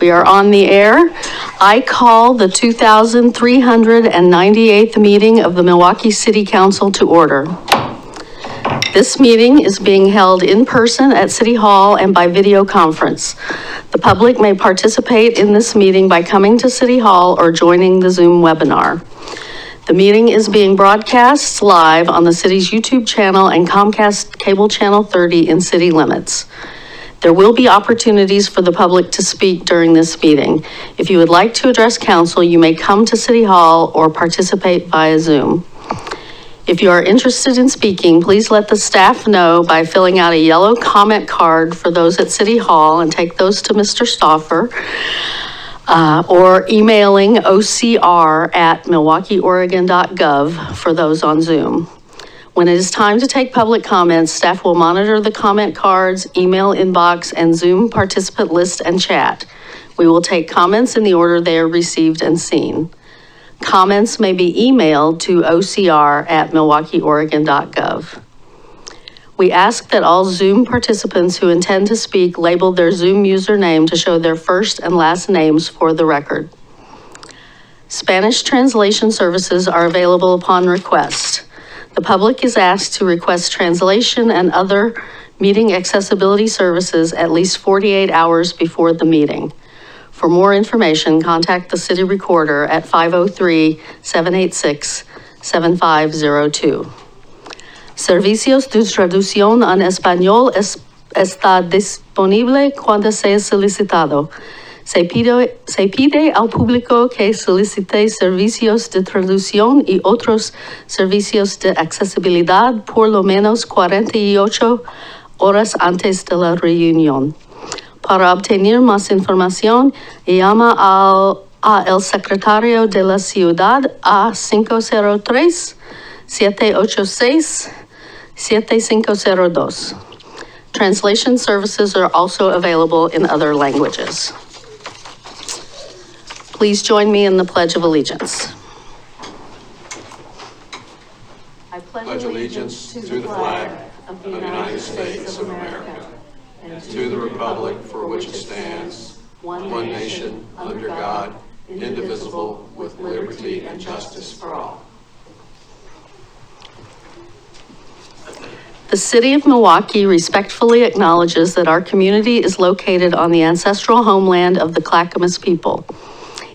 We are on the air. I call the 2,398th meeting of the Milwaukee City Council to order. This meeting is being held in person at City Hall and by video conference. The public may participate in this meeting by coming to City Hall or joining the Zoom webinar. The meeting is being broadcast live on the city's YouTube channel and Comcast Cable Channel 30 in city limits. There will be opportunities for the public to speak during this meeting. If you would like to address council, you may come to City Hall or participate via Zoom. If you are interested in speaking, please let the staff know by filling out a yellow comment card for those at City Hall and take those to Mr. Stauffer, or emailing ocr@milwaukeeoregon.gov for those on Zoom. When it is time to take public comments, staff will monitor the comment cards, email inbox, and Zoom participant list and chat. We will take comments in the order they are received and seen. Comments may be emailed to ocr@milwaukeeoregon.gov. We ask that all Zoom participants who intend to speak label their Zoom username to show their first and last names for the record. Spanish translation services are available upon request. The public is asked to request translation and other meeting accessibility services at least 48 hours before the meeting. For more information, contact the city recorder at 503-786-7502. Servicios de traducción en español está disponible cuando sea solicitado. Se pide al público que solicite servicios de traducción y otros servicios de accesibilidad por lo menos 48 horas antes de la reunión. Para obtener más información, llama al secretario de la ciudad a 503-786-7502. Translation services are also available in other languages. Please join me in the Pledge of Allegiance. I pledge allegiance to the flag of the United States of America and to the republic for which it stands, one nation, under God, indivisible, with liberty and justice for all. The City of Milwaukee respectfully acknowledges that our community is located on the ancestral homeland of the Clackamas people.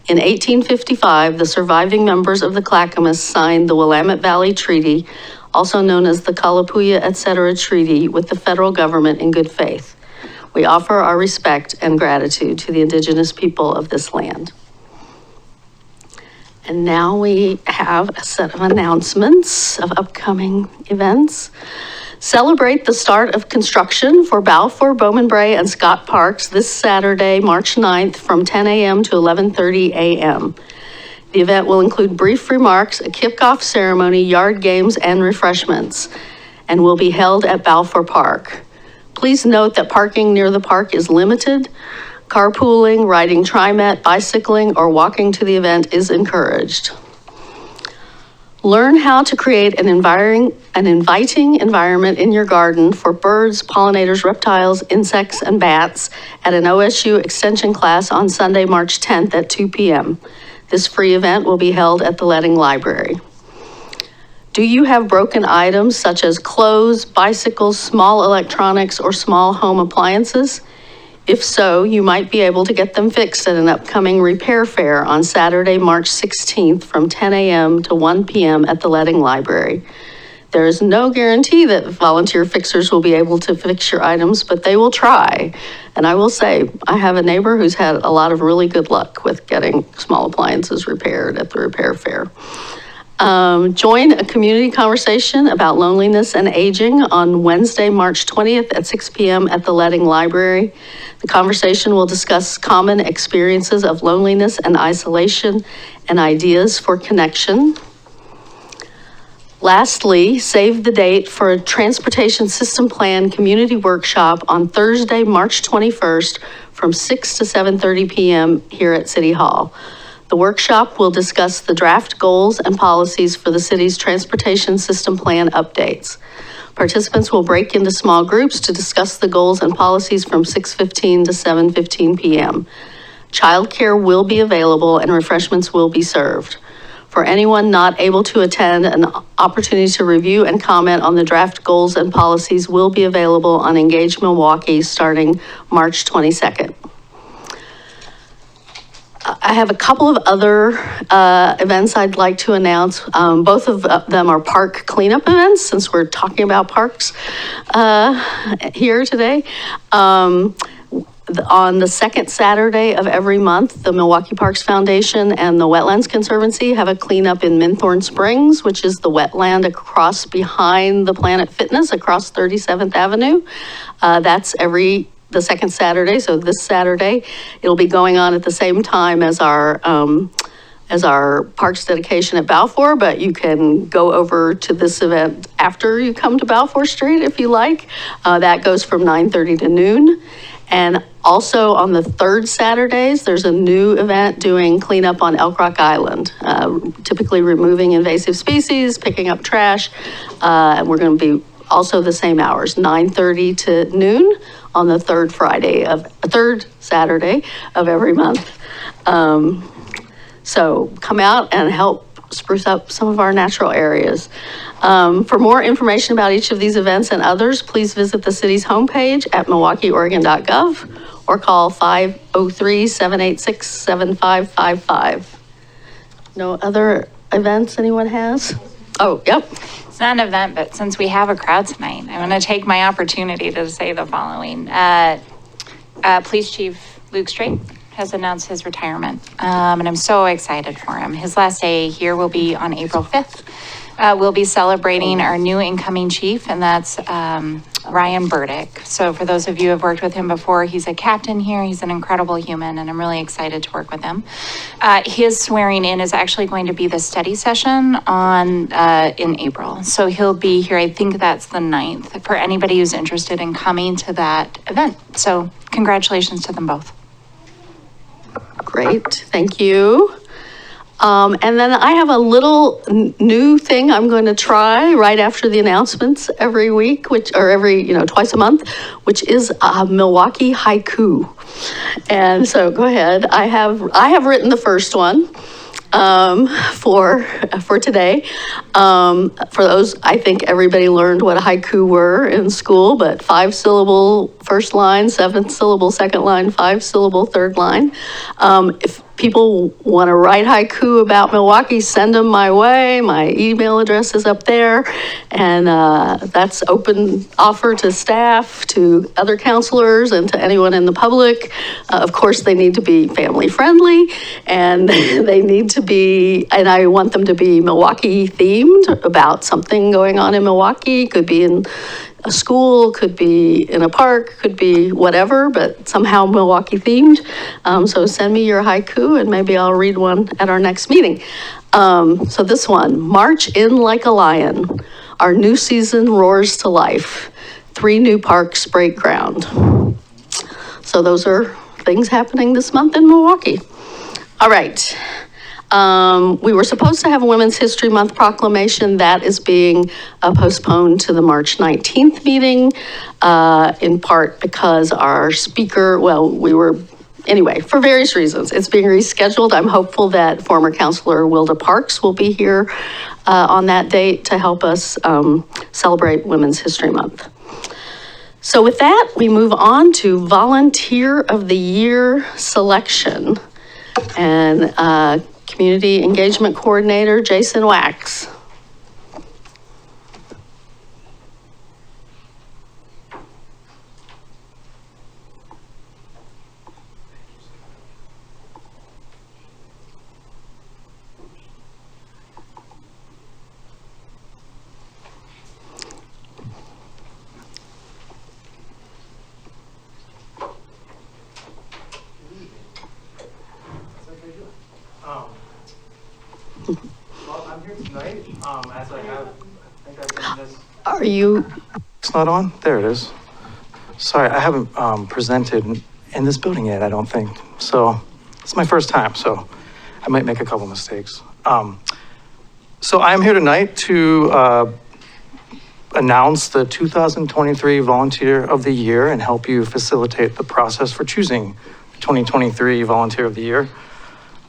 In 1855, the surviving members of the Clackamas signed the Willamette Valley Treaty, also known as the Kalapuya etc. Treaty, with the federal government in good faith. We offer our respect and gratitude to the indigenous people of this land. And now we have a set of announcements of upcoming events. Celebrate the start of construction for Balfour, Bowman Bray, and Scott Parks this Saturday, March 9th from 10 a.m. to 11:30 a.m. The event will include brief remarks, a kickoff ceremony, yard games, and refreshments, and will be held at Balfour Park. Please note that parking near the park is limited. Carpooling, riding TriMet, bicycling, or walking to the event is encouraged. Learn how to create an inviting environment in your garden for birds, pollinators, reptiles, insects, and bats at an OSU extension class on Sunday, March 10th at 2 p.m. This free event will be held at the Ledding Library. Do you have broken items such as clothes, bicycles, small electronics, or small home appliances? If so, you might be able to get them fixed at an upcoming repair fair on Saturday, March 16th from 10 a.m. to 1 p.m. at the Ledding Library. There is no guarantee that volunteer fixers will be able to fix your items, but they will try. And I will say, I have a neighbor who's had a lot of really good luck with getting small appliances repaired at the repair fair. Join a community conversation about loneliness and aging on Wednesday, March 20th at 6 p.m. at the Ledding Library. The conversation will discuss common experiences of loneliness and isolation and ideas for connection. Lastly, save the date for a Transportation System Plan Community Workshop on Thursday, March 21st from 6 to 7:30 p.m. here at City Hall. The workshop will discuss the draft goals and policies for the city's transportation system plan updates. Participants will break into small groups to discuss the goals and policies from 6:15 to 7:15 p.m. Childcare will be available and refreshments will be served. For anyone not able to attend, an opportunity to review and comment on the draft goals and policies will be available on Engage Milwaukie starting March 22nd. I have a couple of other events I'd like to announce. Both of them are park cleanup events, since we're talking about parks here today. On the second Saturday of every month, the Milwaukie Parks Foundation and the Wetlands Conservancy have a cleanup in Minthorn Springs, which is the wetland across behind the Planet Fitness across 37th Avenue. That's the second Saturday, so this Saturday. It'll be going on at the same time as our parks dedication at Balfour, but you can go over to this event after you come to Balfour Street if you like. That goes from 9:30 to noon. And also on the third Saturdays, there's a new event doing cleanup on Elk Rock Island, typically removing invasive species, picking up trash. And we're going to be also the same hours, 9:30 to noon on the third Saturday of every month. So come out and help spruce up some of our natural areas. For more information about each of these events and others, please visit the city's homepage at milwaukieoregon.gov or call 503-786-7555. No other events anyone has? Oh, yep. It's not an event, but since we have a crowd tonight, I'm going to take my opportunity to say the following. Police Chief Luke Strait has announced his retirement, and I'm so excited for him. His last day here will be on April 5th. We'll be celebrating our new incoming chief, and that's Ryan Burdick. So for those of you who have worked with him before, he's a captain here. He's an incredible human, and I'm really excited to work with him. His swearing in is actually going to be the study session in April. So he'll be here, I think that's the 9th, for anybody who's interested in coming to that event. So congratulations to them both. Great, thank you. And then I have a little new thing I'm going to try right after the announcements every week, twice a month, which is Milwaukie HAIKU. And so go ahead. I have written the first one for today. For those, I think everybody learned what a haiku were in school, but 5-syllable first line, 7-syllable second line, 5-syllable third line. If people want to write haiku about Milwaukie, send them my way. My email address is up there. And that's open offer to staff, to other counselors, and to anyone in the public. Of course, they need to be family friendly, and they need to be, and I want them to be Milwaukie themed, about something going on in Milwaukie. Could be in a school, could be in a park, could be whatever, but somehow Milwaukie themed. So send me your haiku and maybe I'll read one at our next meeting. So this one, March in like a lion. Our new season roars to life. 3 new parks break ground. So those are things happening this month in Milwaukie. All right. We were supposed to have a Women's History Month proclamation. That is being postponed to the March 19th meeting, in part because our speaker, anyway, for various reasons, it's being rescheduled. I'm hopeful that former Councilor Wilda Parks will be here on that date to help us celebrate Women's History Month. So with that, we move on to Volunteer of the Year selection. And Community Engagement Coordinator, Jason Wax. Are you? It's not on? There it is. Sorry, I haven't presented in this building yet, I don't think. So it's my first time, so I might make a couple mistakes. So I'm here tonight to announce the 2023 Volunteer of the Year and help you facilitate the process for choosing 2023 Volunteer of the Year.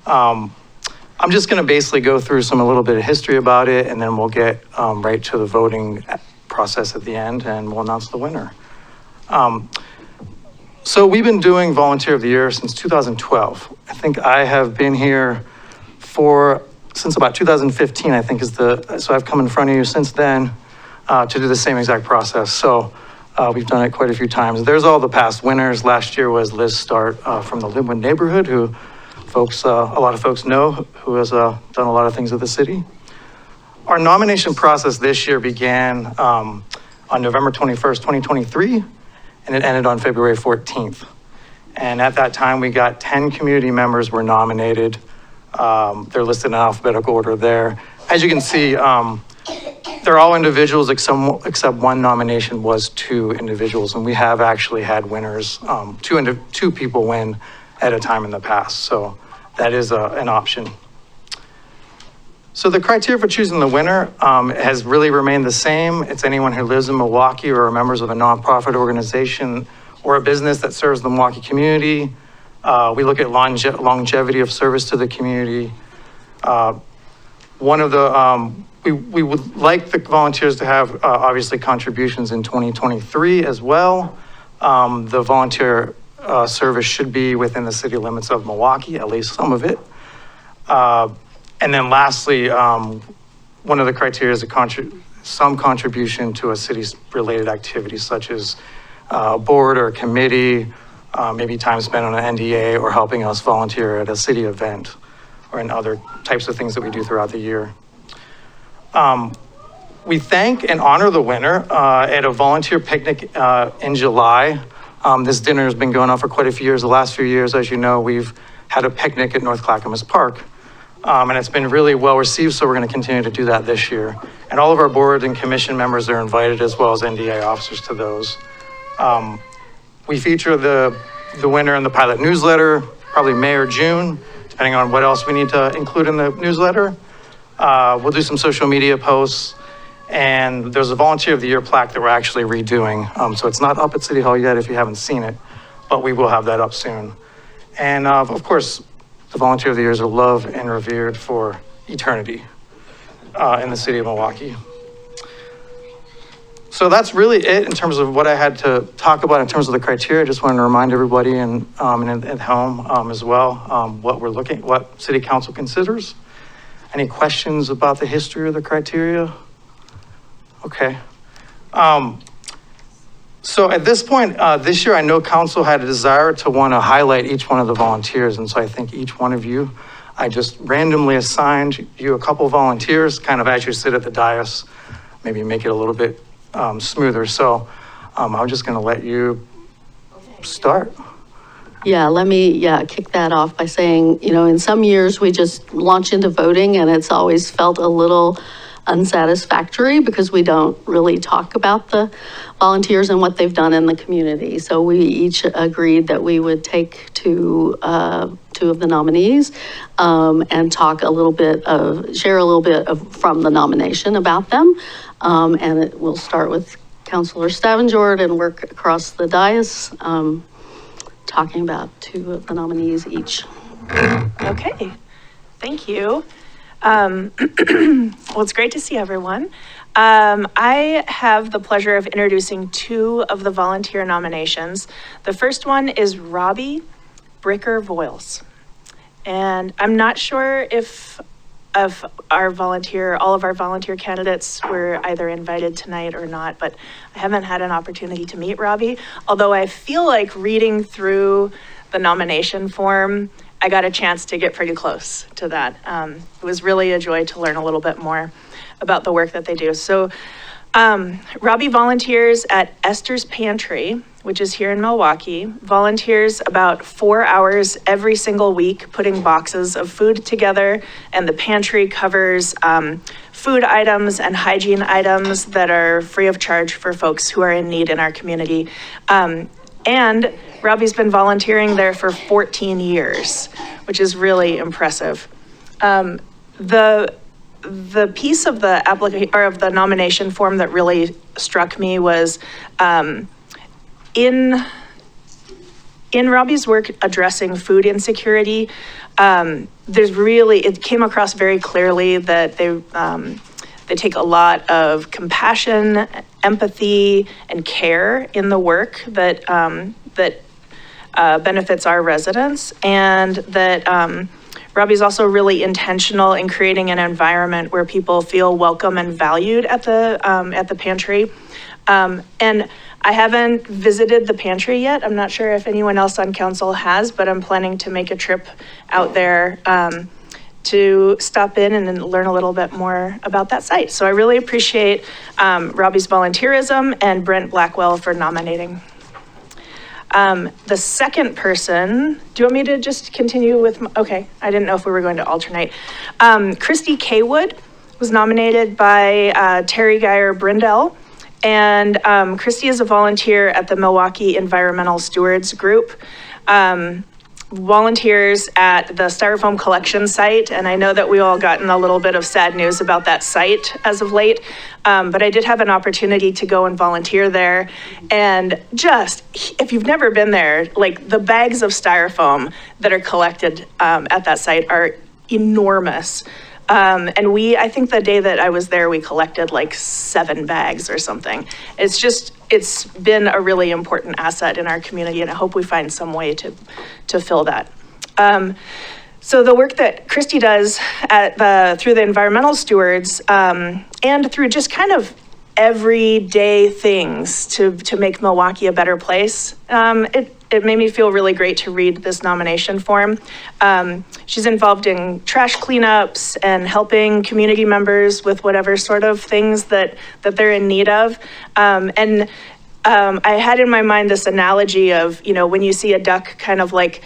I'm just going to basically go through a little bit of history about it, and then we'll get right to the voting process at the end, and we'll announce the winner. So we've been doing Volunteer of the Year since 2012. I think I have been here since about 2015, I think so I've come in front of you since then to do the same exact process. So we've done it quite a few times. There's all the past winners. Last year was Liz Start from the Linwood neighborhood, who a lot of folks know, who has done a lot of things with the city. Our nomination process this year began on November 21st, 2023, and it ended on February 14th. And at that time, we got 10 community members were nominated. They're listed in alphabetical order there. As you can see, they're all individuals except one nomination was 2 individuals, and we have actually had winners, 2 people win at a time in the past. So that is an option. So the criteria for choosing the winner has really remained the same. It's anyone who lives in Milwaukie or are members of a nonprofit organization or a business that serves the Milwaukie community. We look at longevity of service to the community. We would like the volunteers to have obviously contributions in 2023 as well. The volunteer service should be within the city limits of Milwaukie, at least some of it. And then lastly, one of the criteria is some contribution to a city's related activities, such as a board or a committee, maybe time spent on an NDA or helping us volunteer at a city event or in other types of things that we do throughout the year. We thank and honor the winner at a volunteer picnic in July. This dinner has been going on for quite a few years. The last few years, as you know, we've had a picnic at North Clackamas Park. And it's been really well received, so we're going to continue to do that this year. And all of our board and commission members are invited, as well as NDA officers, to those. We feature the winner in the pilot newsletter, probably May or June, depending on what else we need to include in the newsletter. We'll do some social media posts, and there's a Volunteer of the Year plaque that we're actually redoing. So it's not up at City Hall yet if you haven't seen it, but we will have that up soon. And of course, the Volunteer of the Years are loved and revered for eternity in the city of Milwaukie. So that's really it in terms of what I had to talk about in terms of the criteria. I just wanted to remind everybody and at home as well what City Council considers. Any questions about the history of the criteria? Okay. So at this point, this year, I know Council had a desire to want to highlight each one of the volunteers. And so I think each one of you, I just randomly assigned you a couple volunteers, kind of as you sit at the dais, maybe make it a little bit smoother. So I'm just going to let you start. Yeah, let me kick that off by saying, in some years we just launch into voting and it's always felt a little unsatisfactory because we don't really talk about the volunteers and what they've done in the community. So we each agreed that we would take two of the nominees and share a little bit from the nomination about them. And we'll start with Councilor Stavengerd and work across the dais, talking about 2 of the nominees each. Okay, thank you. Well, it's great to see everyone. I have the pleasure of introducing 2 of the volunteer nominations. The first one is Robbie Bricker-Voiles. And I'm not sure if all of our volunteer candidates were either invited tonight or not, but I haven't had an opportunity to meet Robbie. Although I feel like reading through the nomination form, I got a chance to get pretty close to that. It was really a joy to learn a little bit more about the work that they do. So Robbie volunteers at Esther's Pantry, which is here in Milwaukie, volunteers about 4 hours every single week putting boxes of food together, and the pantry covers food items and hygiene items that are free of charge for folks who are in need in our community. And Robbie's been volunteering there for 14 years, which is really impressive. The piece of the nomination form that really struck me was in Robbie's work addressing food insecurity, it came across very clearly that they take a lot of compassion, empathy, and care in the work that benefits our residents, and that Robbie's also really intentional in creating an environment where people feel welcome and valued at the pantry. And I haven't visited the pantry yet. I'm not sure if anyone else on council has, but I'm planning to make a trip out there to stop in and learn a little bit more about that site. So I really appreciate Robbie's volunteerism and Brent Blackwell for nominating. The second person, do you want me to just continue with, okay, I didn't know if we were going to alternate. Christy Kaywood was nominated by Terry Geyer Brindell. And Christy is a volunteer at the Milwaukie Environmental Stewards Group. Volunteers at the styrofoam collection site, and I know that we all gotten a little bit of sad news about that site as of late, but I did have an opportunity to go and volunteer there, and just, if you've never been there, like the bags of styrofoam that are collected at that site are enormous. And I think the day that I was there, we collected like 7 bags or something. It's been a really important asset in our community, and I hope we find some way to fill that. So the work that Christy does through the environmental stewards, and through just kind of everyday things to make Milwaukie a better place, it made me feel really great to read this nomination form. She's involved in trash cleanups and helping community members with whatever sort of things that they're in need of. I had in my mind this analogy of, when you see a duck kind of like,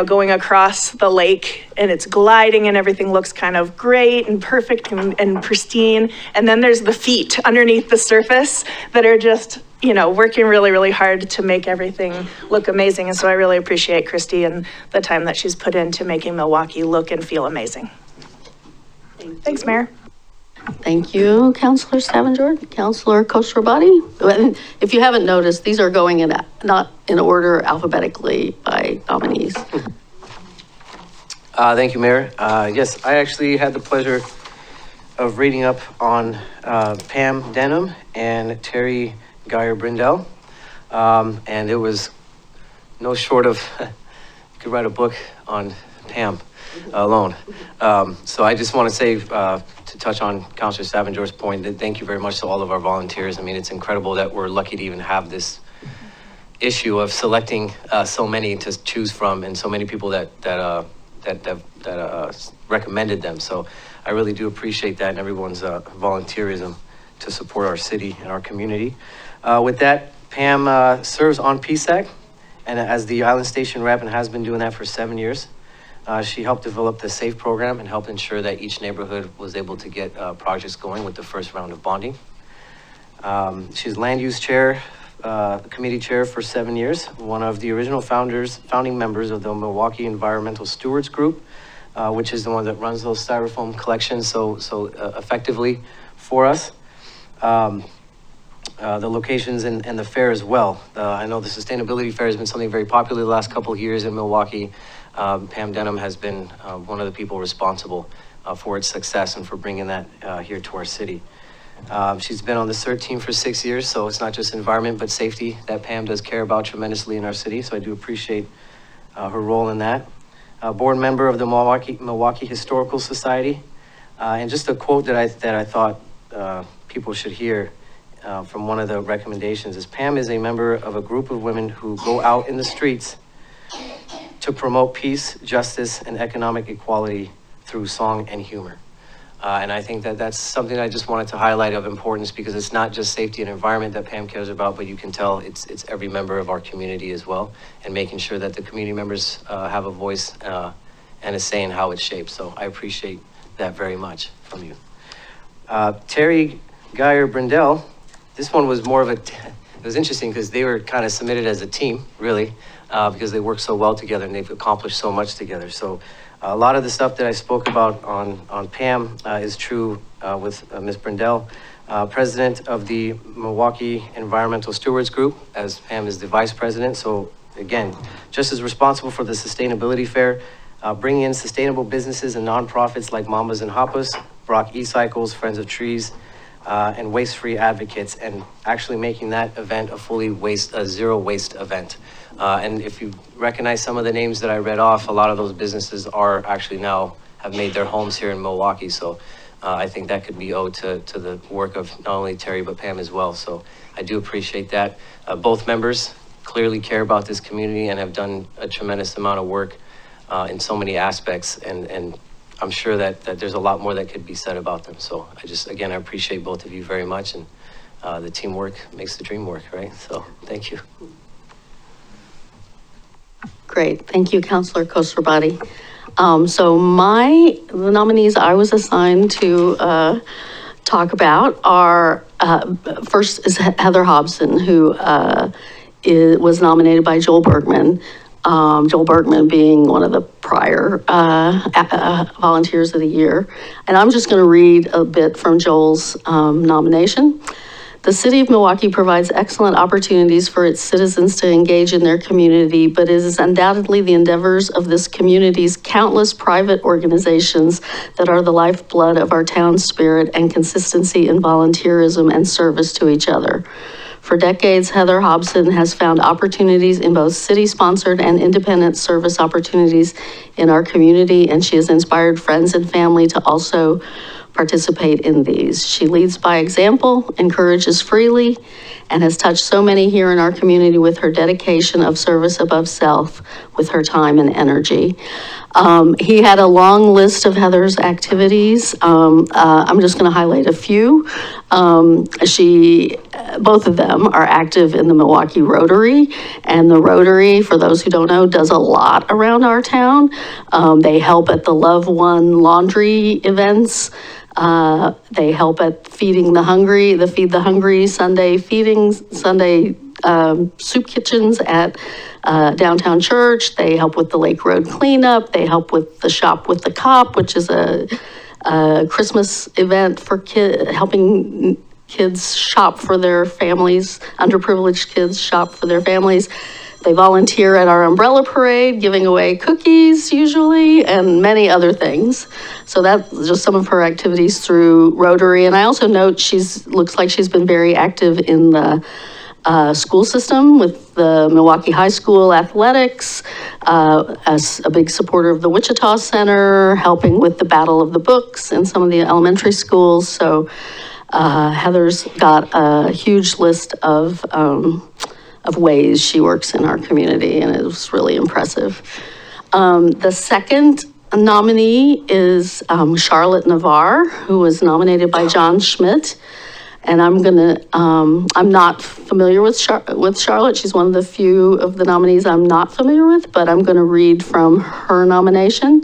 going across the lake and it's gliding and everything looks kind of great and perfect and pristine. And then there's the feet underneath the surface that are just, working really, really hard to make everything look amazing. And so I really appreciate Christy and the time that she's put into making Milwaukie look and feel amazing. Thanks, Mayor. Thank you, Councilor Stavenjord. Councilor Khosrowbadi. If you haven't noticed, these are going in not in order alphabetically by nominees. Thank you, Mayor. Yes, I actually had the pleasure of reading up on Pam Denham and Terry Geyer Brindell. And it was no short of, you could write a book on Pam alone. So I just want to say, to touch on Councilor Stavenjord's point, that thank you very much to all of our volunteers. I mean, it's incredible that we're lucky to even have this issue of selecting so many to choose from, and so many people that recommended them. So I really do appreciate that, and everyone's volunteerism to support our city and our community. With that, Pam serves on PSAC, and as the Island Station rep, and has been doing that for 7 years. She helped develop the SAFE program and helped ensure that each neighborhood was able to get projects going with the first round of bonding. She's land use chair, committee chair for 7 years, one of the original founding members of the Milwaukie Environmental Stewards Group, which is the one that runs those styrofoam collections so effectively for us. The locations and the fair as well. I know the sustainability fair has been something very popular the last couple of years in Milwaukie. Pam Denham has been one of the people responsible for its success and for bringing that here to our city. She's been on the CERT team for 6 years, so it's not just environment but safety that Pam does care about tremendously in our city, so I do appreciate her role in that. Board member of the Milwaukie Historical Society, and just a quote that I thought people should hear from one of the recommendations is, Pam is a member of a group of women who go out in the streets to promote peace, justice, and economic equality through song and humor. And I think that that's something I just wanted to highlight of importance, because it's not just safety and environment that Pam cares about, but you can tell it's every member of our community as well, and making sure that the community members have a voice and a say in how it's shaped. So I appreciate that very much from you. Terry Geyer Brindell, this one was more of it was interesting because they were kind of submitted as a team, really, because they work so well together and they've accomplished so much together. So a lot of the stuff that I spoke about on Pam is true with Ms. Brindell. president of the Milwaukie Environmental Stewards Group, as Pam is the vice president. So again, just as responsible for the sustainability fair, bringing in sustainable businesses and nonprofits like Mamas and Hapas, Brock E-Cycles, Friends of Trees, and waste-free advocates, and actually making that event a zero waste event. And if you recognize some of the names that I read off, a lot of those businesses are actually now have made their homes here in Milwaukie. So I think that could be owed to the work of not only Terry, but Pam as well. So I do appreciate that. Both members clearly care about this community and have done a tremendous amount of work in so many aspects. And I'm sure that there's a lot more that could be said about them. So I appreciate both of you very much. And the teamwork makes the dream work, right? So thank you. Great, thank you, Councilor Khosrowbadi. So the nominees I was assigned to talk about are, first is Heather Hobson, who was nominated by Joel Bergman. Joel Bergman being one of the prior volunteers of the year. And I'm just going to read a bit from Joel's nomination. The city of Milwaukie provides excellent opportunities for its citizens to engage in their community, but it is undoubtedly the endeavors of this community's countless private organizations that are the lifeblood of our town's spirit and consistency in volunteerism and service to each other. For decades, Heather Hobson has found opportunities in both city-sponsored and independent service opportunities in our community, and she has inspired friends and family to also participate in these. She leads by example, encourages freely, and has touched so many here in our community with her dedication of service above self, with her time and energy. He had a long list of Heather's activities. I'm just going to highlight a few. Both of them are active in the Milwaukie Rotary, and the Rotary, for those who don't know, does a lot around our town. They help at the Love One laundry events. They help at feeding the hungry, the Feed the Hungry Sunday feedings, Sunday soup kitchens at downtown church. They help with the Lake Road cleanup. They help with the Shop with the Cop, which is a Christmas event for helping kids shop for their families, underprivileged kids shop for their families. They volunteer at our umbrella parade, giving away cookies usually, and many other things. So that's just some of her activities through Rotary. And I also note looks like she's been very active in the school system with the Milwaukie High School athletics, as a big supporter of the Wichita Center, helping with the Battle of the Books in some of the elementary schools. So Heather's got a huge list of ways she works in our community, and it was really impressive. The second nominee is Charlotte Navarre, who was nominated by John Schmidt. And I'm not familiar with Charlotte. She's one of the few of the nominees I'm not familiar with, but I'm going to read from her nomination.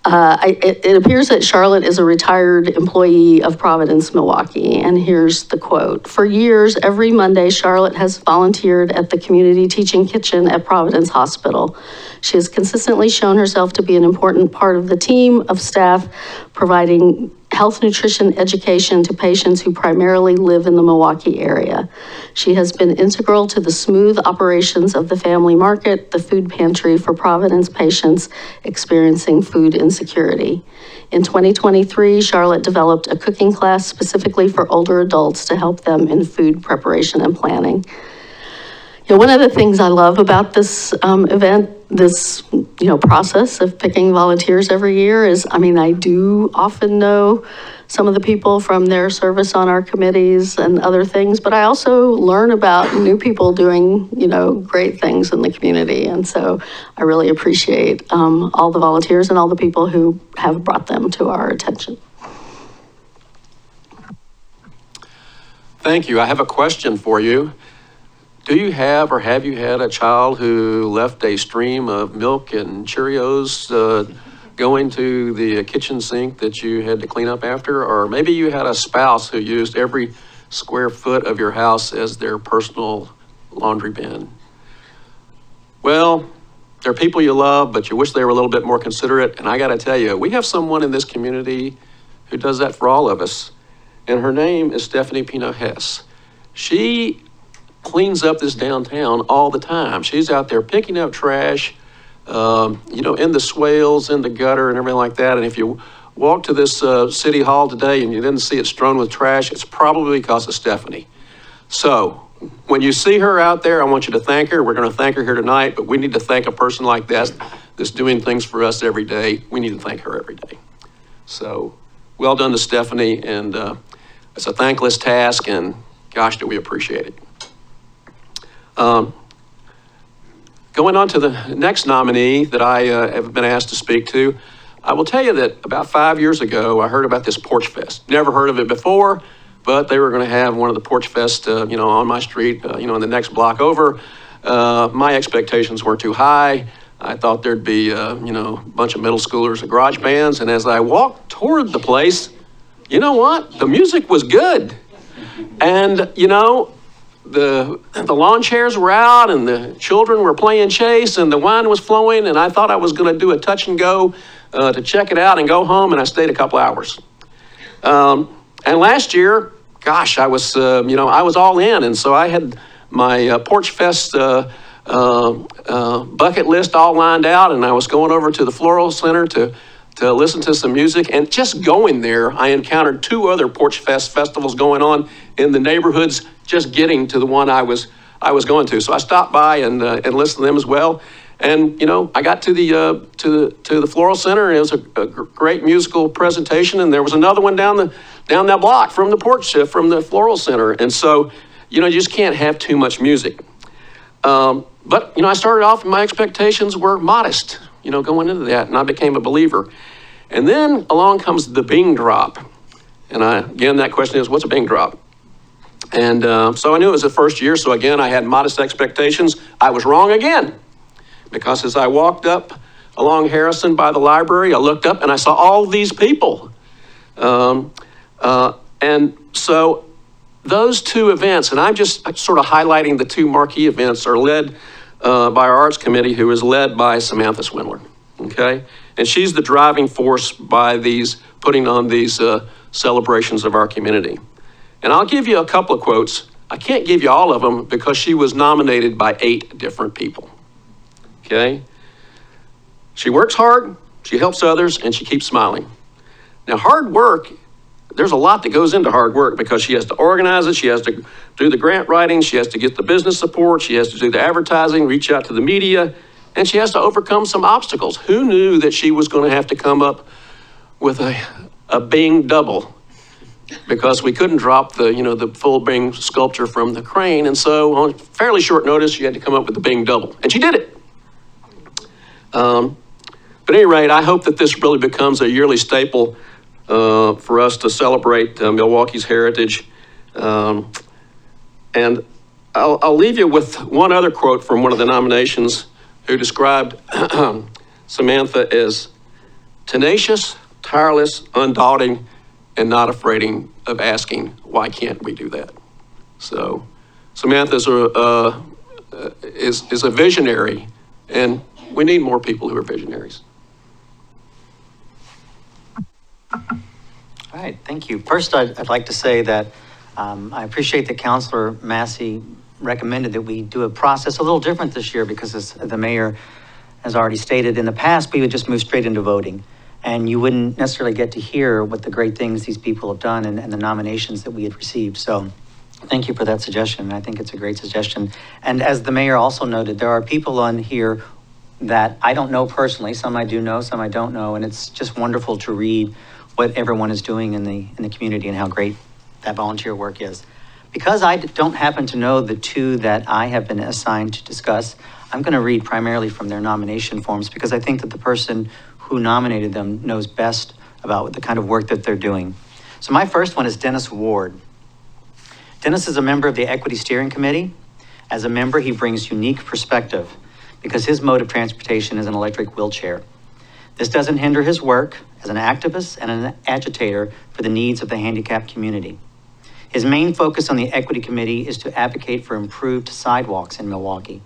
It appears that Charlotte is a retired employee of Providence, Milwaukie, and here's the quote. For years, every Monday, Charlotte has volunteered at the community teaching kitchen at Providence Hospital. She has consistently shown herself to be an important part of the team of staff providing health, nutrition, education to patients who primarily live in the Milwaukie area. She has been integral to the smooth operations of the family market, the food pantry for Providence patients experiencing food insecurity. In 2023, Charlotte developed a cooking class specifically for older adults to help them in food preparation and planning. You know, one of the things I love about this event, this process of picking volunteers every year is, I do often know some of the people from their service on our committees and other things, but I also learn about new people doing, great things in the community. And so I really appreciate all the volunteers and all the people who have brought them to our attention. Thank you. I have a question for you. Do you have or have you had a child who left a stream of milk and Cheerios going to the kitchen sink that you had to clean up after? Or maybe you had a spouse who used every square foot of your house as their personal laundry bin. Well, there are people you love, but you wish they were a little bit more considerate. And I got to tell you, we have someone in this community who does that for all of us. and her name is Stephanie Pino Hess. She cleans up this downtown all the time. She's out there picking up trash, in the swales, in the gutter and everything like that. And if you walk to this city hall today and you didn't see it strewn with trash, it's probably because of Stephanie. So when you see her out there, I want you to thank her. We're going to thank her here tonight, but we need to thank a person like this that's doing things for us every day. We need to thank her every day. So well done to Stephanie, and it's a thankless task, and gosh, do we appreciate it. Going on to the next nominee that I have been asked to speak to, I will tell you that about 5 years ago, I heard about this Porch Fest. Never heard of it before, but they were going to have one of the Porch Fest, on my street, in the next block over. My expectations weren't too high. I thought there'd be, a bunch of middle schoolers and garage bands. And as I walked toward the place, you know what? The music was good. And, the lawn chairs were out and the children were playing chase and the wine was flowing. And I thought I was going to do a touch and go to check it out and go home. And I stayed a couple hours. And last year, gosh, I was all in. And so I had my Porch Fest bucket list all lined out, and I was going over to the Floral Center to listen to some music. And just going there, I encountered 2 other Porch Fest festivals going on in the neighborhoods, just getting to the one I was going to. So I stopped by and listened to them as well. And I got to the Floral Center, and it was a great musical presentation. And there was another one down that block from the from the Floral Center. And so you just can't have too much music. But I started off, and my expectations were modest, going into that, and I became a believer. And then along comes the Bing drop. And again, that question is, what's a Bing drop? And so I knew it was the first year, so again, I had modest expectations. I was wrong again, because as I walked up along Harrison by the library, I looked up and I saw all these people. And so those 2 events, and I'm just sort of highlighting the 2 marquee events, are led by our arts committee, who is led by Samantha Swindler, okay? And she's the driving force by putting on these celebrations of our community. And I'll give you a couple of quotes. I can't give you all of them because she was nominated by 8 different people, okay? She works hard, she helps others, and she keeps smiling. Now, hard work, there's a lot that goes into hard work, because she has to organize it, she has to do the grant writing, she has to get the business support, she has to do the advertising, reach out to the media, and she has to overcome some obstacles. Who knew that she was going to have to come up with a Bing double? Because we couldn't drop the full Bing sculpture from the crane, and so on fairly short notice, she had to come up with the Bing double, and she did it. But at any rate, I hope that this really becomes a yearly staple for us to celebrate Milwaukee's heritage. And I'll leave you with one other quote from one of the nominations, who described Samantha as tenacious, tireless, undaunted, and not afraid of asking, why can't we do that? So Samantha is a visionary, and we need more people who are visionaries. All right, thank you. First, I'd like to say that I appreciate that Councilor Massey recommended that we do a process a little different this year, because as the mayor has already stated, in the past, we would just move straight into voting. And you wouldn't necessarily get to hear what the great things these people have done and the nominations that we had received. So thank you for that suggestion. I think it's a great suggestion. And as the mayor also noted, there are people on here that I don't know personally. Some I do know, some I don't know. And it's just wonderful to read what everyone is doing in the community and how great that volunteer work is. Because I don't happen to know the 2 that I have been assigned to discuss, I'm going to read primarily from their nomination forms, because I think that the person who nominated them knows best about the kind of work that they're doing. So my first one is Dennis Ward. Dennis is a member of the Equity Steering Committee. As a member, he brings unique perspective, because his mode of transportation is an electric wheelchair. This doesn't hinder his work as an activist and an agitator for the needs of the handicapped community. His main focus on the Equity Committee is to advocate for improved sidewalks in Milwaukie.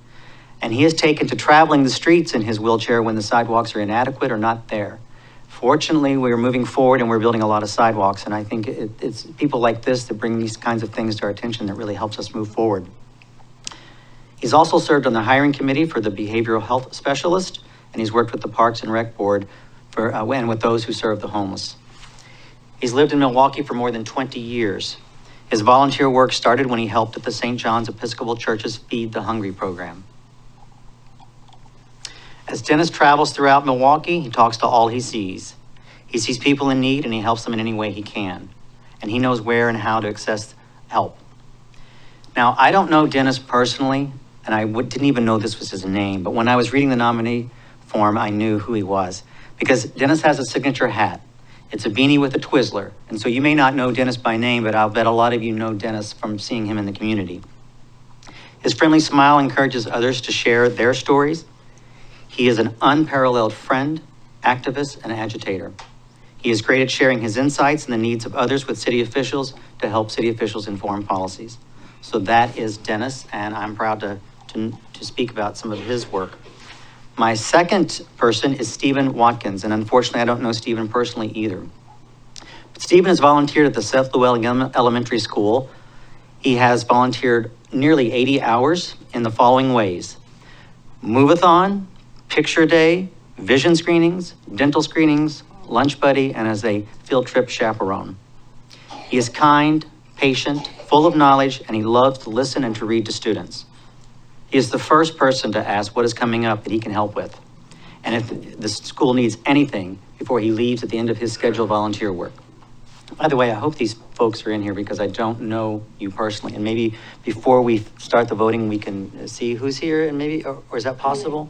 And he has taken to traveling the streets in his wheelchair when the sidewalks are inadequate or not there. Fortunately, we're moving forward and we're building a lot of sidewalks, and I think it's people like this that bring these kinds of things to our attention that really helps us move forward. He's also served on the hiring committee for the behavioral health specialist, and he's worked with the Parks and Rec Board and with those who serve the homeless. He's lived in Milwaukee for more than 20 years. His volunteer work started when he helped at the St. John's Episcopal Church's Feed the Hungry program. As Dennis travels throughout Milwaukee, he talks to all he sees. He sees people in need and he helps them in any way he can. And he knows where and how to access help. Now, I don't know Dennis personally, and I didn't even know this was his name, but when I was reading the nominee form, I knew who he was. Because Dennis has a signature hat. It's a beanie with a Twizzler. And so you may not know Dennis by name, but I'll bet a lot of you know Dennis from seeing him in the community. His friendly smile encourages others to share their stories. He is an unparalleled friend, activist, and agitator. He is great at sharing his insights and the needs of others with city officials to help city officials inform policies. So that is Dennis, and I'm proud to speak about some of his work. My second person is Stephen Watkins, and unfortunately I don't know Stephen personally either. But Stephen has volunteered at the Seth Llewellyn Elementary School. He has volunteered nearly 80 hours in the following ways: move-a-thon, picture day, vision screenings, dental screenings, lunch buddy, and as a field trip chaperone. He is kind, patient, full of knowledge, and he loves to listen and to read to students. He is the first person to ask what is coming up that he can help with, and if the school needs anything before he leaves at the end of his scheduled volunteer work. By the way, I hope these folks are in here because I don't know you personally, and maybe before we start the voting, we can see who's here, and maybe, or is that possible?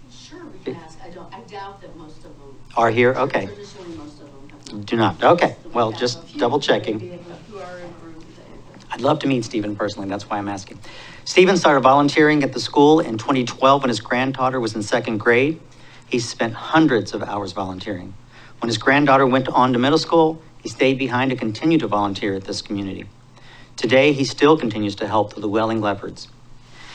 Sure, we can ask. I doubt that most of them Are here? Okay. Traditionally, most of them have. Do not. Okay. Well, just double checking. Who are in group today. I'd love to meet Stephen personally. That's why I'm asking. Stephen started volunteering at the school in 2012 when his granddaughter was in second grade. He spent hundreds of hours volunteering. When his granddaughter went on to middle school, he stayed behind to continue to volunteer at this community. Today, he still continues to help the Llewellyn Leopards.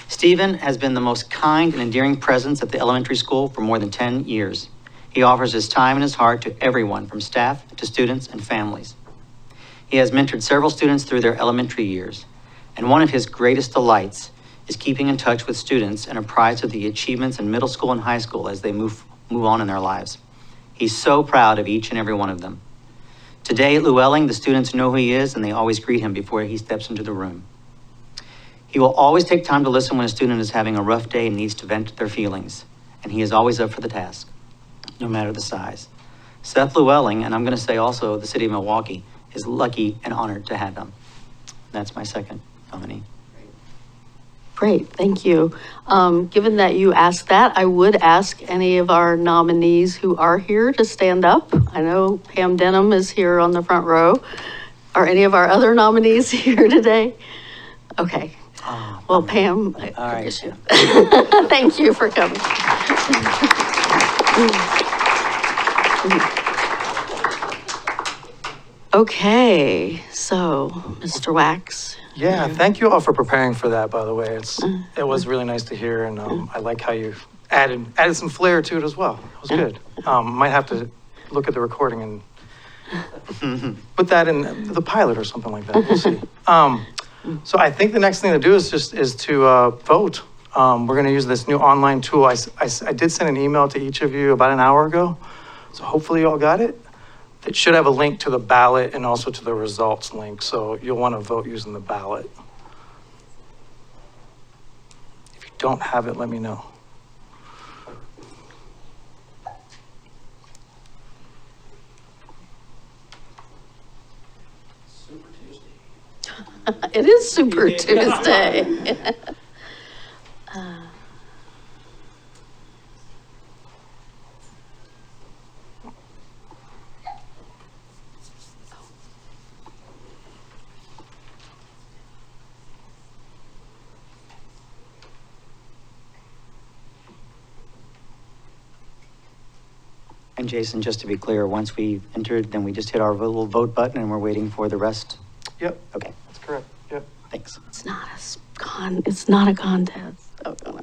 Stephen has been the most kind and endearing presence at the elementary school for more than 10 years. He offers his time and his heart to everyone, from staff to students and families. He has mentored several students through their elementary years, and one of his greatest delights is keeping in touch with students and apprised of the achievements in middle school and high school as they move on in their lives. He's so proud of each and every one of them. Today at Llewellyn, the students know who he is and they always greet him before he steps into the room. He will always take time to listen when a student is having a rough day and needs to vent their feelings, and he is always up for the task, no matter the size. Seth Llewellyn, and I'm going to say also the city of Milwaukee, is lucky and honored to have him. That's my second nominee. Great, thank you. Given that you asked that, I would ask any of our nominees who are here to stand up. I know Pam Denham is here on the front row. Are any of our other nominees here today? Okay. Well, Pam, I All right. guess you. Thank you for coming. Okay, so Mr. Wax. Yeah, thank you all for preparing for that, by the way. It was really nice to hear, and I like how you added some flair to it as well. It was good. Might have to look at the recording and put that in the pilot or something like that. We'll see. So I think the next thing to do is to vote. We're going to use this new online tool. I did send an email to each of you about an hour ago, so hopefully you all got it. It should have a link to the ballot and also to the results link, so you'll want to vote using the ballot. If you don't have it, let me know. It is Super Tuesday. And Jason, just to be clear, once we entered, then we just hit our little vote button and we're waiting for the rest? Yep, Okay, that's correct. Yep. thanks. It's not a contest. Oh, no.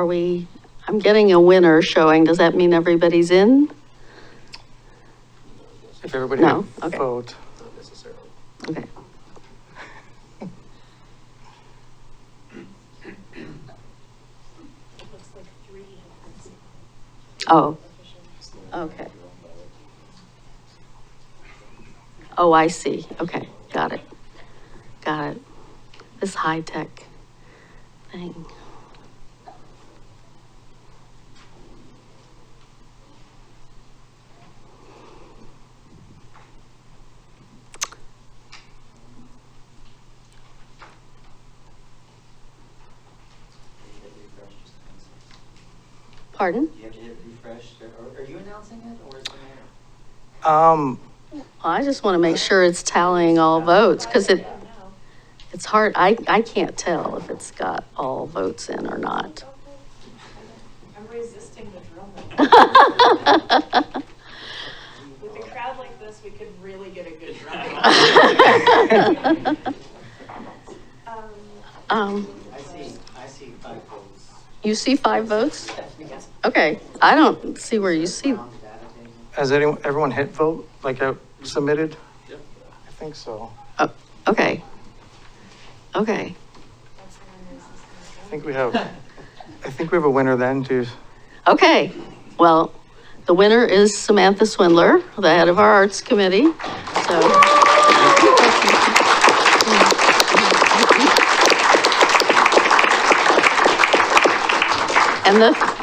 are we, I'm getting a winner showing. Does that mean everybody's in? If everybody No? would Okay. vote. Not necessarily. Okay. Oh, okay. Oh, I see. Okay, got it. Got it. This high-tech thing. Pardon? You have to hit refresh, or are you announcing it, or is the mayor? I just want to make sure it's tallying all votes, because it's hard, I can't tell if it's got all votes in or not. I'm resisting the drum. With a crowd like this, we could really get a good drum. I see 5 votes. You see 5 votes? Okay, I don't see where you see. Has everyone hit vote, like submitted? Yep. I think so. Oh, okay. Okay. I think we have a winner then too. Okay, well, the winner is Samantha Swindler, the head of our arts committee. So.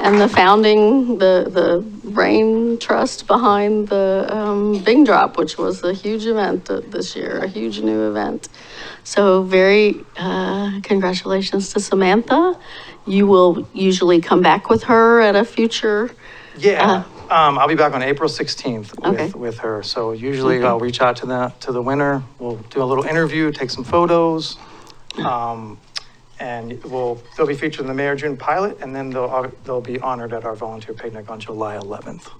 And the founding, the brain trust behind the Bing Drop, which was a huge event this year, a huge new event. So very congratulations to Samantha. You will usually come back with her at a future. Yeah, I'll be back on April 16th Okay. with her. So usually I'll reach out to the winner. We'll do a little interview, take some photos. And they'll be featured in the May or June pilot, and then they'll be honored at our volunteer picnic on July 11th.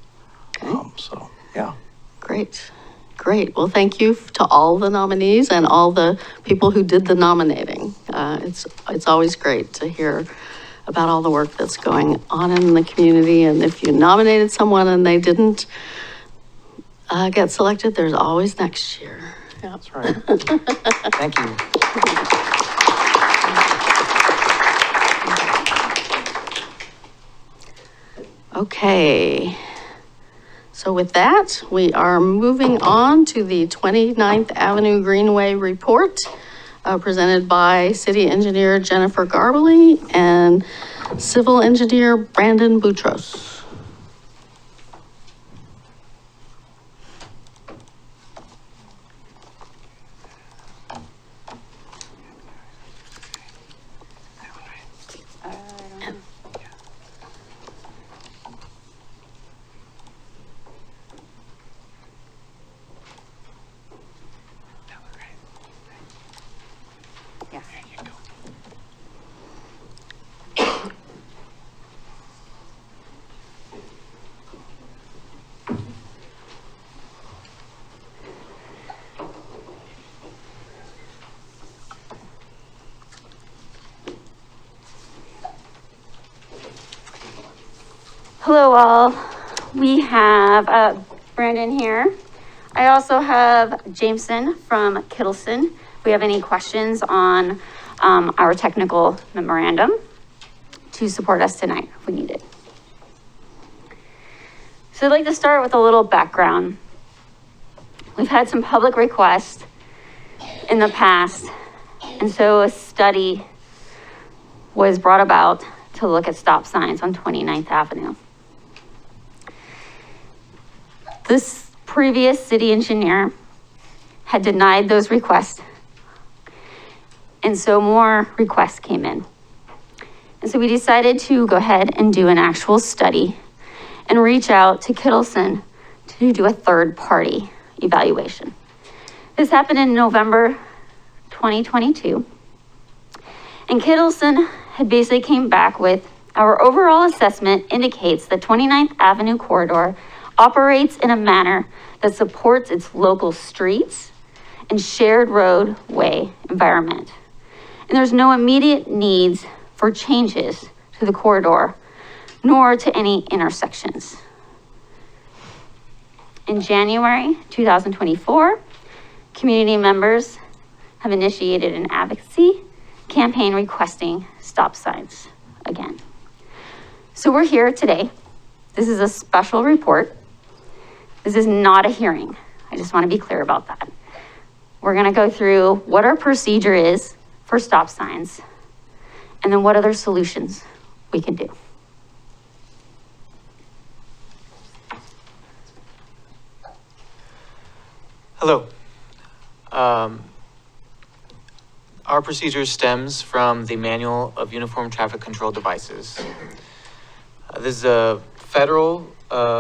So, yeah. Great, great. Well, thank you to all the nominees and all the people who did the nominating. It's always great to hear about all the work that's going on in the community. And if you nominated someone and they didn't get selected, there's always next year. Yeah. That's right. Thank you. Okay. So with that, we are moving on to the 29th Avenue Greenway report presented by City Engineer Jennifer Garbely and Civil Engineer Brandon Boutros. Hello all, we have Brandon here. I also have Jameson from Kittleson. If we have any questions on our technical memorandum to support us tonight if we need it. So I'd like to start with a little background. We've had some public requests in the past, and so a study was brought about to look at stop signs on 29th Avenue. This previous city engineer had denied those requests, and so more requests came in. And so we decided to go ahead and do an actual study and reach out to Kittleson to do a third-party evaluation. This happened in November 2022. And Kittleson had basically came back with, our overall assessment indicates the 29th Avenue corridor operates in a manner that supports its local streets and shared roadway environment. And there's no immediate needs for changes to to the corridor, nor to any intersections. In January 2024, community members have initiated an advocacy campaign requesting stop signs again. So we're here today. This is a special report. This is not a hearing. I just want to be clear about that. We're going to go through what our procedure is for stop signs, and then what other solutions we can do. Hello. Our procedure stems from the Manual of Uniform Traffic Control Devices. This is a federal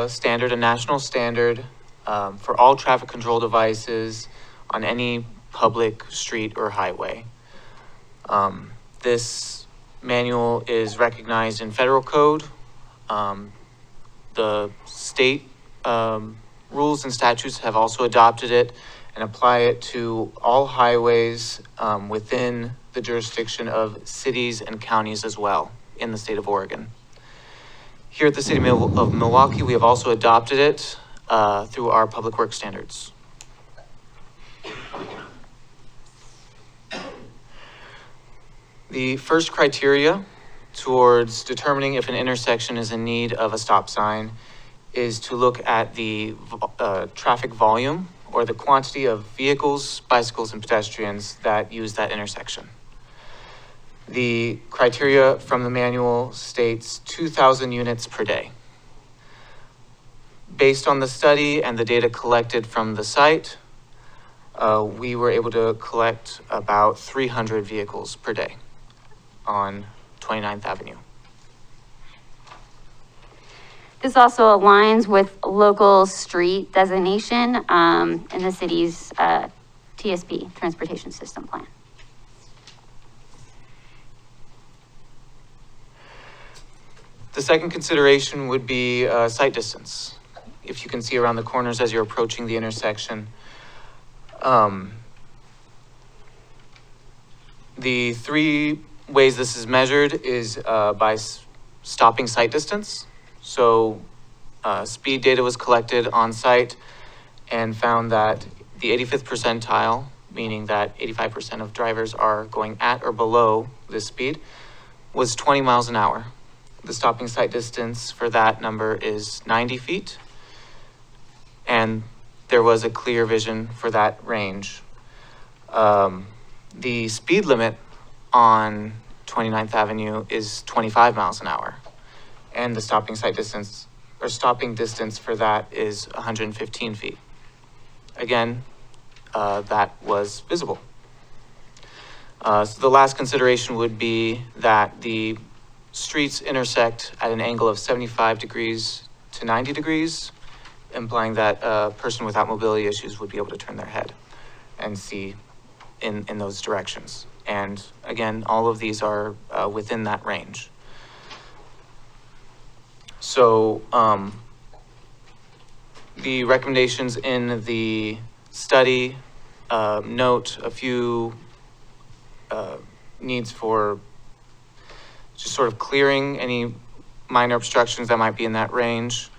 standard, a national standard for all traffic control devices on any public street or highway. This manual is recognized in federal code. The state rules and statutes have also adopted it and apply it to all highways within the jurisdiction of cities and counties as well in the state of Oregon. Here at the City of Milwaukie, we have also adopted it through our public works standards. The first criteria towards determining if an intersection is in need of a stop sign is to look at the traffic volume, or the quantity of vehicles, bicycles, and pedestrians that use that intersection. The criteria from the manual states 2,000 units per day. Based on the study and the data collected from the site, we were able to collect about 300 vehicles per day on 29th Avenue. This also aligns with local street designation in the city's TSP, Transportation System Plan. The second consideration would be sight distance. If you can see around the corners as you're approaching the intersection. The three ways this is measured is by stopping sight distance. So speed data was collected on site and found that the 85th percentile, meaning that 85% of drivers are going at or below this speed, was 20 miles an hour. The stopping sight distance for that number is 90 feet. And there was a clear vision for that range. The speed limit on 29th Avenue is 25 miles an hour. And the stopping sight distance, or stopping distance for that is 115 feet. Again, that was visible. So the last consideration would be that the streets intersect at an angle of 75 degrees to 90 degrees, implying that a person without mobility issues would be able to turn their head and see in those directions. And again, all of these are within that range. So the recommendations in the study note a few needs for just sort of clearing any minor obstructions that might be in that range.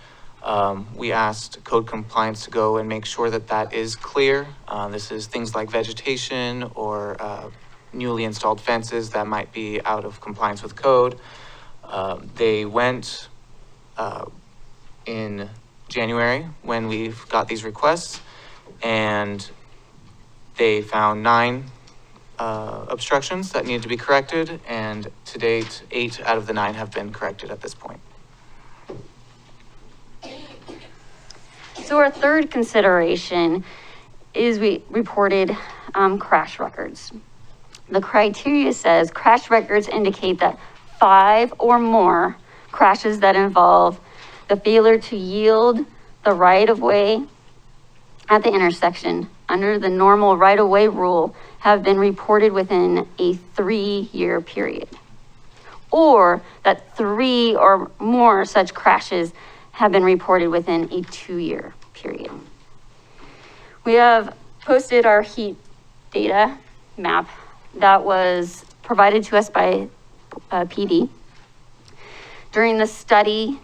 We asked code compliance to go and make sure that that is clear. This is things like vegetation or newly installed fences that might be out of compliance with code. They went in January when we got these requests, and they found 9 obstructions that needed to be corrected, and to date 8 out of the 9 have been corrected at this point. So our third consideration is we reported crash records. The criteria says crash records indicate that 5 or more crashes that involve the failure to yield the right-of-way at the intersection under the normal right-of-way rule have been reported within a 3-year period, or that 3 or more such crashes have been reported within a 2-year period. We have posted our heat data map that was provided to us by PD. During the study,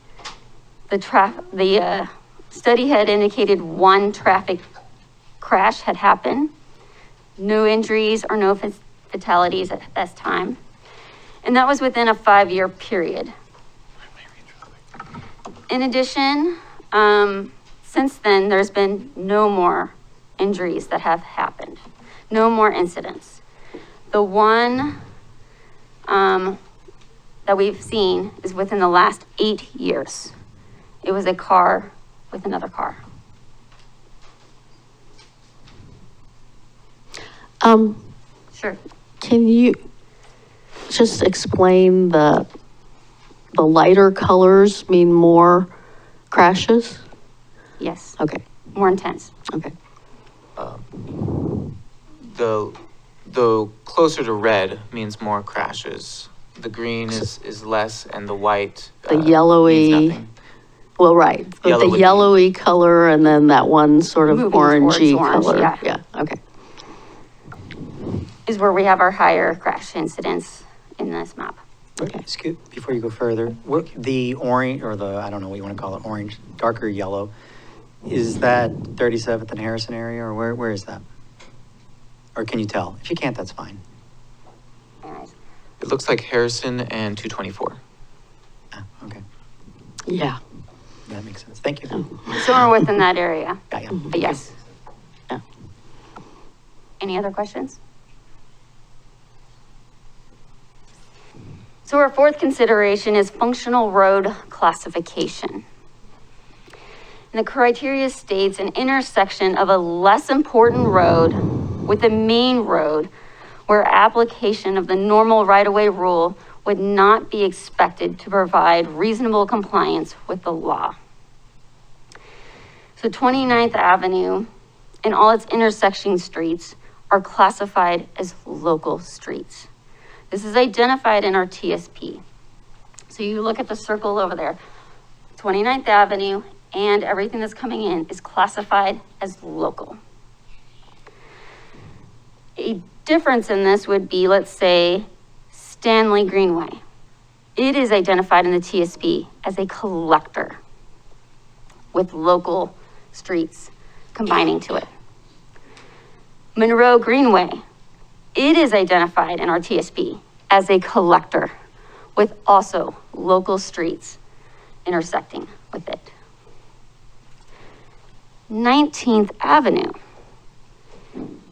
the study had indicated one traffic crash had happened. No injuries or no fatalities at this time. And that was within a 5-year period. In addition, since then, there's been no more injuries that have happened. No more incidents. The one that we've seen is within the last 8 years. It was a car with another car. Sure. Can you just explain the lighter colors mean more crashes? Yes, Okay, more intense. okay. The closer to red means more crashes. The green is less, and the white. The means yellowy, nothing. well, right, but Yellow the would be- yellowy color and then that one sort of Moving towards orangey orange, color. yeah. Yeah, okay. Is where we have our higher crash incidents in this map. Okay. Before you go further, the orange, or the, I don't know what you want to call it, orange, darker yellow, is that 37th and Harrison area, or where is that? Or can you tell? If you can't, that's fine. Anyways, It looks like Harrison and 224. Ah, okay, Yeah, that makes sense. Thank you. so we're within that area, Got ya. but yes. yeah. Any other questions? So our fourth consideration is functional road classification. And the criteria states an intersection of a less important road with a main road where application of the normal right-of-way rule would not be expected to provide reasonable compliance with the law. So 29th Avenue and all its intersection streets are classified as local streets. This is identified in our TSP. So you look at the circle over there, 29th Avenue and everything that's coming in is classified as local. A difference in this would be, let's say, Stanley Greenway. It is identified in the TSP as a collector with local streets combining to it. Monroe Greenway, it is identified in our TSP as a collector with also local streets intersecting with it. 19th Avenue,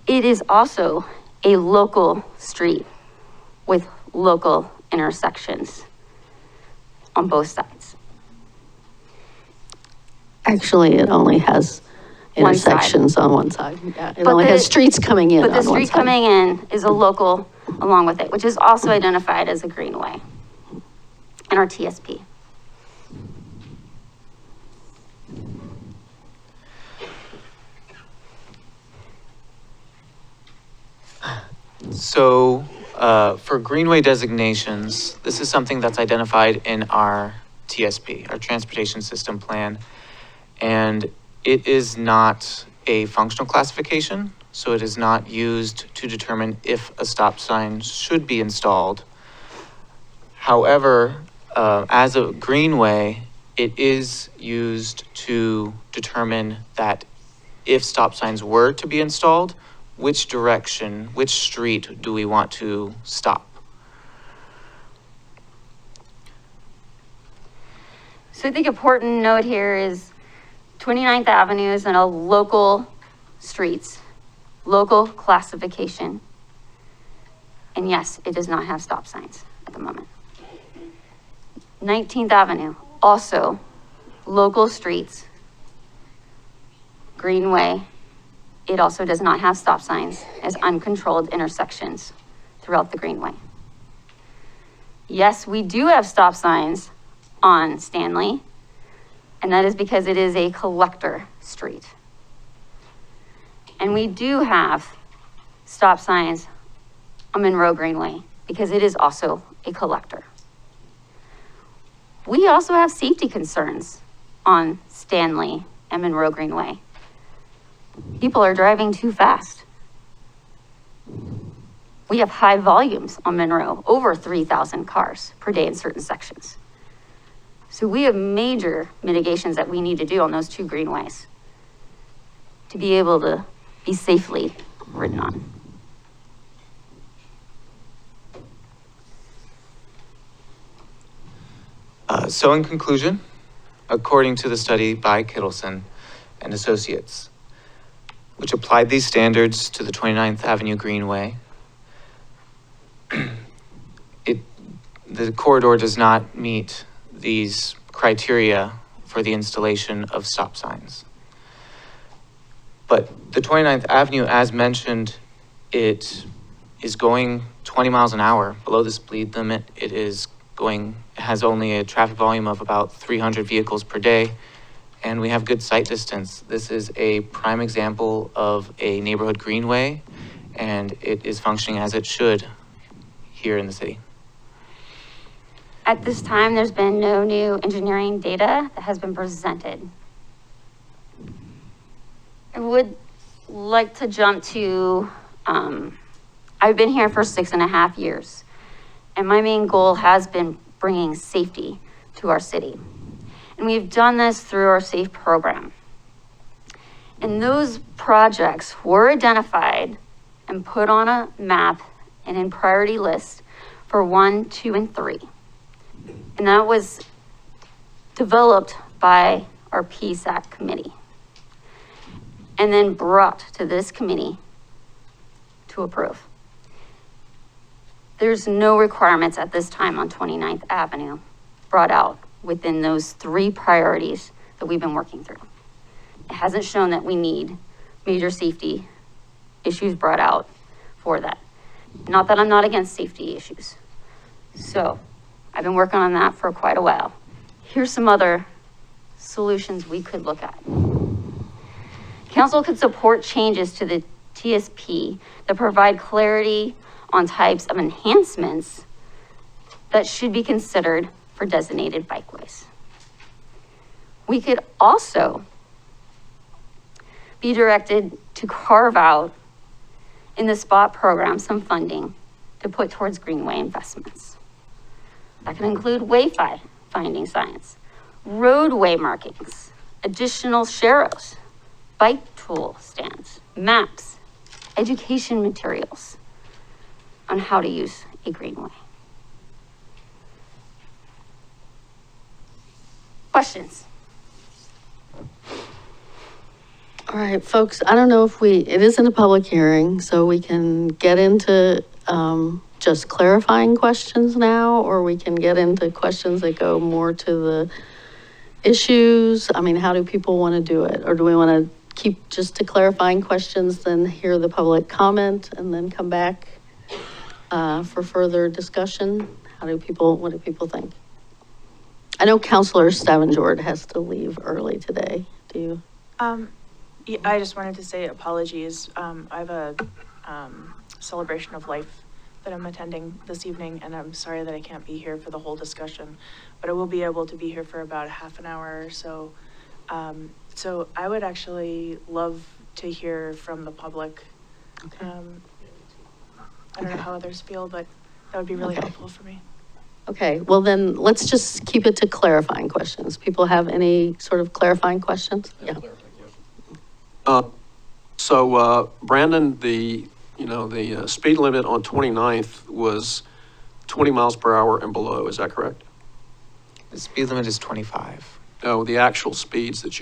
it is also a local street with local intersections on both sides. Actually, it only has One side. intersections on one side. Yeah, it But only the- has streets coming in on But one the side. street coming in is a local along with it, which is also identified as a greenway in our TSP. So, for Greenway designations, this is something that's identified in our TSP, our Transportation System Plan. And it is not a functional classification, so it is not used to determine if a stop sign should be installed. However, as a greenway, it is used to determine that if stop signs were to be installed, which direction, which street do we want to stop? So I think important note here is 29th Avenue is in a local streets, local classification. And yes, it does not have stop signs at the moment. 19th Avenue, also local streets, Greenway. It also does not have stop signs as uncontrolled intersections throughout the Greenway. Yes, we do have stop signs on Stanley, and that is because it is a collector street. And we do have stop signs on Monroe Greenway because it is also a collector. We also have safety concerns on Stanley and Monroe Greenway. People are driving too fast. We have high volumes on Monroe, over 3,000 cars per day in certain sections. So we have major mitigations that we need to do on those two greenways to be able to be safely ridden on. So in conclusion, according to the study by Kittleson and Associates, which applied these standards to the 29th Avenue Greenway, the corridor does not meet these criteria for the installation of stop signs. But the 29th Avenue, as mentioned, it is going 20 miles an hour below the speed limit. It has only a traffic volume of about 300 vehicles per day, and we have good sight distance. This is a prime example of a neighborhood greenway, and it is functioning as it should here in the city. At this time, there's been no new engineering data that has been presented. I would like to jump to, I've been here for 6.5 years, and my main goal has been bringing safety to our city. And we've done this through our SAFE program. And those projects were identified and put on a map and in priority list for 1, 2, and 3. And that was developed by our PSAC committee and then brought to this committee to approve. There's no requirements at this time on 29th Avenue brought out within those 3 priorities that we've been working through. It hasn't shown that we need major safety issues brought out for that. Not that I'm not against safety issues. So I've been working on that for quite a while. Here's some other solutions we could look at. Council could support changes to the TSP that provide clarity on types of enhancements that should be considered for designated bikeways. We could also be directed to carve out in the SPOT program some funding to put towards greenway investments. That can include wayfinding signs, roadway markings, additional sharrows, bike tool stands, maps, education materials on how to use a greenway. Questions? All right, folks, I don't know if it isn't a public hearing, so we can get into just clarifying questions now, or we can get into questions that go more to the issues. I mean, how do people want to do it? Or do we want to keep just to clarifying questions, then hear the public comment and then come back for further discussion? What do people think? I know Councilor Stavengerd has to leave early today. Do you? Yeah, I just wanted to say apologies. I have a celebration of life that I'm attending this evening, and I'm sorry that I can't be here for the whole discussion, but I will be able to be here for about half an hour or so. So I would actually love to hear from the public. Okay. I don't know how others feel, but that would be really helpful for me. Okay, well then, let's just keep it to clarifying questions. People have any sort of clarifying questions? Yeah. So Brandon, the speed limit on 29th was 20 miles per hour and below, is that correct? The speed limit is 25. No, the actual speeds that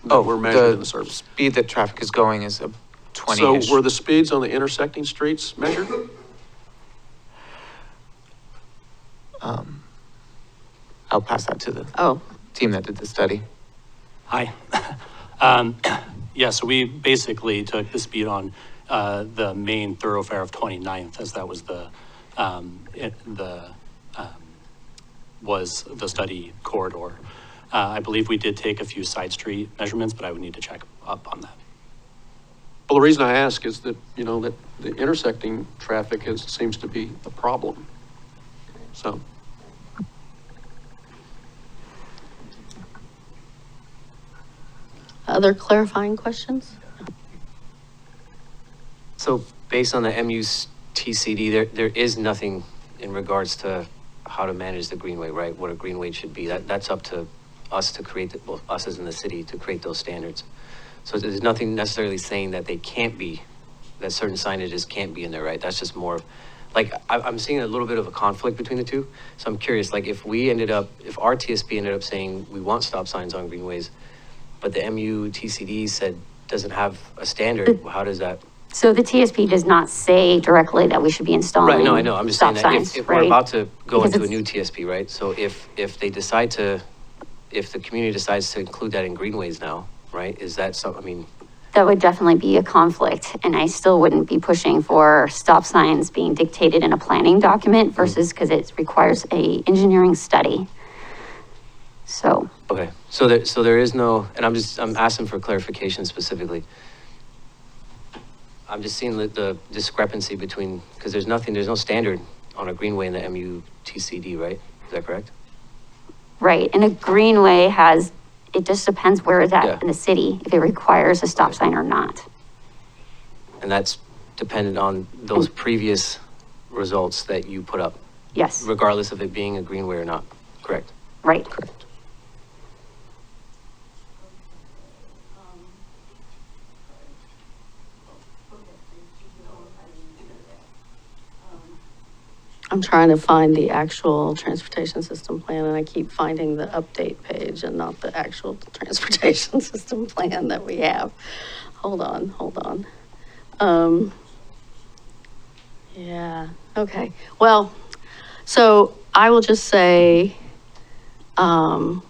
were measured in the service. Speed that traffic is going is a 20-ish. So were the speeds on the intersecting streets measured? I'll pass that to the team that did the study. Hi. Yeah, so we basically took the speed on the main thoroughfare of 29th, as that was was the study corridor. I believe we did take a few side street measurements, but I would need to check up on that. Well, the reason I ask is that, that the intersecting traffic seems to be a problem. So. Other clarifying questions? So based on the MU's TCD, there is nothing in regards to how to manage the Greenway, right? What a Greenway should be. That's up to us to create, well, us as in the city to create those standards. So there's nothing necessarily saying that they can't be, that certain signages can't be in there, right? That's just more, like, I'm seeing a little bit of a conflict between the two. So I'm curious, like, if our TSP ended up saying we want stop signs on greenways, but the MU TCD said doesn't have a standard, how does that? So the TSP does not say directly that we should be installing Right, no, I know, I'm just saying stop that signs, if we're right? about to go Because into a it's- new TSP, right? So if they decide to, if the community decides to include that in greenways now, right? Is that some, I mean, That would definitely be a conflict, and I still wouldn't be pushing for stop signs being dictated in a planning document versus, because it requires a engineering study. So, okay, so there is no, and I'm asking for clarification specifically. I'm just seeing the discrepancy between, because there's no standard on a greenway in the MUTCD, right? Is that correct? right, and a greenway has, it just depends where it's Yeah. at in the city, if it requires a stop sign or not. And that's dependent on those previous results that you put up, Yes, regardless of it being a greenway or not, correct? right. I'm trying to find the actual transportation system plan, and I keep finding the update page and not the actual transportation system plan that we have. Hold on. Yeah, okay. Well, so I will just say, on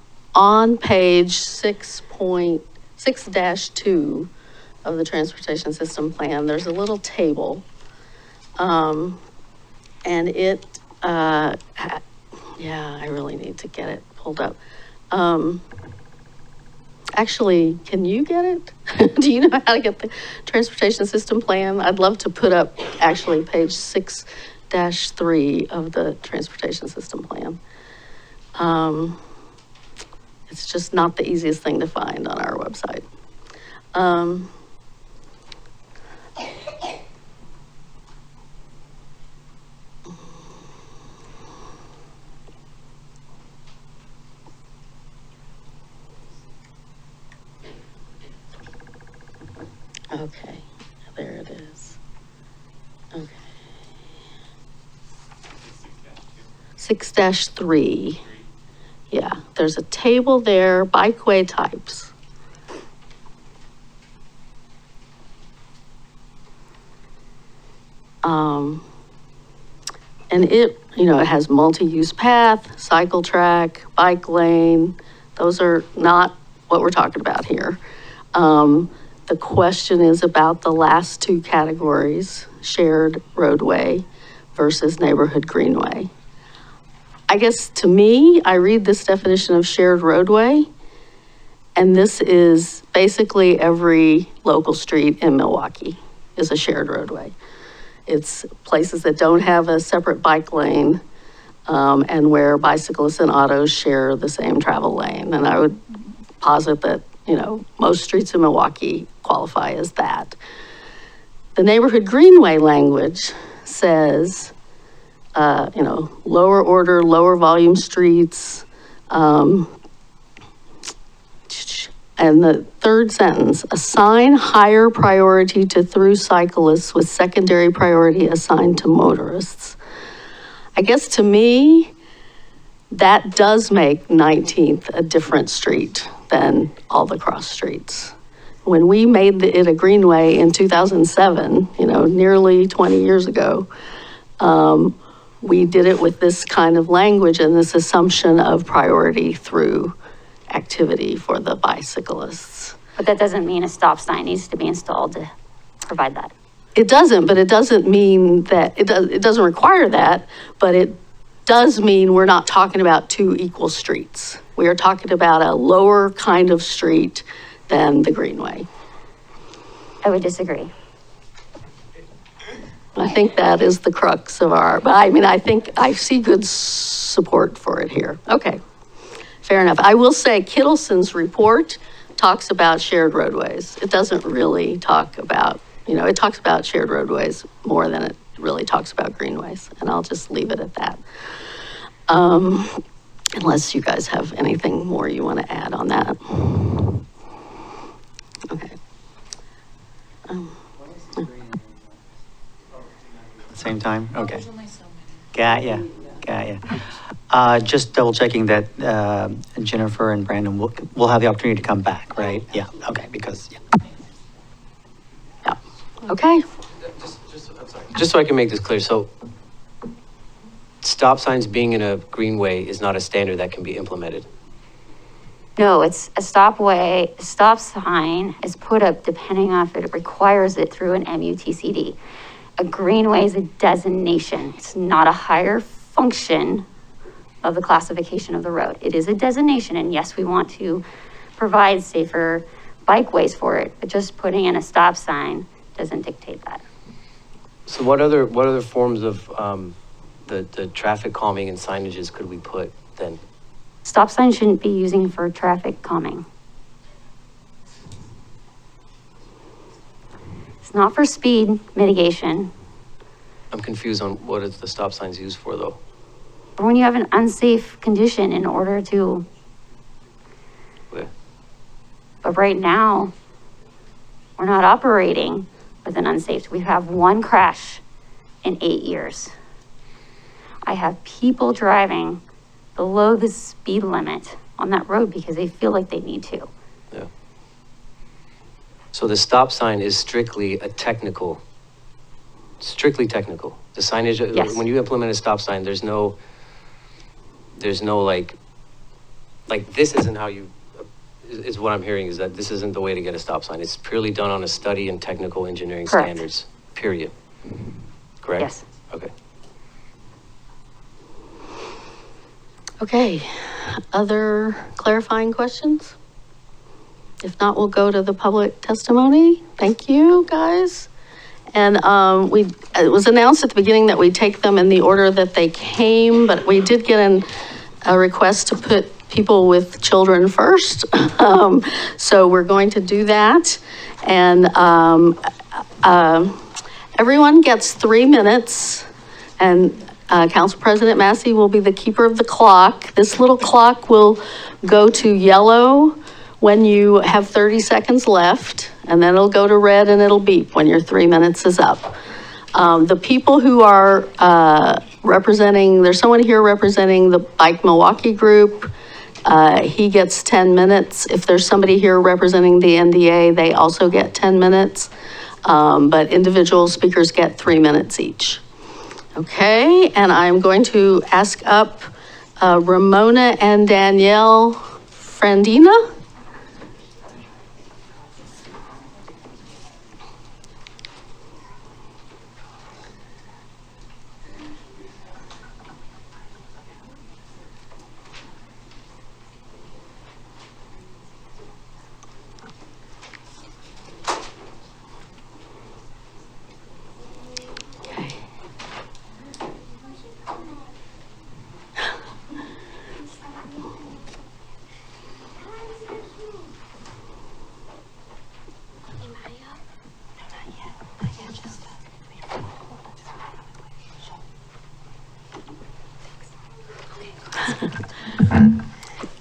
page 6.6-2 of the transportation system plan, there's a little table. And it, yeah, I really need to get it pulled up. Actually, can you get it? Do you know how to get the transportation system plan? I'd love to put up actually page 6-3 of the transportation system plan. It's just not the easiest thing to find on our website. Okay, there it is. Okay. 6-3. Yeah, there's a table there, bikeway types. And it, it has multi-use path, cycle track, bike lane. Those are not what we're talking about here. The question is about the last two categories, shared roadway versus neighborhood greenway. I guess to me, I read this definition of shared roadway, and this is basically every local street in Milwaukie is a shared roadway. It's places that don't have a separate bike lane, and where bicyclists and autos share the same travel lane. And I would posit that, most streets in Milwaukie qualify as that. The neighborhood greenway language says, lower order, lower volume streets. And the third sentence, assign higher priority to through cyclists with secondary priority assigned to motorists. I guess to me, that does make 19th a different street than all the cross streets. When we made it a greenway in 2007, nearly 20 years ago, we did it with this kind of language and this assumption of priority through activity for the bicyclists. But that doesn't mean a stop sign needs to be installed to provide that. It doesn't, but it doesn't mean that, it doesn't require that, but it does mean we're not talking about two equal streets. We are talking about a lower kind of street than the greenway. I would disagree. I think that is the crux of but I think I see good support for it here. Okay, fair enough. I will say Kittleson's report talks about shared roadways. It doesn't really talk about, it talks about shared roadways more than it really talks about greenways, and I'll just leave it at that. Unless you guys have anything more you want to add on that. Okay. Same time? Okay. Got ya. Just double checking that Jennifer and Brandon will have the opportunity to come back, right? Yeah, okay, because, yeah. Yeah. Okay. Just so I can make this clear, so stop signs being in a greenway is not a standard that can be implemented. No, it's a stop sign is put up depending on if it requires it through an MUTCD. A greenway is a designation. It's not a higher function of the classification of the road. It is a designation, and yes, we want to provide safer bikeways for it, but just putting in a stop sign doesn't dictate that. So what other forms of the traffic calming and signages could we put then? Stop sign shouldn't be using for traffic calming. It's not for speed mitigation, I'm confused on what is the stop signs used for though. or when you have an unsafe condition in order to, Okay. but right now, we're not operating with an unsafe. We have one crash in 8 years. I have people driving below the speed limit on that road because they feel like they need to. Yeah. So the stop sign is strictly technical. The signage, Yes. when you implement a stop sign, there's no like this isn't how you, is what I'm hearing is that this isn't the way to get a stop sign. It's purely done on a study and technical engineering Correct. standards, period. Correct? Yes. Okay. Okay. Other clarifying questions? If not, we'll go to the public testimony. Thank you, guys. And it was announced at the beginning that we take them in the order that they came, but we did get a request to put people with children first. So we're going to do that. And everyone gets 3 minutes, and Council President Massey will be the keeper of the clock. This little clock will go to yellow when you have 30 seconds left, and then it'll go to red and it'll beep when your 3 minutes is up. The people who are representing, there's someone here representing the Bike Milwaukie group. He gets 10 minutes. If there's somebody here representing the NDA, they also get 10 minutes. But individual speakers get 3 minutes each. Okay, and I'm going to ask up Ramona and Danielle Frandina.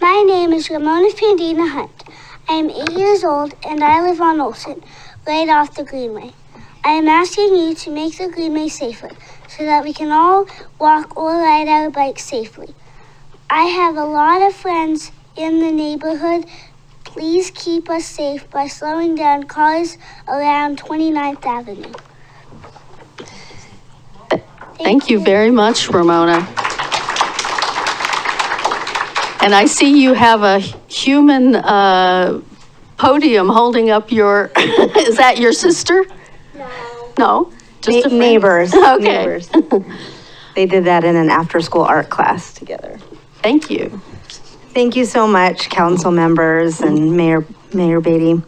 My name is Ramona Pandina Hunt. I am 8 years old and I live on Olson, right off the Greenway. I am asking you to make the Greenway safer so that we can all walk or ride our bikes safely. I have a lot of friends in the neighborhood. Please keep us safe by slowing down cars around 29th Avenue. Thank you very much, Ramona. And I see you have a human podium holding up your, is that your sister? No? Just a friend? Neighbors. Okay. Neighbors. They did that in an after-school art class together. Thank you. Thank you so much, council members and Mayor Beatty.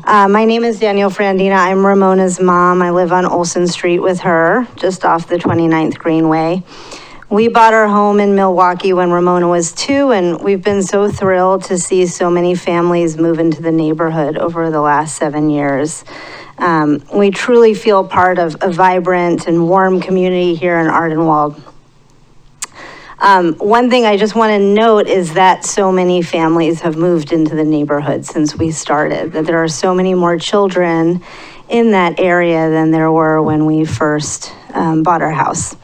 My name is Danielle Frandina. I'm Ramona's mom. I live on Olson Street with her, just off the 29th Greenway. We bought our home in Milwaukie when Ramona was 2, and we've been so thrilled to see so many families move into the neighborhood over the last 7 years. We truly feel part of a vibrant and warm community here in Ardenwald. One thing I just want to note is that so many families have moved into the neighborhood since we started, that there are so many more children in that area than there were when we first bought our house.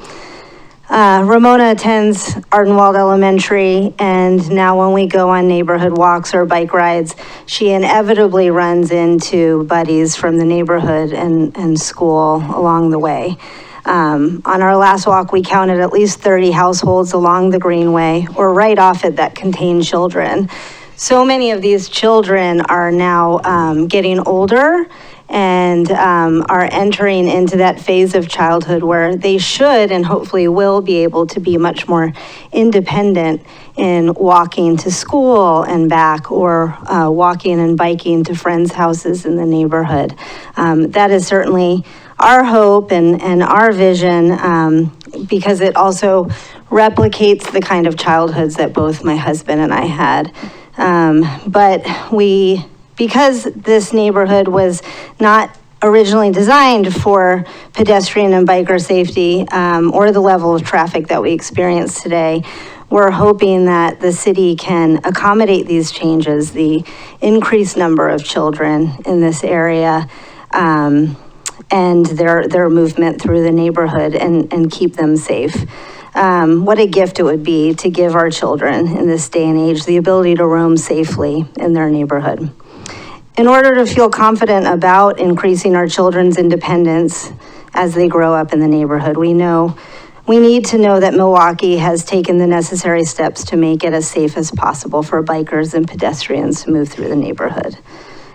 Ramona attends Ardenwald Elementary, and now when we go on neighborhood walks or bike rides, she inevitably runs into buddies from the neighborhood and school along the way. On our last walk, we counted at least 30 households along the Greenway or right off it that contain children. So many of these children are now getting older and are entering into that phase of childhood where they should and hopefully will be able to be much more independent in walking to school and back, or walking and biking to friends' houses in the neighborhood. That is certainly our hope and our vision, because it also replicates the kind of childhoods that both my husband and I had. Because this neighborhood was not originally designed for pedestrian and biker safety, or the level of traffic that we experience today, we're hoping that the city can accommodate these changes, the increased number of children in this area, and their movement through the neighborhood, and keep them safe. What a gift it would be to give our children in this day and age the ability to roam safely in their neighborhood. In order to feel confident about increasing our children's independence as they grow up in the neighborhood, we need to know that Milwaukie has taken the necessary steps to make it as safe as possible for bikers and pedestrians to move through the neighborhood.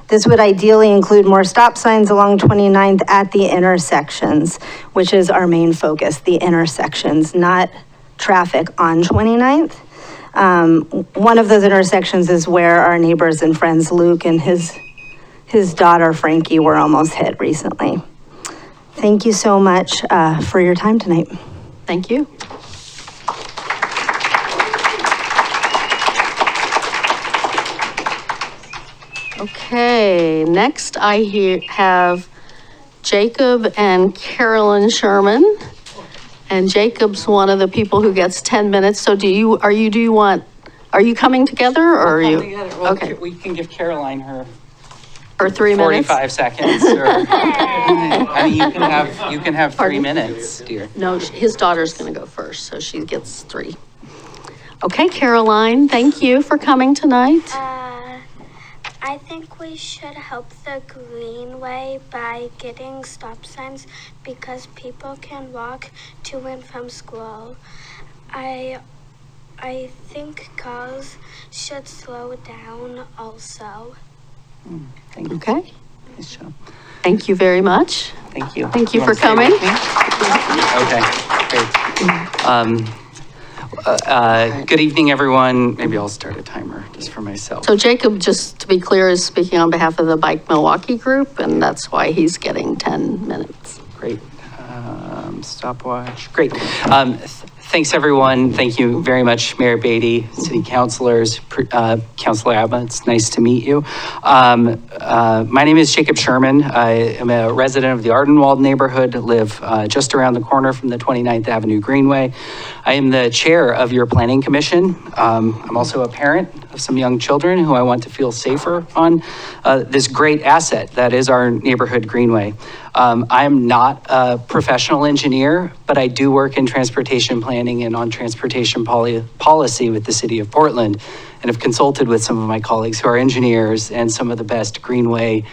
This would ideally include more stop signs along 29th at the intersections, which is our main focus, the intersections, not traffic on 29th. One of those intersections is where our neighbors and friends Luke and his daughter Frankie were almost hit recently. Thank you so much for your time tonight. Thank you. Okay, next I have Jacob and Carolyn Sherman. And Jacob's one of the people who gets 10 minutes. So are you coming together, or are you? Well, okay. We can give Caroline her or 3 minutes. 45 seconds. Or, I mean, you can have 3 minutes, dear. No, his daughter's going to go first, so she gets 3. Okay, Caroline, thank you for coming tonight. I think we should help the Greenway by getting stop signs because people can walk to and from school. I think cars should slow down also. Thank you. Okay. Nice job. Thank you very much. Thank you. Thank you wanna for stay coming. with me? Okay, great. Good evening, everyone. Maybe I'll start a timer just for myself. So Jacob, just to be clear, is speaking on behalf of the Bike Milwaukie group, and that's why he's getting 10 minutes. Great. Stopwatch. Great. Thanks, everyone. Thank you very much, Mayor Beatty, city councilors, Councilor Abba. It's nice to meet you. My name is Jacob Sherman. I am a resident of the Ardenwald neighborhood, live just around the corner from the 29th Avenue Greenway. I am the chair of your planning commission. I'm also a parent of some young children who I want to feel safer on this great asset that is our neighborhood Greenway. I'm not a professional engineer, but I do work in transportation planning and on transportation policy with the city of Portland, and have consulted with some of my colleagues who are engineers and some of the best Greenway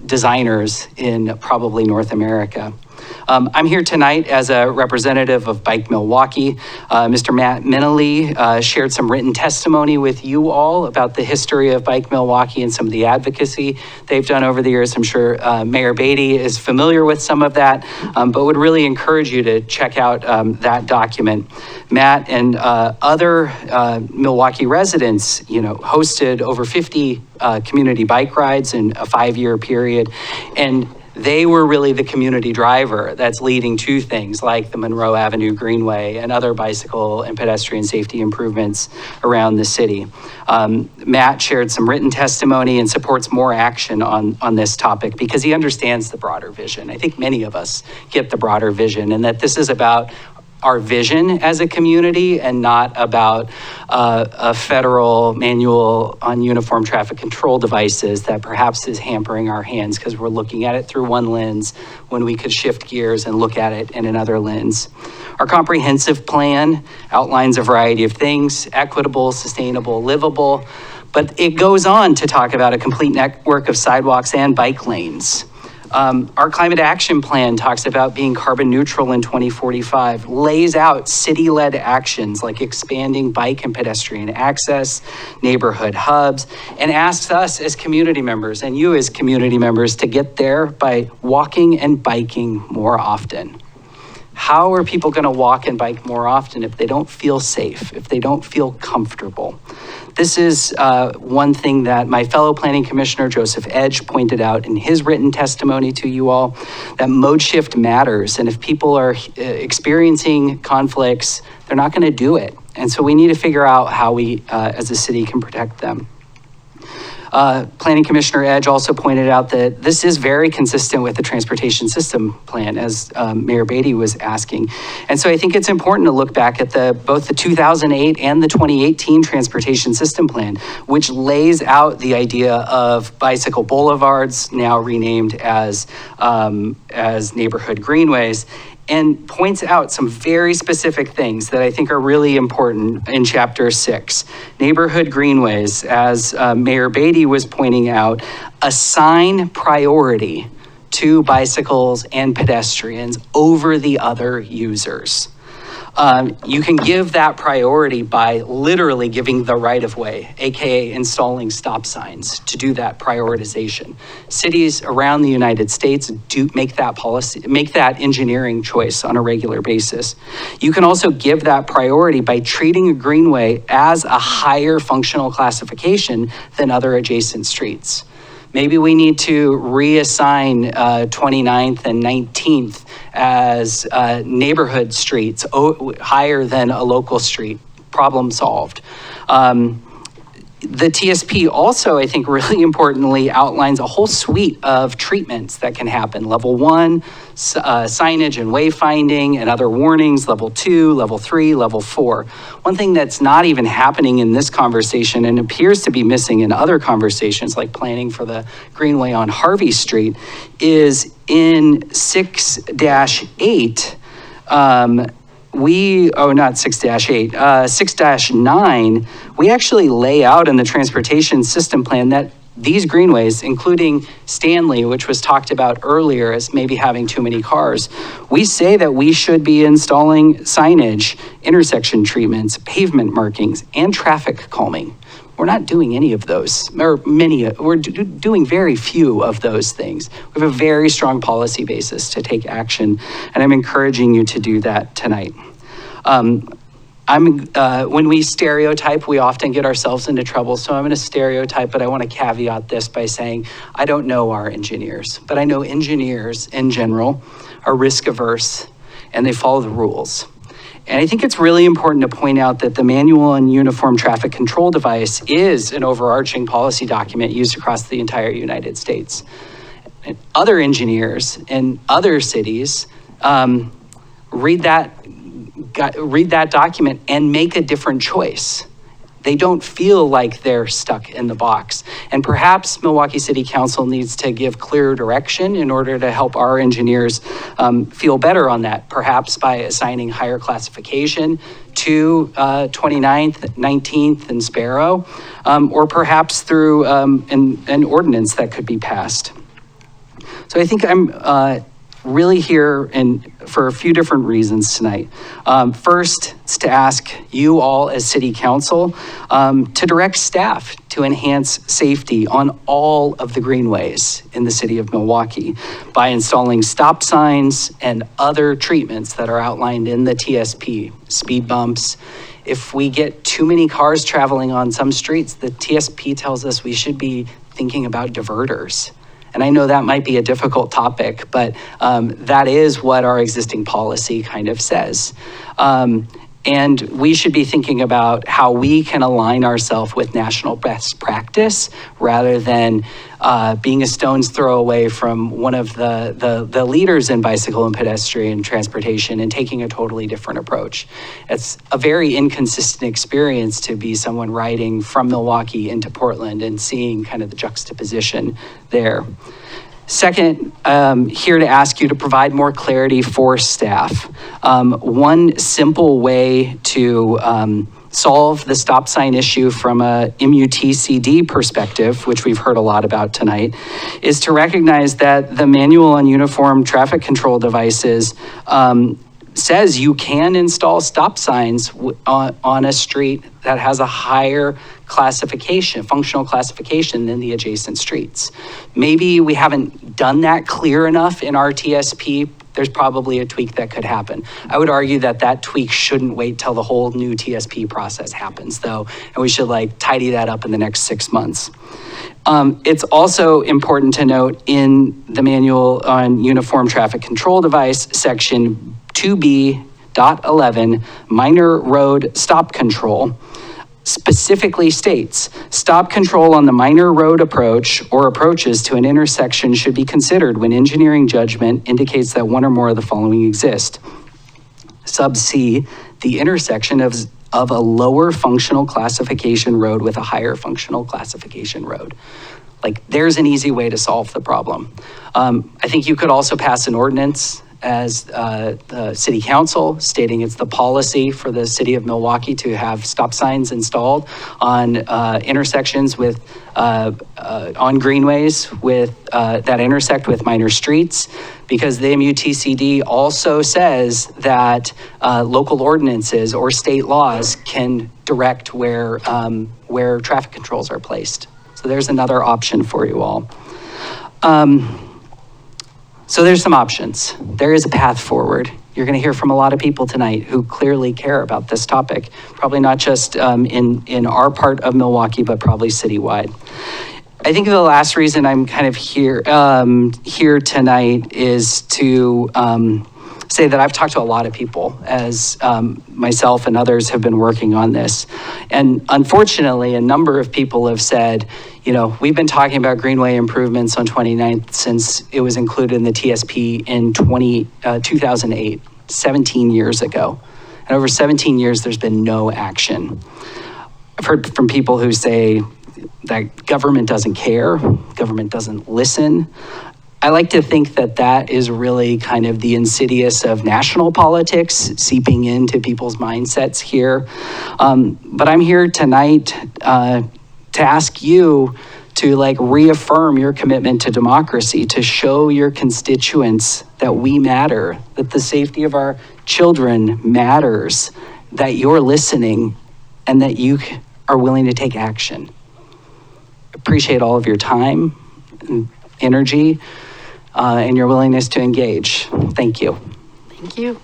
designers in probably North America. I'm here tonight as a representative of Bike Milwaukie. Mr. Matt Minnelly shared some written testimony with you all about the history of Bike Milwaukie and some of the advocacy they've done over the years. I'm sure Mayor Beatty is familiar with some of that, but would really encourage you to check out that document. Matt and other Milwaukie residents, hosted over 50 community bike rides in a 5-year period, and they were really the community driver that's leading to things like the Monroe Avenue Greenway and other bicycle and pedestrian safety improvements around the city. Matt shared some written testimony and supports more action on this topic because he understands the broader vision. I think many of us get the broader vision, and that this is about our vision as a community and not about a federal manual on uniform traffic control devices that perhaps is hampering our hands because we're looking at it through one lens when we could shift gears and look at it in another lens. Our comprehensive plan outlines a variety of things: equitable, sustainable, livable, but it goes on to talk about a complete network of sidewalks and bike lanes. Our climate action plan talks about being carbon neutral in 2045, lays out city-led actions like expanding bike and pedestrian access, neighborhood hubs, and asks us as community members and you as community members to get there by walking and biking more often. How are people going to walk and bike more often if they don't feel safe, if they don't feel comfortable? This is one thing that my fellow planning commissioner, Joseph Edge, pointed out in his written testimony to you all, that mode shift matters. And if people are experiencing conflicts, they're not going to do it. And so we need to figure out how we, as a city, can protect them. Planning Commissioner Edge also pointed out that this is very consistent with the transportation system plan, as Mayor Beatty was asking. And so I think it's important to look back at both the 2008 and the 2018 transportation system plan, which lays out the idea of bicycle boulevards, now renamed as neighborhood greenways, and points out some very specific things that I think are really important in Chapter 6. Neighborhood greenways, as Mayor Beatty was pointing out, assign priority to bicycles and pedestrians over the other users. You can give that priority by literally giving the right of way, AKA installing stop signs to do that prioritization. Cities around the United States do make that engineering choice on a regular basis. You can also give that priority by treating a greenway as a higher functional classification than other adjacent streets. Maybe we need to reassign 29th and 19th as neighborhood streets, higher than a local street. Problem solved. The TSP also, I think, really importantly outlines a whole suite of treatments that can happen. Level 1, signage and wayfinding and other warnings. Level 2, level 3, level 4. One thing that's not even happening in this conversation and appears to be missing in other conversations, like planning for the Greenway on Harvey Street, is in 6-8, not 6-8, 6-9, we actually lay out in the transportation system plan that these greenways, including Stanley, which was talked about earlier as maybe having too many cars, we say that we should be installing signage, intersection treatments, pavement markings, and traffic calming. We're not doing any of those, or we're doing very few of those things. We have a very strong policy basis to take action, and I'm encouraging you to do that tonight. When we stereotype, we often get ourselves into trouble, so I'm going to stereotype, but I want to caveat this by saying I don't know our engineers, but I know engineers in general are risk averse and they follow the rules. And I think it's really important to point out that the Manual on Uniform Traffic Control Device is an overarching policy document used across the entire United States. And other engineers in other cities read that document and make a different choice. They don't feel like they're stuck in the box. And perhaps Milwaukie City Council needs to give clear direction in order to help our engineers feel better on that, perhaps by assigning higher classification to 29th, 19th, and Sparrow, or perhaps through an ordinance that could be passed. So I think I'm really here for a few different reasons tonight. First, it's to ask you all as City Council to direct staff to enhance safety on all of the greenways in the city of Milwaukie by installing stop signs and other treatments that are outlined in the TSP, speed bumps. If we get too many cars traveling on some streets, the TSP tells us we should be thinking about diverters. And I know that might be a difficult topic, but that is what our existing policy kind of says. And And we should be thinking about how we can align ourselves with national best practice rather than being a stone's throw away from one of the leaders in bicycle and pedestrian transportation and taking a totally different approach. It's a very inconsistent experience to be someone riding from Milwaukee into Portland and seeing kind of the juxtaposition there. Second, here to ask you to provide more clarity for staff. One simple way to solve the stop sign issue from a MUTCD perspective, which we've heard a lot about tonight, is to recognize that the manual on uniform traffic control devices says you can install stop signs on a street that has a higher classification, functional classification than the adjacent streets. Maybe we haven't done that clear enough in our TSP. There's probably a tweak that could happen. I would argue that that tweak shouldn't wait till the whole new TSP process happens though, and we should tidy that up in the next 6 months. It's also important to note in the manual on uniform traffic control device, section 2B.11, minor road stop control, specifically states, stop control on the minor road approach or approaches to an intersection should be considered when engineering judgment indicates that one or more of the following exist. Sub C, the intersection of a lower functional classification road with a higher functional classification road. There's an easy way to solve the problem. I think you could also pass an ordinance as the city council stating it's the policy for the city of Milwaukee to have stop signs installed on intersections with, on greenways with, that intersect with minor streets, because the MUTCD also says that local ordinances or state laws can direct where traffic controls are placed. So there's another option for you all. So there's some options. There is a path forward. You're going to hear from a lot of people tonight who clearly care about this topic, probably not just in our part of Milwaukee, but probably citywide. I think the last reason I'm kind of here tonight is to say that I've talked to a lot of people as myself and others have been working on this. And unfortunately, a number of people have said, we've been talking about Greenway improvements on 29th since it was included in the TSP in 2008, 17 years ago. And over 17 years, there's been no action. I've heard from people who say that government doesn't care, government doesn't listen. I like to think that that is really kind of the insidious of national politics seeping into people's mindsets here. But I'm here tonight to ask you to reaffirm your commitment to democracy, to show your constituents that we matter, that the safety of our children matters, that you're listening, and that you are willing to take action. Appreciate all of your time and energy and your willingness to engage. Thank you. Thank you.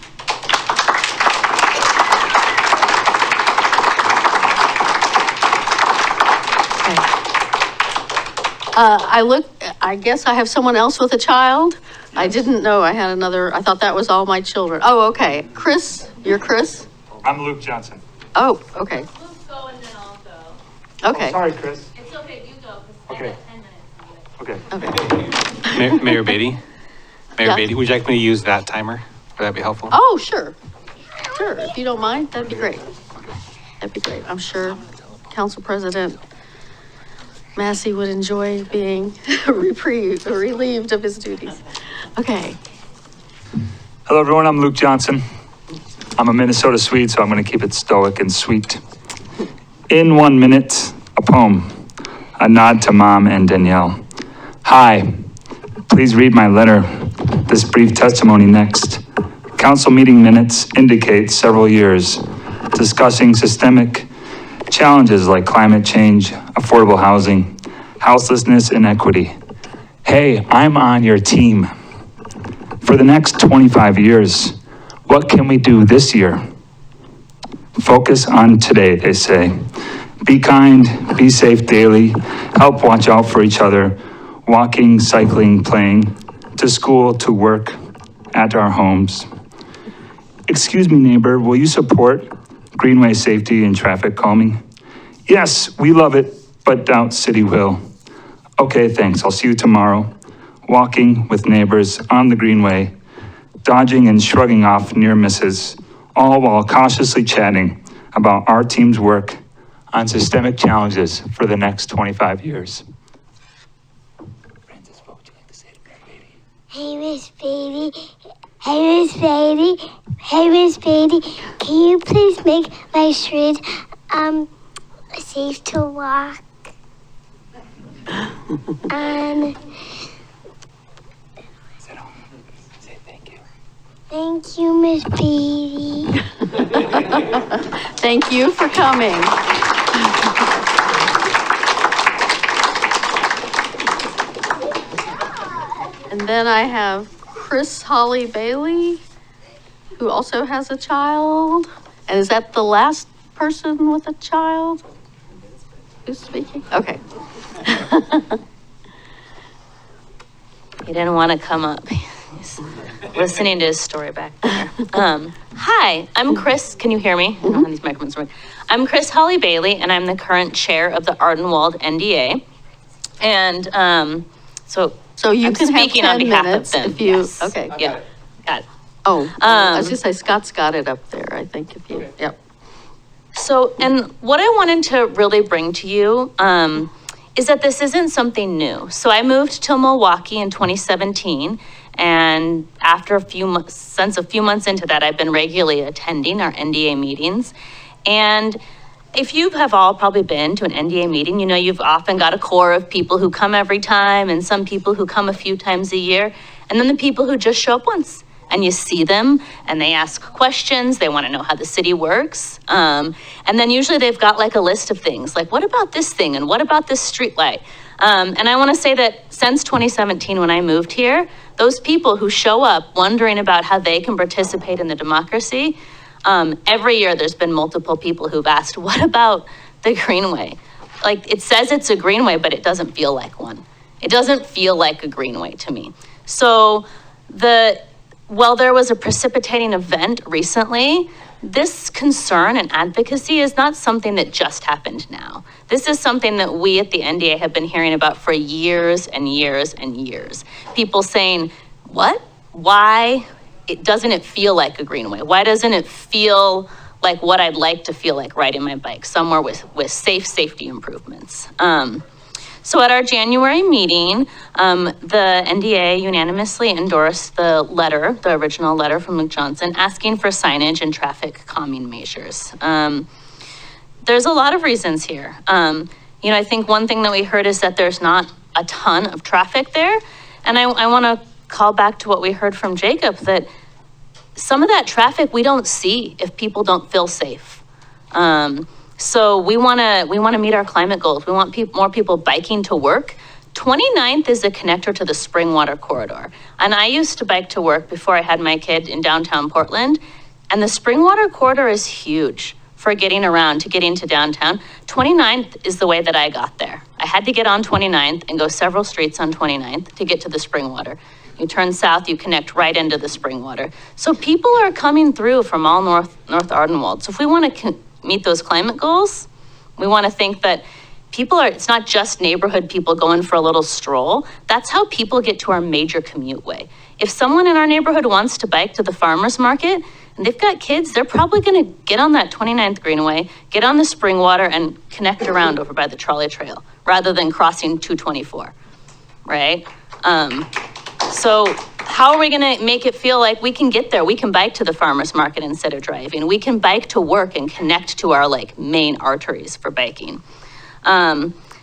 I guess I have someone else with a child. I didn't know I had another, I thought that was all my children. Oh, okay. Chris, you're Chris? I'm Luke Johnson. Oh, okay. Luke go and then I'll go. Okay. Oh, sorry, Chris. It's okay, you go, because Okay. I have 10 minutes. Okay. Okay. Mayor Beatty? Mayor Yeah. Beatty, would you like me to use that timer? Would that be helpful? Oh, sure. Sure, if you don't mind, that'd be great. That'd be great. I'm sure Council President Massey would enjoy being relieved of his duties. Okay. Hello, everyone. I'm Luke Johnson. I'm a Minnesota Swede, so I'm going to keep it stoic and sweet. In 1 minute, a poem, a nod to Mom and Danielle. Hi, please read my letter. This brief testimony next. Council meeting minutes indicate several years discussing systemic challenges like climate change, affordable housing, houselessness, and equity. Hey, I'm on your team. For the next 25 years, what can we do this year? Focus on today, they say. Be kind, be safe daily, help watch out for each other, walking, cycling, playing, to school, to work, at our homes. Excuse me, neighbor, will you support Greenway safety and traffic calming. Yes, we love it, but doubt city will. Okay, thanks. I'll see you tomorrow. Walking with neighbors on the Greenway, dodging and shrugging off near misses, all while cautiously chatting about our team's work on systemic challenges for the next 25 years. Francis, what would you like to say to Mayor Beatty? Hey, Miss Beatty. Hey, Miss Beatty. Hey, Miss Beatty. Can you please make my street safe to walk? Say thank you. Thank you, Miss Beatty. Thank you for coming. And then I have Chris Holly Bailey, who also has a child. And is that the last person with a child who's speaking? Okay. He didn't want to come up. He's listening to his story back there. Hi, I'm Chris. Can you hear me? I don't have these microphones working. I'm Chris Holly Bailey, and I'm the current chair of the Ardenwald NDA. And so you I'm can have speaking on 10 behalf minutes of them. if you- Yes. okay. Yeah. Got it. Oh, I was gonna say Scott's got it up there, I think, if you, yep. So, and what I wanted to really bring to you is that this isn't something new. So I moved to Milwaukie in 2017, and after a few months into that, I've been regularly attending our NDA meetings. And if you have all probably been to an NDA meeting, you know you've often got a core of people who come every time, and some people who come a few times a year, and then the people who just show up once. And you see them and they ask questions, they want to know how the city works. And then usually they've got like a list of things, like what about this thing and what about this streetlight? And I want to say that since 2017, when I moved here, those people who show up wondering about how they can participate in the democracy, every year there's been multiple people who've asked, what about the Greenway? Like it says it's a Greenway, but it doesn't feel like one. It doesn't feel like a Greenway to me. So while there was a precipitating event recently, this concern and advocacy is not something that just happened now. This is something that we at the NDA have been hearing about for years and years and years. People saying, what? Why doesn't it feel like a Greenway? Why doesn't it feel like what I'd like to feel like riding my bike, somewhere with safety improvements? So at our January meeting, the NDA unanimously endorsed the original letter from Luke Johnson, asking for signage and traffic calming measures. There's a lot of reasons here. I think one thing that we heard is that there's not a ton of traffic there. And I want to call back to what we heard from Jacob, that some of that traffic we don't see if people don't feel safe. So we want to meet our climate goals. We want more people biking to work. 29th is a connector to the Springwater corridor. And I used to bike to work before I had my kid in downtown Portland. And the Springwater corridor is huge for getting around, to getting to downtown. 29th is the way that I got there. I had to get on 29th and go several streets on 29th to get to the Springwater. You turn south, you connect right into the Springwater. So people are coming through from all North Ardenwald. So if we want to meet those climate goals, we want to think that it's not just neighborhood people going for a little stroll. That's how people get to our major commute way. If someone in our neighborhood wants to bike to the farmer's market and they've got kids, they're probably going to get on that 29th Greenway, get on the Springwater and connect around over by the trolley trail rather than crossing 224, right? So how are we going to make it feel like we can get there? We can bike to the farmer's market instead of driving. We can bike to work and connect to our main arteries for biking.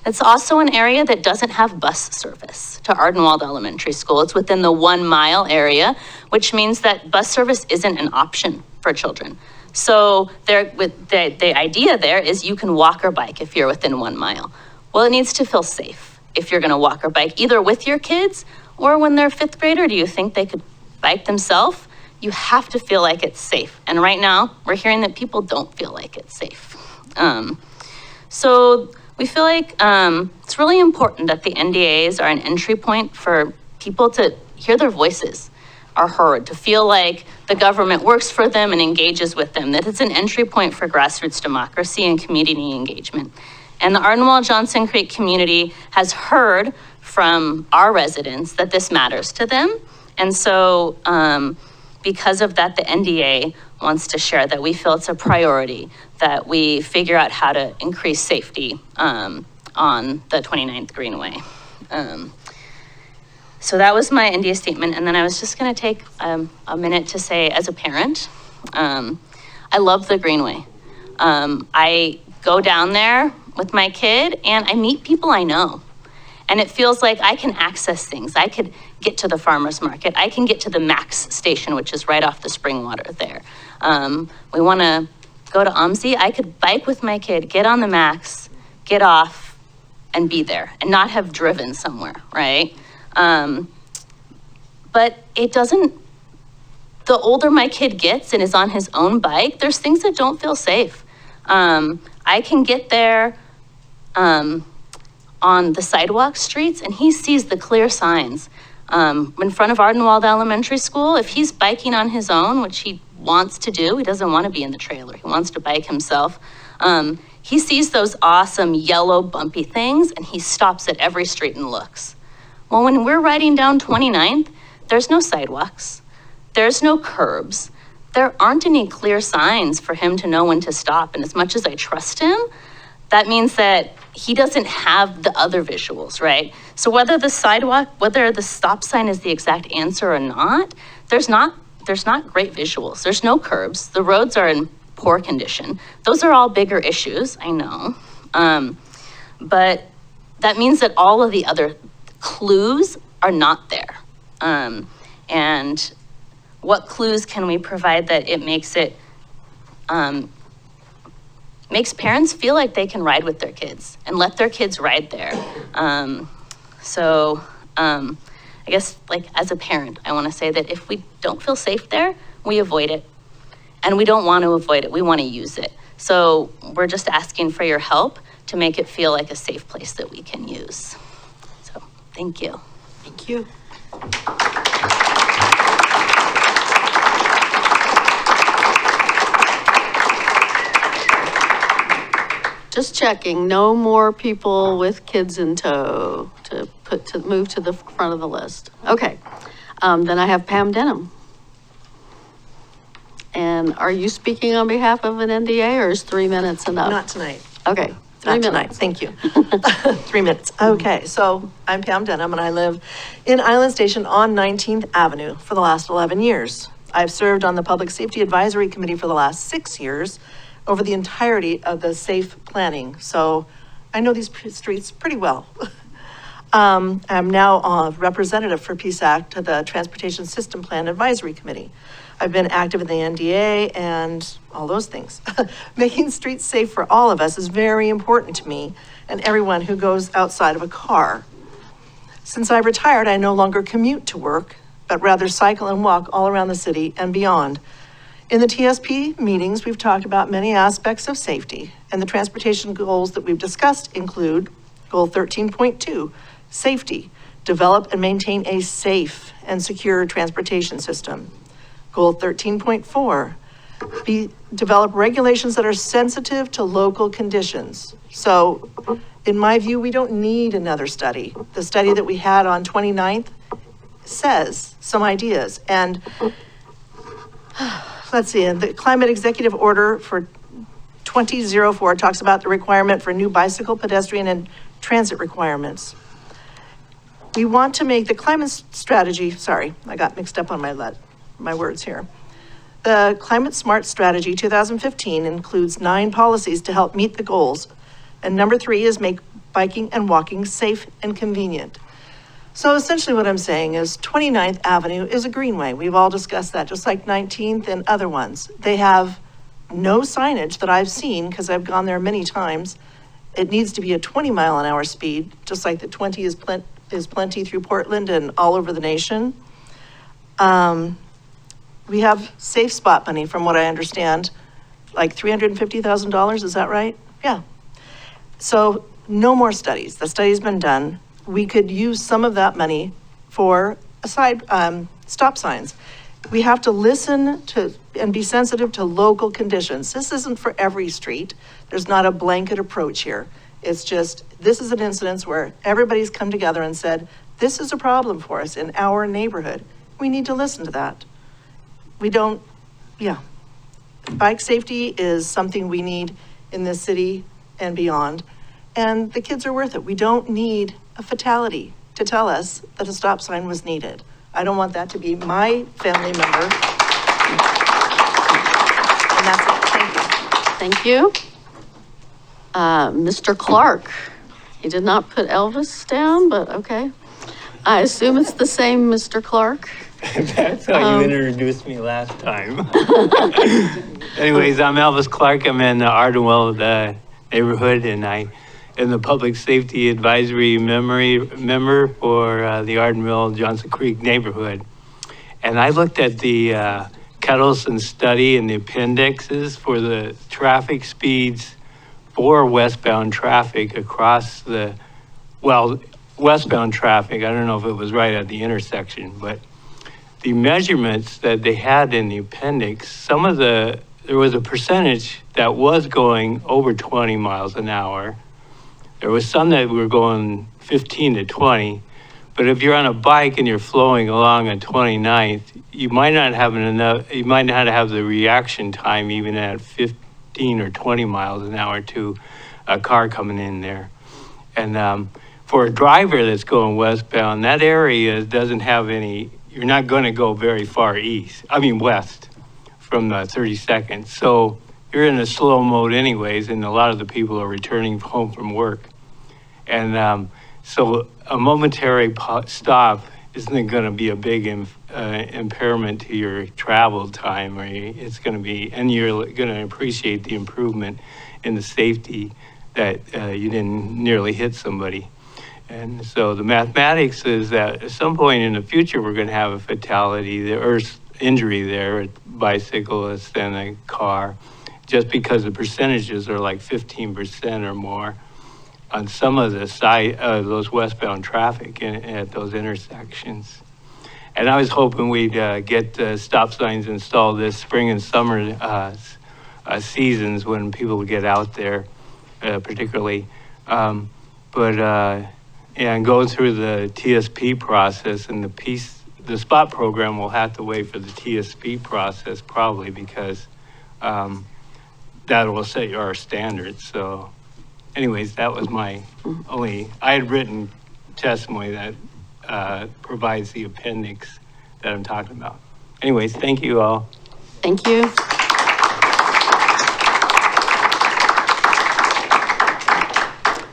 It's also an area that doesn't have bus service to Ardenwald Elementary School. It's within the 1 mile area, which means that bus service isn't an option for children. So the idea there is you can walk or bike if you're within 1 mile. Well, it needs to feel safe if you're going to walk or bike, either with your kids or when they're 5th grader. Do you think they could bike themselves? You have to feel like it's safe. And right now, we're hearing that people don't feel like it's safe. So we feel like it's really important that the NDAs are an entry point for people to hear their voices. are heard, to feel like the government works for them and engages with them, that it's an entry point for grassroots democracy and community engagement. And the Ardenwald Johnson Creek community has heard from our residents that this matters to them. And so because of that, the NDA wants to share that we feel it's a priority that we figure out how to increase safety on the 29th Greenway. So that was my NDA statement. And then I was just gonna take a minute to say, as a parent, I love the Greenway. I go down there with my kid and I meet people I know. And it feels like I can access things. I could get to the farmer's market. I can get to the Max station, which is right off the spring water there. We wanna go to OMSI. I could bike with my kid, get on the Max, get off and be there and not have driven somewhere, right? But it doesn't, the older my kid gets and is on his own bike, there's things that don't feel safe. I can get there on the sidewalk streets and he sees the clear signs. In front of Ardenwald Elementary School, if he's biking on his own, which he wants to do, he doesn't want to be in the trailer, he wants to bike himself. He sees those awesome yellow bumpy things and he stops at every street and looks. Well, when we're riding down 29th, there's no sidewalks, there's no curbs, there aren't any clear signs for him to know when to stop. And as much as I trust him, that means that he doesn't have the other visuals, right? So whether the sidewalk, whether the stop sign is the exact answer or not, there's not great visuals. There's no curbs. The roads are in poor condition. Those are all bigger issues, I know. But that means that all of the other clues are not there. And what clues can we provide that it makes it, makes parents feel like they can ride with their kids and let their kids ride there. I guess, like, as a parent, I want to say that if we don't feel safe there, we avoid it. And we don't want to avoid it, we want to use it. So we're just asking for your help to make it feel like a safe place that we can use. So, thank you. Thank you. Just checking, no more people with kids in tow to move to the front of the list. Okay, then I have Pam Denham. And are you speaking on behalf of an NDA or is 3 minutes enough? Not tonight. Okay, 3 Not minutes. tonight, thank you. 3 minutes. Okay, so I'm Pam Denham and I live in Island Station on 19th Avenue for the last 11 years. I've served on the Public Safety Advisory Committee for the last 6 years over the entirety of the safe planning. So I know these streets pretty well. I'm now a representative for PSAC to the Transportation System Plan Advisory Committee. I've been active in the NDA and all those things. Making streets safe for all of us is very important to me and everyone who goes outside of a car. Since I retired, I no longer commute to work, but rather cycle and walk all around the city and beyond. In the TSP meetings, we've talked about many aspects of safety, and the transportation goals that we've discussed include Goal 13.2, safety, develop and maintain a safe and secure transportation system. Goal 13.4, develop regulations that are sensitive to local conditions. So in my view, we don't need another study. The study that we had on 29th says some ideas. And let's see, the Climate Executive Order for 2004 talks about the requirement for new bicycle, pedestrian, and transit requirements. We want to make the climate strategy, sorry, I got mixed up on my words here. The Climate Smart Strategy 2015 includes 9 policies to help meet the goals. And number 3 is make biking and walking safe and convenient. So essentially what I'm saying is 29th Avenue is a greenway. We've all discussed that, just like 19th and other ones. They have no signage that I've seen because I've gone there many times. It needs to be a 20-mile-an-hour speed, just like the 20 is plenty through Portland and all over the nation. We have safe spot money, from what I understand, like $350,000, is that right? Yeah. So no more studies. The study's been done. We could use some of that money for a stop signs. We have to listen to and be sensitive to local conditions. This isn't for every street. There's not a blanket approach here. It's just, this is an incidence where everybody's come together and said, this is a problem for us in our neighborhood. We need to listen to that. We don't, yeah. Bike safety is something we need in this city and beyond. And the kids are worth it. We don't need a fatality to tell us that a stop sign was needed. I don't want that to be my family member. And that's it. Thank you. Thank you. Mr. Clark, he did not put Elvis down, but okay. I assume it's the same Mr. Clark. That's how you introduced me last time. Anyways, I'm Elvis Clark. I'm in the Ardenwell neighborhood, and I am the Public Safety Advisory member for the Ardenwell Johnson Creek neighborhood. And I looked at the Kettleson study and the appendixes for the traffic speeds for westbound traffic across the, well, westbound traffic. I don't know if it was right at the intersection, but the measurements that they had in the appendix, there was a percentage that was going over 20 miles an hour. There was some that were going 15 to 20, but if you're on a bike and you're flowing along at 29th, you might not have the reaction time even at 15 or 20 miles an hour to a car coming in there. And for a driver that's going westbound, that area doesn't have any, you're not going to go very far west from 32nd. So you're in a slow mode anyways, and a lot of the people are returning home from work. And so a momentary stop isn't going to be a big impairment to your travel time, or it's going to be, and you're going to appreciate the improvement in the safety that you didn't nearly hit somebody. And so the mathematics is that at some point in the future, we're going to have a fatality there, or injury there, a bicyclist and a car, just because the percentages are like 15% or more on some of the those westbound traffic at those intersections. And I was hoping we'd get stop signs installed this spring and summer seasons when people would get out there, particularly. And go through the TSP process, and the spot program will have to wait for the TSP process probably, because that will set our standards. So anyways, that was my I had written testimony that provides the appendix that I'm talking about. Anyways, thank you all. Thank you.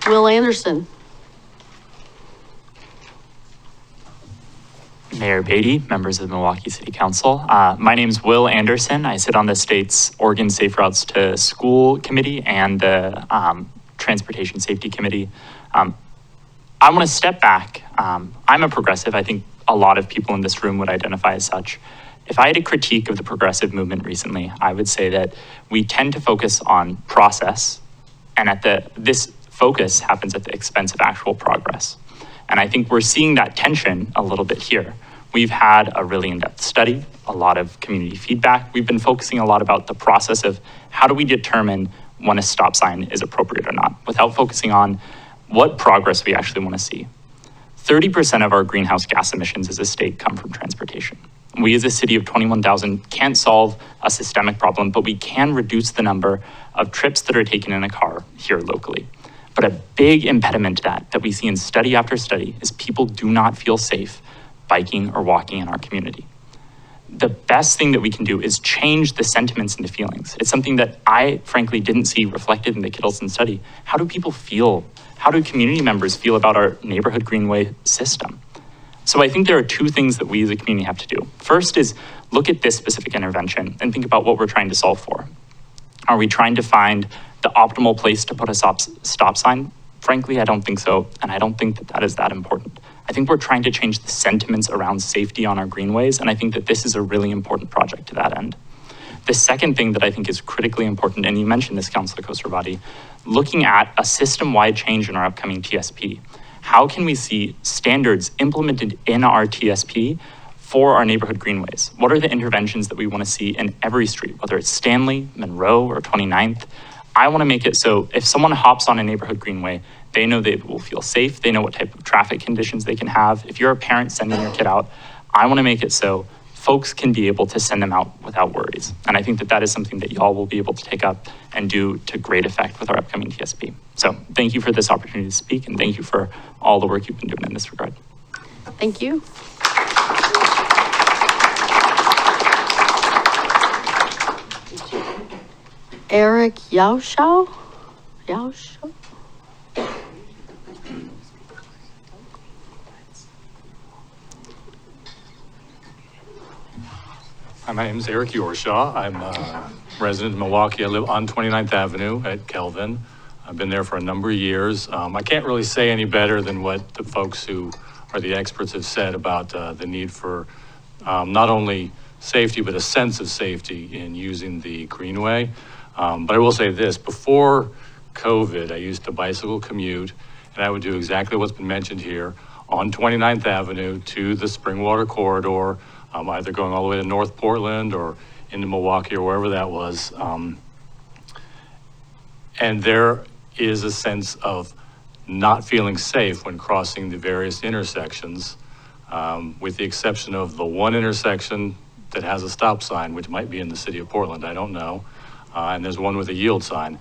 Will Anderson. Mayor Beatty, members of the Milwaukie City Council. My name's Will Anderson. I sit on the state's Oregon Safe Routes to School Committee and the Transportation Safety Committee. I want to step back. I'm a progressive. I think a lot of people in this room would identify as such. If I had a critique of the progressive movement recently, I would say that we tend to focus on process, and this focus happens at the expense of actual progress. And I think we're seeing that tension a little bit here. We've had a really in-depth study, a lot of community feedback. We've been focusing a lot about the process of how do we determine when a stop sign is appropriate or not, without focusing on what progress we actually want to see. 30% of our greenhouse gas emissions as a state come from transportation. We as a city of 21,000 can't solve a systemic problem, but we can reduce the number of trips that are taken in a car here locally. But a big impediment to that we see in study after study is people do not feel safe biking or walking in our community. The best thing that we can do is change the sentiments into feelings. It's something that I frankly didn't see reflected in the Kettleson study. How do people feel? How do community members feel about our neighborhood Greenway system? So I think there are two things that we as a community have to do. First is look at this specific intervention and think about what we're trying to solve for. Are we trying to find the optimal place to put a stop sign? Frankly, I don't think so, and I don't think that is that important. I think we're trying to change the sentiments around safety on our greenways, and I think that this is a really important project to that end. The second thing that I think is critically important, and you mentioned this, Councilor Koster-Vati, looking at a system-wide change in our upcoming TSP. How can we see standards implemented in our TSP for our neighborhood greenways? What are the interventions that we want to see in every street, whether it's Stanley, Monroe, or 29th? I want to make it so if someone hops on a neighborhood greenway, they know they will feel safe. They know what type of traffic conditions they can have. If you're a parent sending your kid out, I want to make it so folks can be able to send them out without worries. And I think that that is something that y'all will be able to take up and do to great effect with our upcoming TSP. So thank you for this opportunity to speak, and thank you for all the work you've been doing in this regard. Thank you. Eric Yaoshow? Yaoshow? Hi, my name is Eric Yorshaw. I'm a resident of Milwaukie. I live on 29th Avenue at Kelvin. I've been there for a number of years. I can't really say any better than what the folks who are the experts have said about the need for not only safety, but a sense of safety in using the Greenway. But I will say this, before COVID, I used to bicycle commute, and I would do exactly what's been mentioned here on 29th Avenue to the Springwater corridor, either going all the way to North Portland or into Milwaukie or wherever that was. And there is a sense of not feeling safe when crossing the various intersections, with the exception of the one intersection that has a stop sign, which might be in the city of Portland, I don't know. And there's one with a yield sign.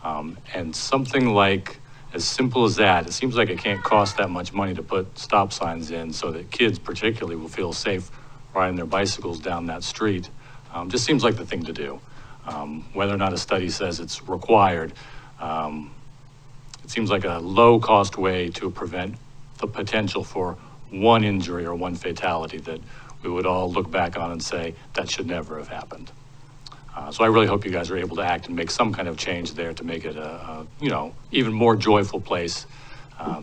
And something like as simple as that, it seems like it can't cost that much money to put stop signs in so that kids particularly will feel safe riding their bicycles down that street. Just seems like the thing to do. Whether or not a study says it's required, it seems like a low-cost way to prevent the potential for one injury or one fatality that we would all look back on and say that should never have happened. So I really hope you guys are able to act and make some kind of change there to make it a even more joyful place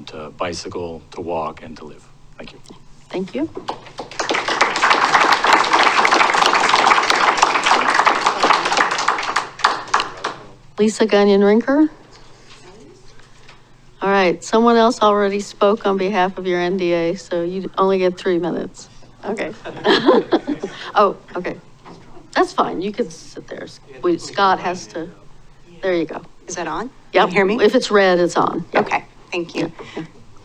to bicycle, to walk, and to live. Thank you. Thank you. Lisa Gagnon-Rinker? All right, someone else already spoke on behalf of your NDA, so you only get 3 minutes. Okay. Oh, okay. That's fine, you can sit there. Wait, Scott has to, there you go. Is that on? Yep. Can you hear me? If it's red, it's on. Yep. Okay, thank you.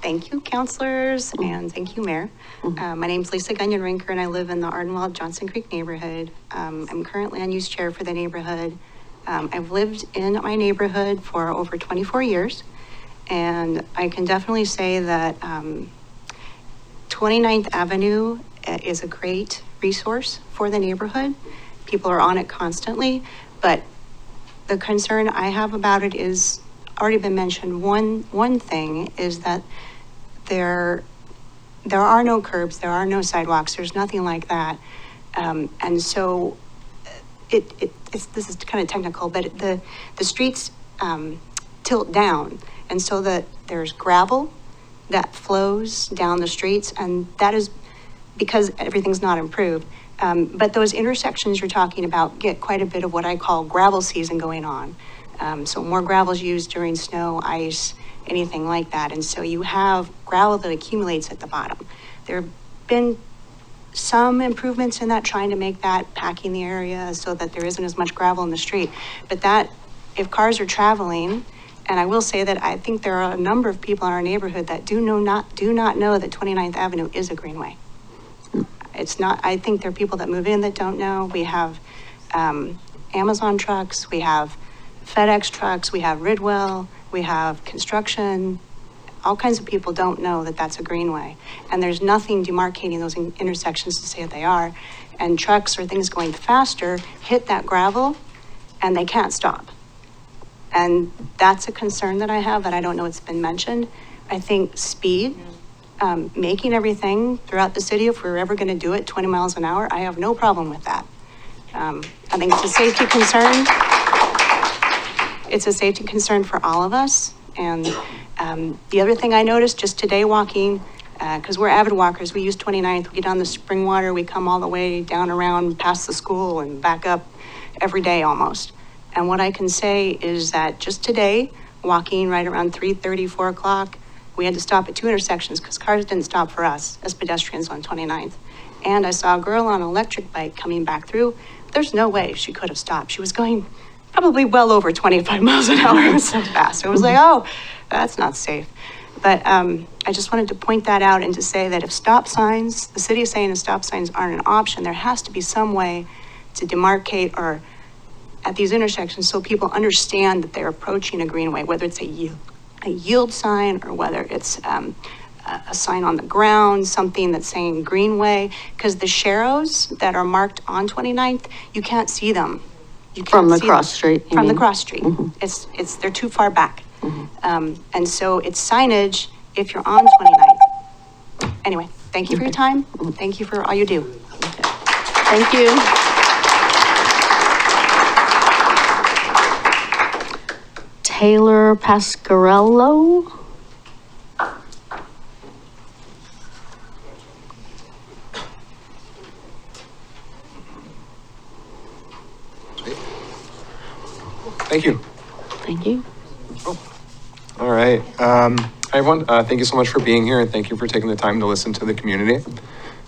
Thank you, counselors, and thank you, Mayor. My name's Lisa Gagnon-Rinker, and I live in the Ardenwald-Johnson Creek neighborhood. I'm currently unused chair for the neighborhood. I've lived in my neighborhood for over 24 years, and I can definitely say that 29th Avenue is a great resource for the neighborhood. People are on it constantly, but the concern I have about it is already been mentioned. One thing is that there are no curbs, there are no sidewalks, there's nothing like that. And so this is kind of technical, but the streets tilt down, and so that there's gravel that flows down the streets, and that is because everything's not improved. But those intersections you're talking about get quite a bit of what I call gravel season going on. So more gravel is used during snow, ice, anything like that. And so you have gravel that accumulates at the bottom. There have been some improvements in that, trying to make that, packing the area so that there isn't as much gravel in the street. But that, if cars are traveling, and I will say that I think there are a number of people in our neighborhood that do not know that 29th Avenue is a greenway. It's not, I think there are people that move in that don't know. We have Amazon trucks, we have FedEx trucks, we have Ridwell, we have construction. All kinds of people don't know that that's a greenway. And there's nothing demarcating those intersections to say that they are. And trucks or things going faster hit that gravel and they can't stop. And that's a concern that I have, that I don't know it's been mentioned. I think speed, making everything throughout the city, if we're ever going to do it 20 miles an hour, I have no problem with that. I think it's a safety concern. It's a safety concern for all of us. And the other thing I noticed just today walking, because we're avid walkers, we use 29th, we get on the Springwater, we come all the way down around past the school and back up every day almost. And what I can say is that just today, walking right around 3:30, 4 o'clock, we had to stop at 2 intersections because cars didn't stop for us as pedestrians on 29th. and I saw a girl on an electric bike coming back through. There's no way she could have stopped. She was going probably well over 25 miles an hour. It was so fast. I was like, oh, that's not safe. But I just wanted to point that out and to say that if stop signs, the city is saying if stop signs aren't an option, there has to be some way to demarcate or at these intersections so people understand that they're approaching a greenway, whether it's a yield sign or whether it's a sign on the ground, something that's saying Greenway, because the sharrows that are marked on 29th, you can't see them. You can't From the see cross them. street, you From the mean? cross street. They're too far back. And so it's signage if you're on 29th. Anyway, thank you for your time. Thank you for all you do. Thank you. Taylor Pasquarello. Thank you. Thank you. All right. Hi, everyone. Thank you so much for being here, and thank you for taking the time to listen to the community.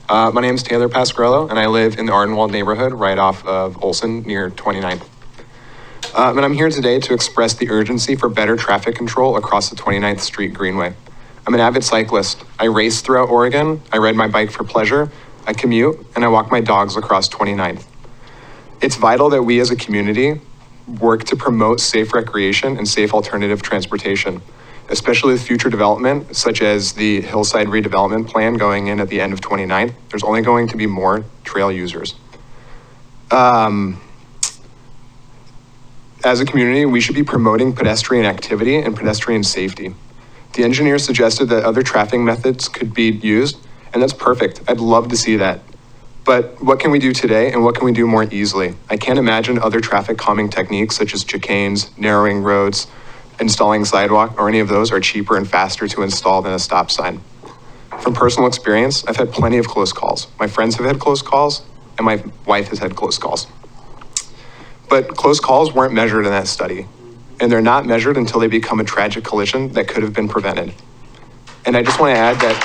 My name is Taylor Pasquarello, and I live in the Ardenwald neighborhood right off of Olson near 29th. And I'm here today to express the urgency for better traffic control across the 29th Street Greenway. I'm an avid cyclist. I race throughout Oregon. I ride my bike for pleasure. I commute, and I walk my dogs across 29th. It's vital that we as a community work to promote safe recreation and safe alternative transportation, especially with future development, such as the Hillside redevelopment plan going in at the end of 29th. There's only going to be more trail users. As a community, we should be promoting pedestrian activity and pedestrian safety. The engineer suggested that other traffic methods could be used, and that's perfect. I'd love to see that. But what can we do today, and what can we do more easily? I can't imagine other traffic calming techniques such as chicanes, narrowing roads, installing sidewalk, or any of those are cheaper and faster to install than a stop sign. From personal experience, I've had plenty of close calls. My friends have had close calls, and my wife has had close calls. But close calls weren't measured in that study, and they're not measured until they become a tragic collision that could have been prevented. And I just want to add that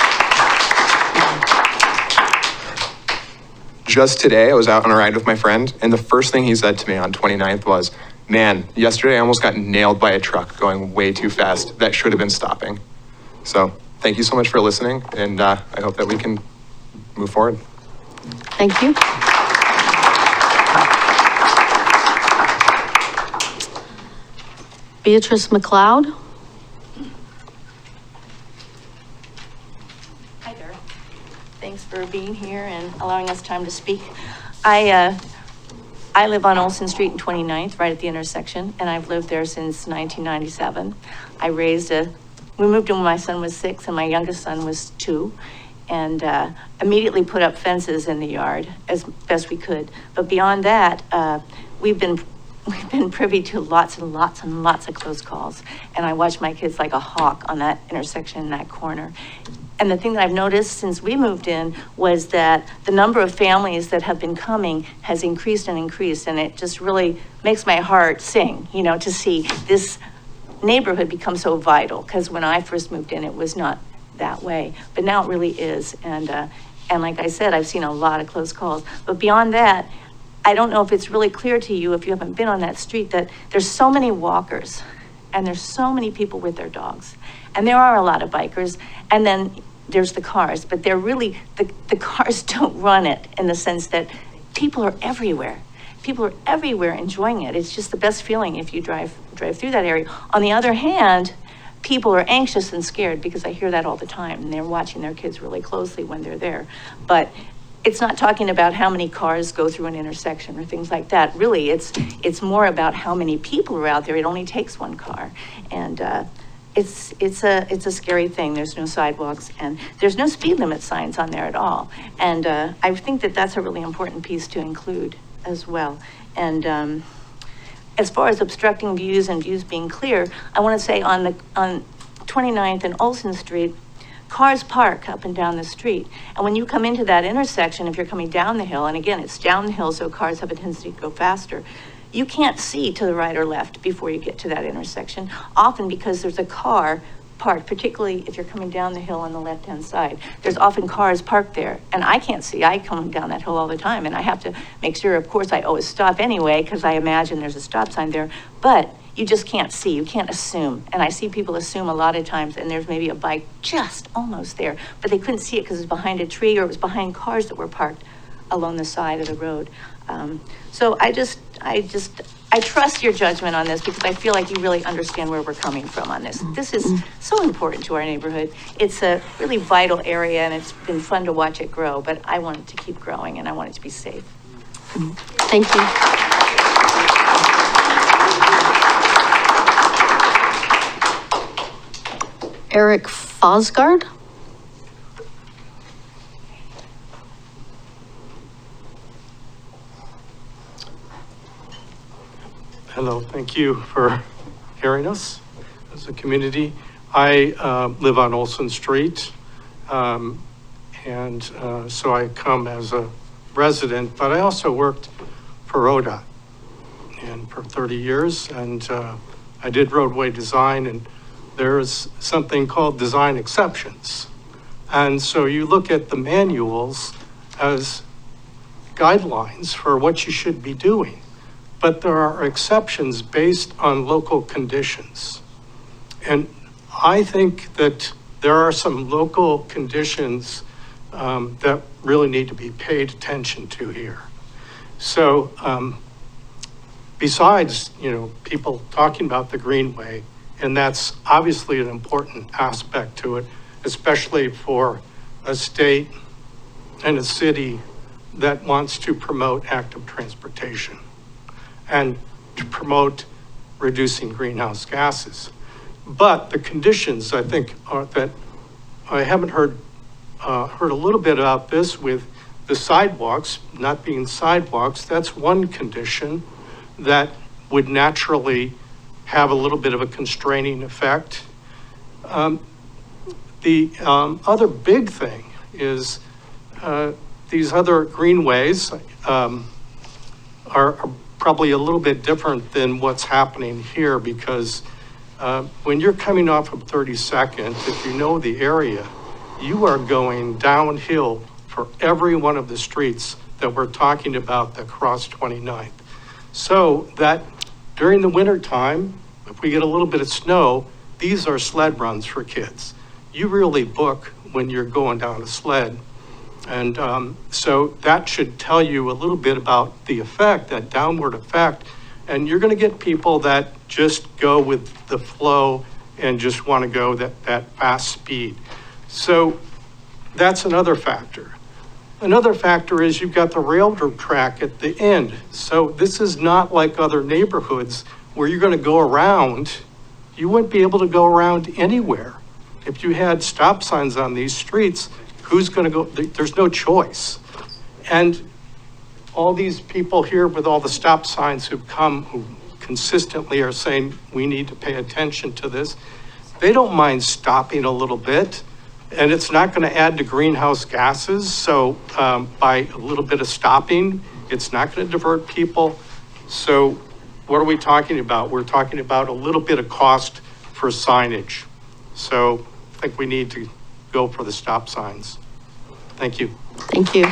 just today, I was out on a ride with my friend, and the first thing he said to me on 29th was, man, yesterday I almost got nailed by a truck going way too fast. That should have been stopping. So thank you so much for listening, and I hope that we can move forward. Thank you. Beatrice McLeod. Hi there. Thanks for being here and allowing us time to speak. I live on Olson Street in 29th, right at the intersection, and I've lived there since 1997. We moved in when my son was 6 and my youngest son was 2, and immediately put up fences in the yard as best we could. But beyond that, we've been privy to lots and lots and lots of close calls. And I watch my kids like a hawk on that intersection in that corner. And the thing that I've noticed since we moved in was that the number of families that have been coming has increased and increased. And it just really makes my heart sing, to see this neighborhood become so vital. Because when I first moved in, it was not that way. But now it really is. And like I said, I've seen a lot of close calls. But beyond that, I don't know if it's really clear to you, if you haven't been on that street, that there's so many walkers and there's so many people with their dogs. And there are a lot of bikers, and then there's the cars, but they're really, the cars don't run it in the sense that people are everywhere. People are everywhere enjoying it. It's just the best feeling if you drive through that area. On the other hand, people are anxious and scared because I hear that all the time, and they're watching their kids really closely when they're there. But it's not talking about how many cars go through an intersection or things like that. Really, it's more about how many people are out there. It only takes one car. And it's a scary thing. There's no sidewalks and there's no speed limit signs on there at all. And I think that that's a really important piece to include as well. And as far as obstructing views and views being clear, I want to say on 29th and Olson Street, cars park up and down the street. And when you come into that intersection, if you're coming down the hill, and again, it's down the hill, so cars have a tendency to go faster, you can't see to the right or left before you get to that intersection, often because there's a car parked, particularly if you're coming down the hill on the left-hand side. There's often cars parked there, and I can't see. I come down that hill all the time, and I have to make sure, of course, I always stop anyway, because I imagine there's a stop sign there, but you just can't see. You can't assume. And I see people assume a lot of times, and there's maybe a bike just almost there, but they couldn't see it because it's behind a tree or it was behind cars that were parked along the side of the road. So I trust your judgment on this because I feel like you really understand where we're coming from on this. This is so important to our neighborhood. It's a really vital area and it's been fun to watch it grow, but I want it to keep growing and I want it to be safe. Thank you. Eric Fosgard. Hello, thank you for hearing us as a community. I live on Olson Street, so I come as a resident, but I also worked for ODOT and for 30 years, and I did roadway design, and there's something called design exceptions. And so you look at the manuals as guidelines for what you should be doing. But there are exceptions based on local conditions. And I think that there are some local conditions that really need to be paid attention to here. So besides, people talking about the Greenway, and that's obviously an important aspect to it, especially for a state and a city that wants to promote active transportation and to promote reducing greenhouse gases. But the conditions, I think, are that I haven't heard a little bit about this with the sidewalks not being sidewalks. That's one condition that would naturally have a little bit of a constraining effect. The other big thing is these other greenways are probably a little bit different than what's happening here because when you're coming off of 32nd, if you know the area, you are going downhill for every one of the streets that we're talking about that cross 29th. So that during the winter time, if we get a little bit of snow, these are sled runs for kids. You really book when you're going down a sled. And so that should tell you a little bit about the effect, that downward effect. And you're going to get people that just go with the flow and just want to go that fast speed. So that's another factor. Another factor is you've got the railroad track at the end. So this is not like other neighborhoods where you're going to go around. You wouldn't be able to go around anywhere. If you had stop signs on these streets, who's going to go? There's no choice. And all these people here with all the stop signs who've come, who consistently are saying we need to pay attention to this, they don't mind stopping a little bit. And it's not going to add to greenhouse gases. So by a little bit of stopping, it's not going to divert people. So what are we talking about? We're talking about a little bit of cost for signage. So I think we need to go for the stop signs. Thank you. Thank you.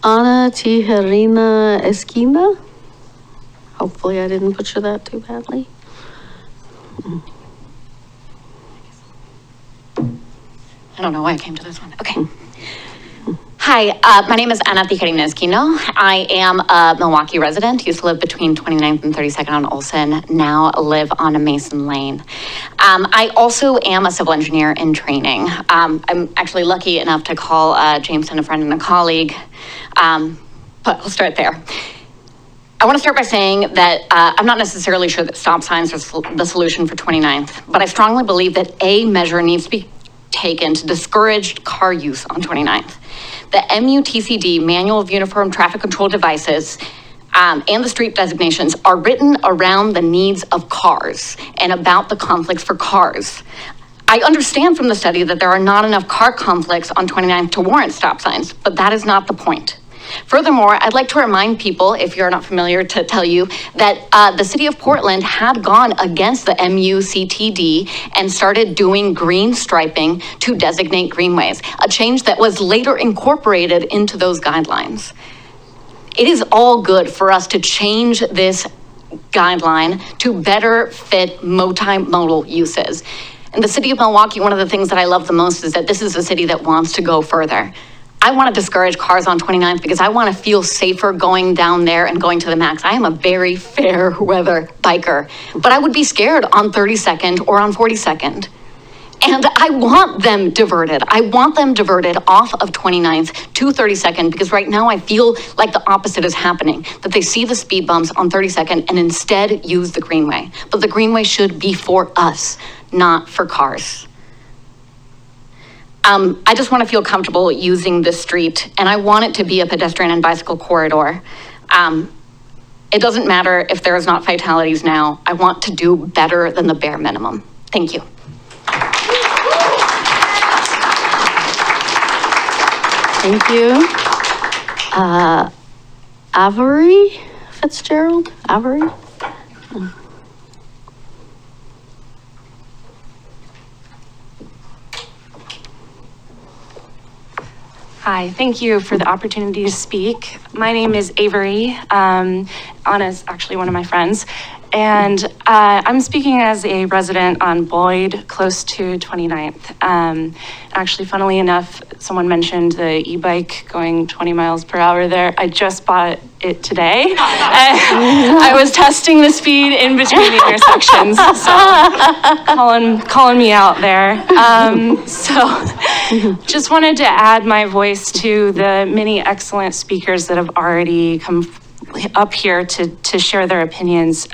Ana Tijerina Esquina. Hopefully I didn't butcher that too badly. I don't know why I came to this one. Okay. Hi, my name is Ana Tijerina Esquino. I am a Milwaukie resident, used to live between 29th and 32nd on Olson, now live on a Mason Lane. I also am a civil engineer in training. I'm actually lucky enough to call Jameson a friend and a colleague, but I'll start there. I want to start by saying that I'm not necessarily sure that stop signs are the solution for 29th, but I strongly believe that a measure needs to be taken to discourage car use on 29th. The MUTCD, Manual of Uniform Traffic Control Devices, and the street designations are written around the needs of cars and about the conflicts for cars. I understand from the study that there are not enough car conflicts on 29th to warrant stop signs, but that is not the point. Furthermore, I'd like to remind people, if you're not familiar, to tell you that the city of Portland had gone against the MUCTD and started doing green striping to designate greenways, a change that was later incorporated into those guidelines. It is all good for us to change this guideline to better fit multimodal uses. In the city of Milwaukee, one of the things that I love the most is that this is a city that wants to go further. I want to discourage cars on 29th because I want to feel safer going down there and going to the max. I am a very fair weather biker, but I would be scared on 32nd or on 42nd. And I want them diverted. I want them diverted off of 29th to 32nd because right now I feel like the opposite is happening, that they see the speed bumps on 32nd and instead use the Greenway. But the Greenway should be for us, not for cars. I just want to feel comfortable using this street, and I want it to be a pedestrian and bicycle corridor. It doesn't matter if there's not fatalities now. I want to do better than the bare minimum. Thank you. Thank you. Avery Fitzgerald? Avery? Hi, thank you for the opportunity to speak. My name is Avery. Anna's actually one of my friends. And I'm speaking as a resident on Boyd, close to 29th. Actually, funnily enough, someone mentioned the e-bike going 20 miles per hour there. I just bought it today. I was testing the speed in between the intersections, so calling me out there. So just wanted to add my voice to the many excellent speakers that have already come up here to share their opinions.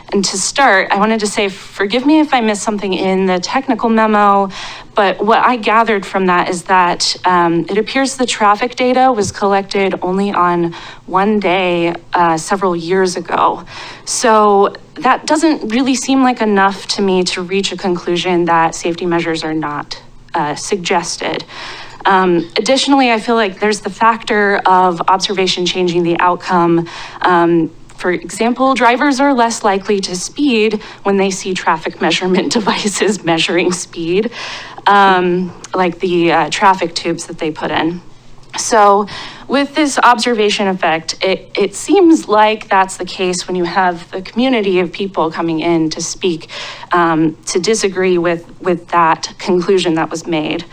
And to start, I wanted to say, forgive me if I missed something in the technical memo, but what I gathered from that is that it appears the traffic data was collected only on one day several years ago. So that doesn't really seem like enough to me to reach a conclusion that safety measures are not suggested. Additionally, I feel like there's the factor of observation changing the outcome. For example, drivers are less likely to speed when they see traffic measurement devices measuring speed, like the traffic tubes that they put in. So with this observation effect, it seems like that's the case when you have the community of people coming in to speak, to disagree with that conclusion that was made.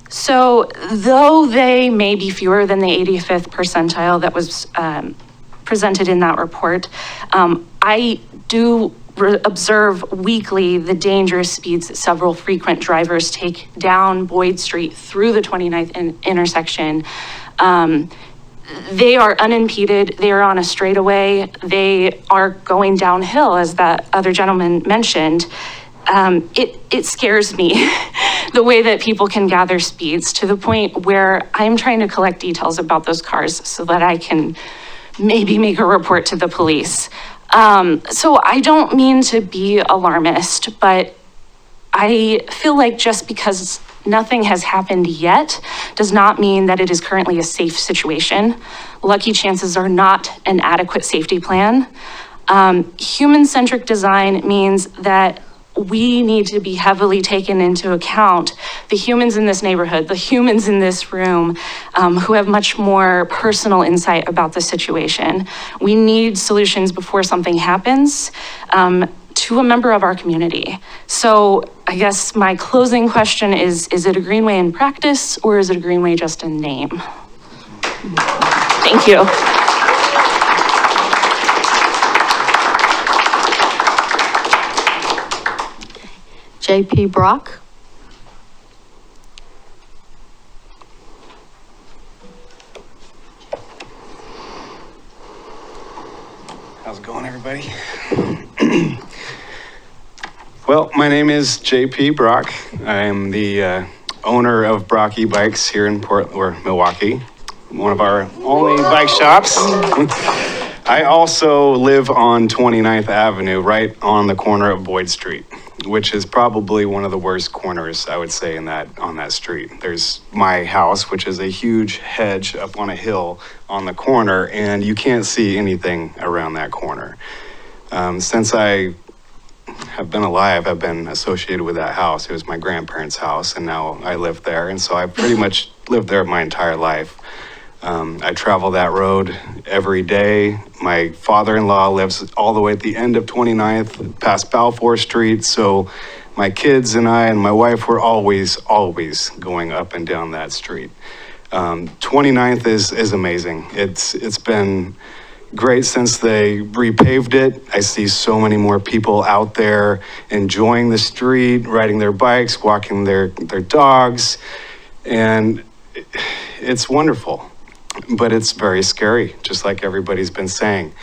So though they may be fewer than the 85th percentile that was presented in that report, I do observe weekly the dangerous speeds that several frequent drivers take down Boyd Street through the 29th intersection. They are unimpeded, they are on a straightaway, they are going downhill, as that other gentleman mentioned. It scares me the way that people can gather speeds to the point where I'm trying to collect details about those cars so that I can maybe make a report to the police. So I don't mean to be alarmist, but I feel like just because nothing has happened yet does not mean that it is currently a safe situation. Lucky chances are not an adequate safety plan. Human-centric design means that we need to be heavily taken into account the humans in this neighborhood, the humans in this room, who have much more personal insight about the situation. We need solutions before something happens to a member of our community. So I guess my closing question is it a Greenway in practice or is it a Greenway just in name? Thank you. JP Brock. How's it going, everybody? Well, my name is JP Brock. I am the owner of Brock e-bikes here in Milwaukee, one of our only bike shops. I also live on 29th Avenue, right on the corner of Boyd Street. which is probably one of the worst corners, I would say, on that street. There's my house, which is a huge hedge up on a hill on the corner, and you can't see anything around that corner. Since I have been alive, I've been associated with that house. It was my grandparents' house, and now I live there, and so I pretty much lived there my entire life. I travel that road every day. My father-in-law lives all the way at the end of 29th, past Balfour Street, so my kids and I and my wife were always going up and down that street. 29th is amazing. It's been great since they repaved it. I see so many more people out there enjoying the street, riding their bikes, walking their dogs, and it's wonderful. But it's very scary, just like everybody's been saying.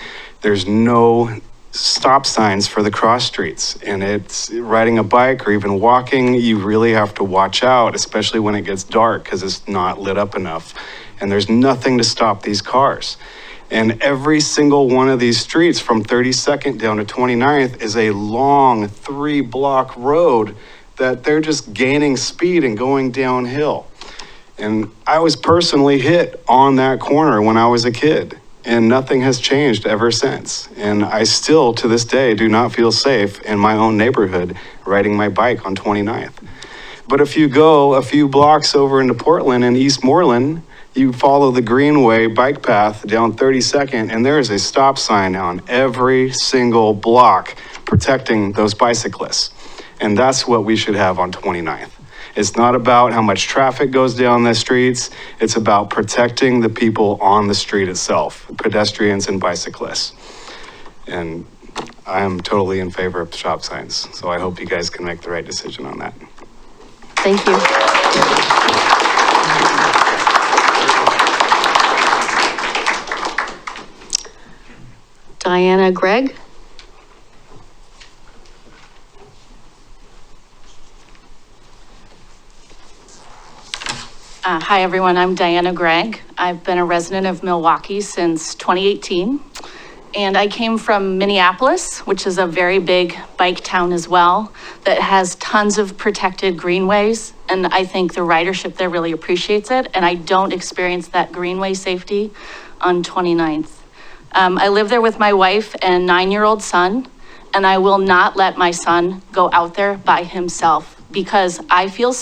There's no stop signs for the cross streets, and it's riding a bike or even walking, you really have to watch out, especially when it gets dark because it's not lit up enough. And there's nothing to stop these cars. And every single one of these streets from 32nd down to 29th is a long 3-block road that they're just gaining speed and going downhill. And I was personally hit on that corner when I was a kid, and nothing has changed ever since. And I still, to this day, do not feel safe in my own neighborhood riding my bike on 29th. But if you go a few blocks over into Portland and Eastmoreland, you follow the Greenway bike path down 32nd, and there is a stop sign on every single block protecting those bicyclists. And that's what we should have on 29th. It's not about how much traffic goes down the streets. It's about protecting the people on the street itself, pedestrians and bicyclists. And I am totally in favor of stop signs. So I hope you guys can make the right decision on that. Thank you. Diana Gregg. Hi, everyone. I'm Diana Gregg. I've been a resident of Milwaukie since 2018. And I came from Minneapolis, which is a very big bike town as well, that has tons of protected greenways. And I think the ridership there really appreciates it. And I don't experience that greenway safety on 29th. I live there with my wife and 9-year-old son, and I will not let my son go out there by himself because I feel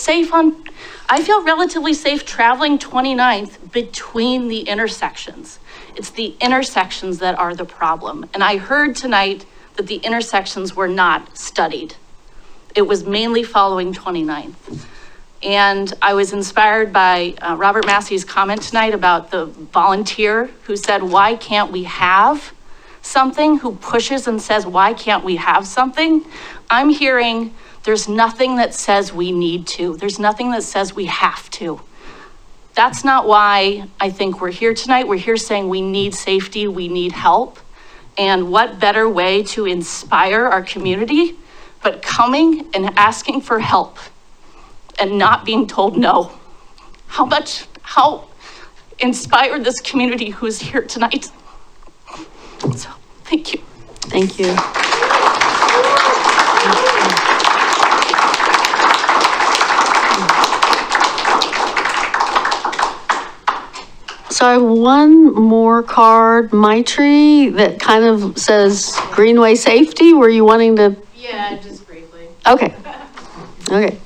relatively safe traveling 29th between the intersections. It's the intersections that are the problem. And I heard tonight that the intersections were not studied. It was mainly following 29th. And I was inspired by Robert Massey's comment tonight about the volunteer who said, why can't we have something, who pushes and says, why can't we have something? I'm hearing there's nothing that says we need to. There's nothing that says we have to. That's not why I think we're here tonight. We're here saying we need safety, we need help. And what better way to inspire our community but coming and asking for help and not being told no. How inspired this community who is here tonight. So, thank you. Thank you. So I have one more card, Maitri, that kind of says Greenway safety. Were you wanting to? Yeah, just briefly. Okay. Okay.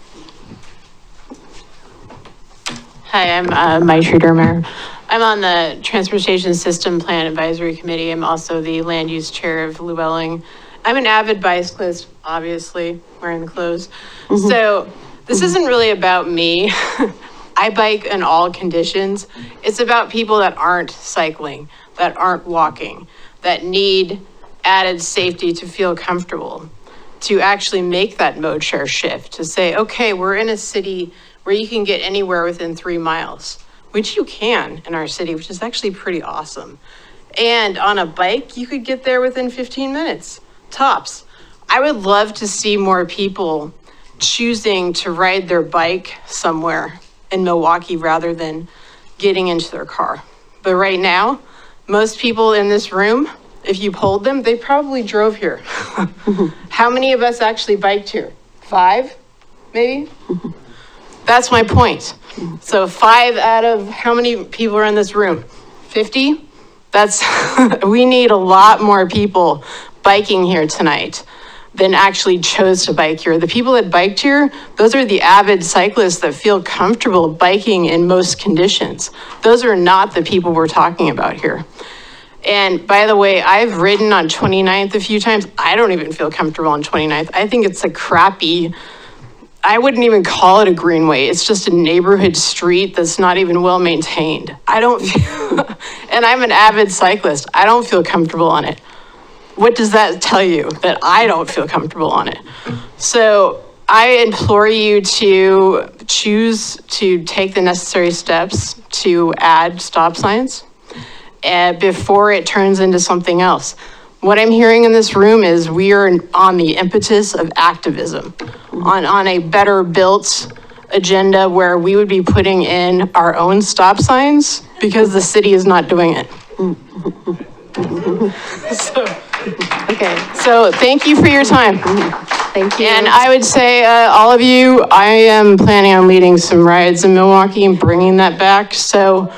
Hi, I'm Maitri Dermer. I'm on the Transportation System Plan Advisory Committee. I'm also the Land Use Chair of Llewellyn. I'm an avid bicyclist, obviously, wearing the clothes. Mm-hmm. So this isn't really about me. I bike in all conditions. It's about people that aren't cycling, that aren't walking, that need added safety to feel comfortable, to actually make that mode share shift, to say, okay, we're in a city where you can get anywhere within 3 miles, which you can in our city, which is actually pretty awesome. And on a bike, you could get there within 15 minutes, tops. I would love to see more people choosing to ride their bike somewhere in Milwaukie rather than getting into their car. But right now, most people in this room, if you polled them, they probably drove here. How many of us actually biked here? 5, maybe? That's my point. So 5 out of how many people are in this room? 50? That's, we need a lot more people biking here tonight than actually chose to bike here. The people that biked here, those are the avid cyclists that feel comfortable biking in most conditions. Those are not the people we're talking about here. And by the way, I've ridden on 29th a few times. I don't even feel comfortable on 29th. I think it's a crappy, I wouldn't even call it a greenway. It's just a neighborhood street that's not even well maintained. I don't feel, and I'm an avid cyclist. I don't feel comfortable on it. What does that tell you? That I don't feel comfortable on it. So I implore you to choose to take the necessary steps to add stop signs before it turns into something else. What I'm hearing in this room is we are on the impetus of activism, on a better built agenda where we would be putting in our own stop signs because the city is not doing it. So thank you for your time. Thank you. And I would say, all of you, I am planning on leading some rides in Milwaukee and bringing that back. So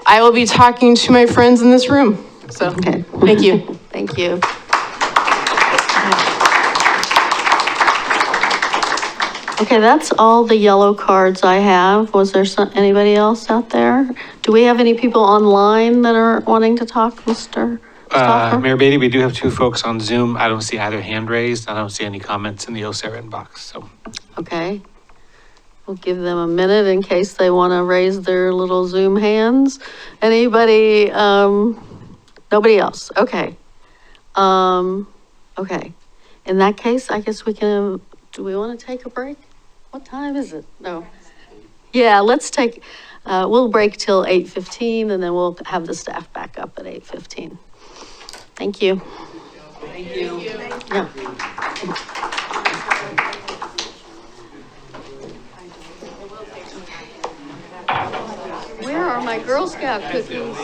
I will be talking to my friends in this room. So, thank you. Thank you. Okay, that's all the yellow cards I have. Was there anybody else out there? Do we have any people online that are wanting to talk, Mr. Stauffer? Mayor Beatty, we do have 2 folks on Zoom. I don't see either hand raised. I don't see any comments in the OSERA inbox, so. Okay. We'll give them a minute in case they want to raise their little Zoom hands. Anybody, nobody else? Okay. Okay. In that case, I guess we can, do we want to take a break? What time is it? No. Yeah, let's take, we'll break till 8:15 and then we'll have the staff back up at 8:15. Thank you. Thank you. Yeah. Where are my Girl Scout cookies?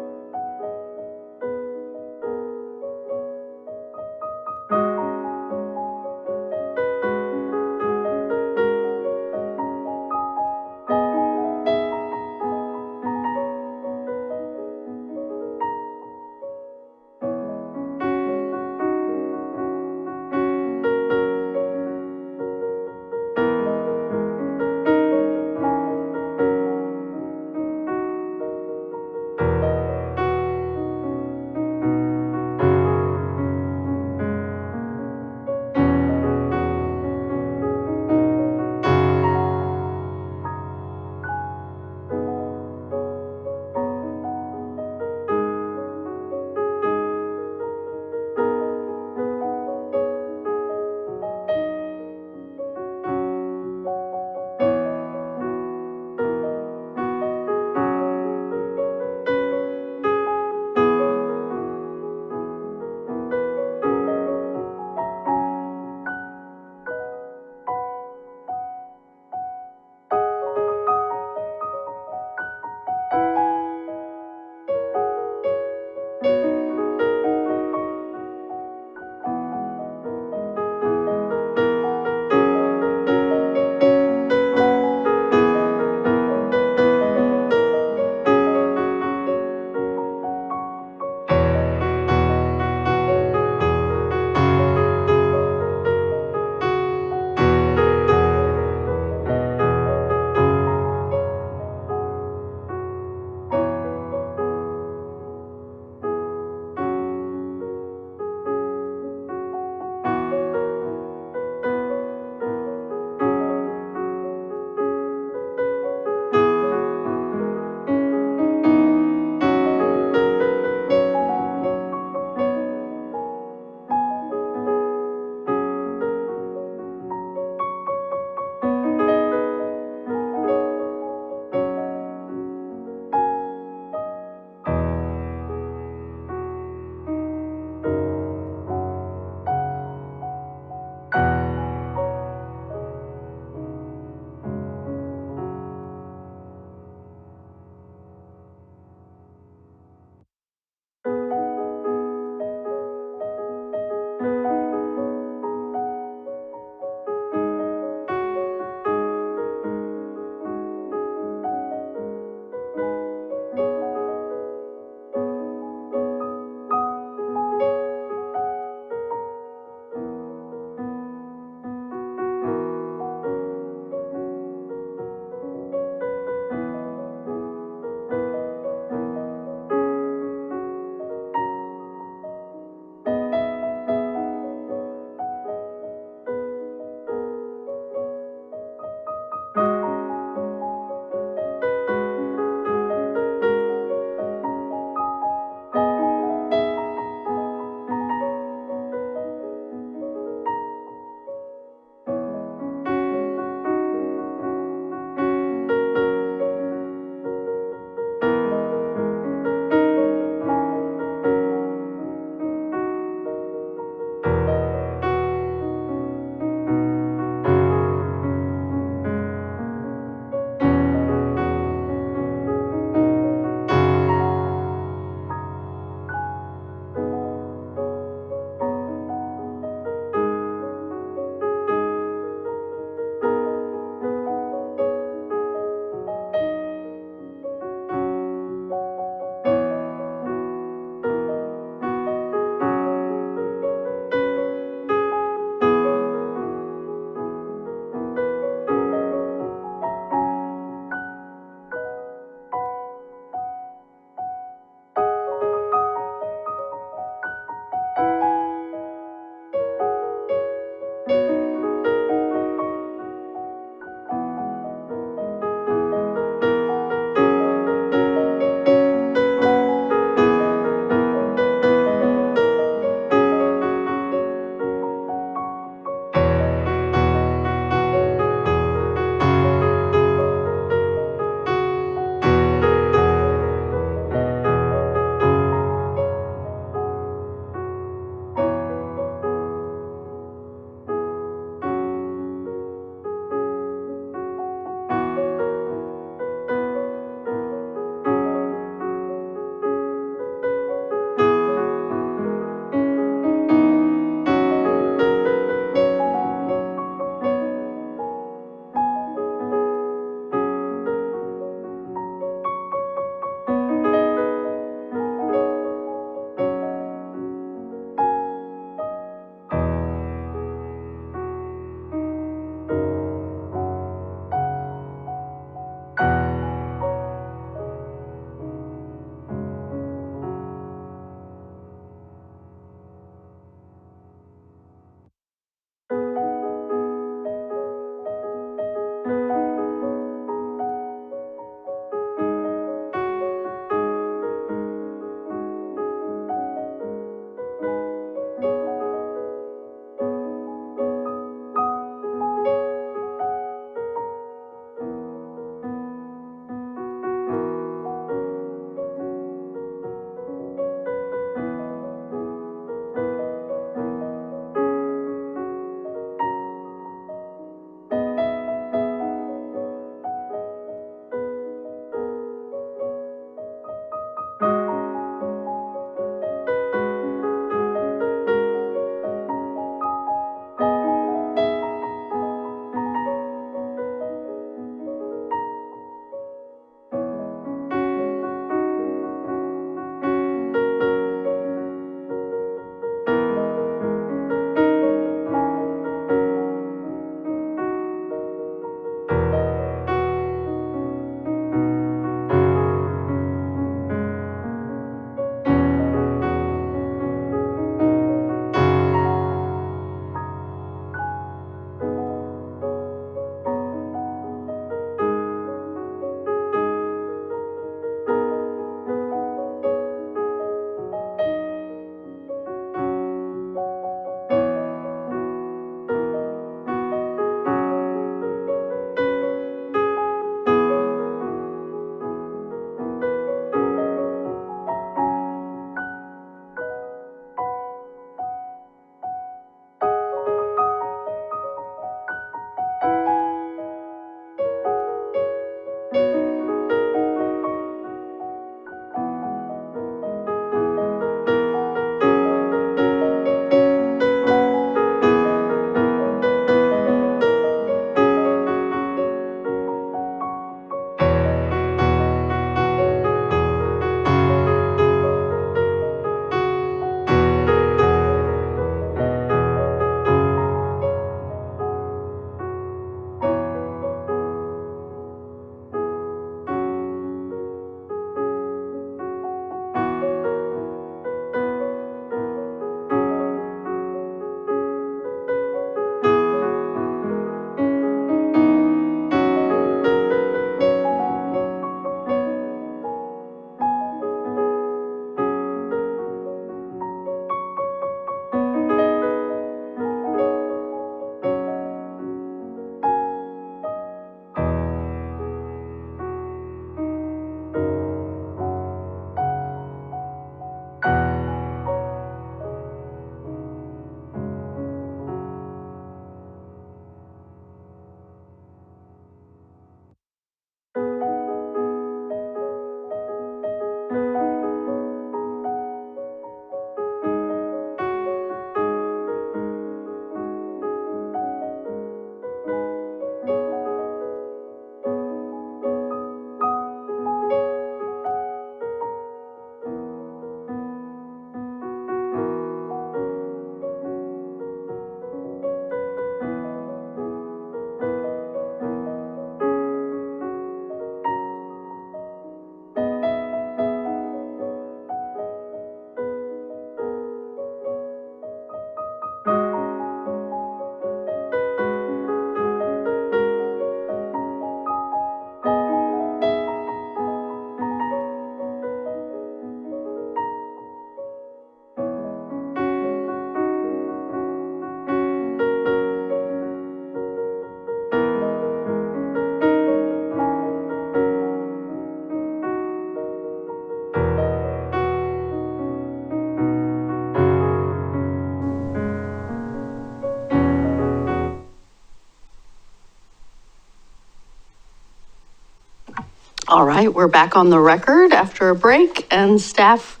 All right, we're back on the record after a break, and staff,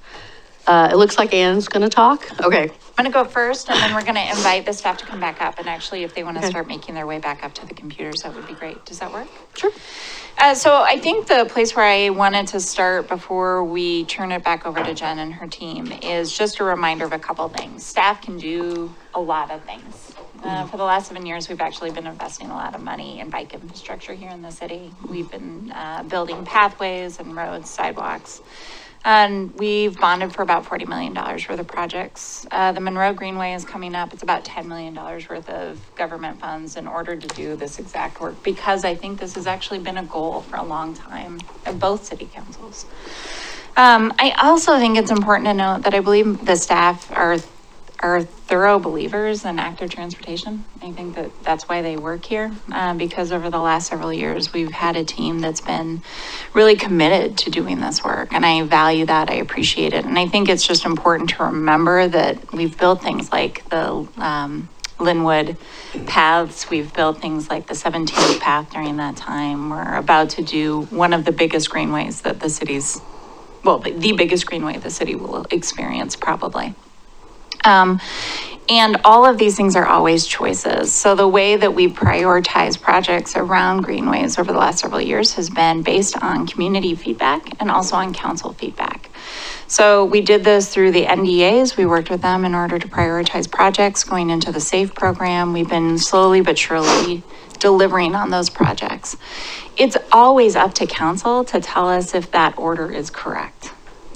it looks like Anne's going to talk. Okay. I'm going to go first, and then we're going to invite the staff to come back up. And actually, if they want to Okay. start making their way back up to the computers, that would be great. Does that work? Sure. So I think the place where I wanted to start before we turn it back over to Jen and her team is just a reminder of a couple things. Staff can do a lot of things. For the last 7 years, we've actually been investing a lot of money in bike infrastructure here in the city. We've been building pathways and roads, sidewalks. And we've bonded for about $40 million worth of projects. The Monroe Greenway is coming up. It's about $10 million worth of government funds in order to do this exact work, because I think this has actually been a goal for a long time of both city councils. I also think it's important to note that I believe the staff are thorough believers in active transportation. I think that that's why they work here, because over the last several years, we've had a team that's been really committed to doing this work. And I value that, I appreciate it. And I think it's just important to remember that we've built things like the Linwood paths. We've built things like the 17th path during that time. We're about to do one of the biggest greenways that the city's, well, the biggest greenway the city will experience probably. And all of these things are always choices. So the way that we prioritize projects around greenways over the last several years has been based on community feedback and also on council feedback. So we did this through the NDAs. We worked with them in order to prioritize projects going into the SAFE program. We've been slowly but surely delivering on those projects. It's always up to council to tell us if that order is correct,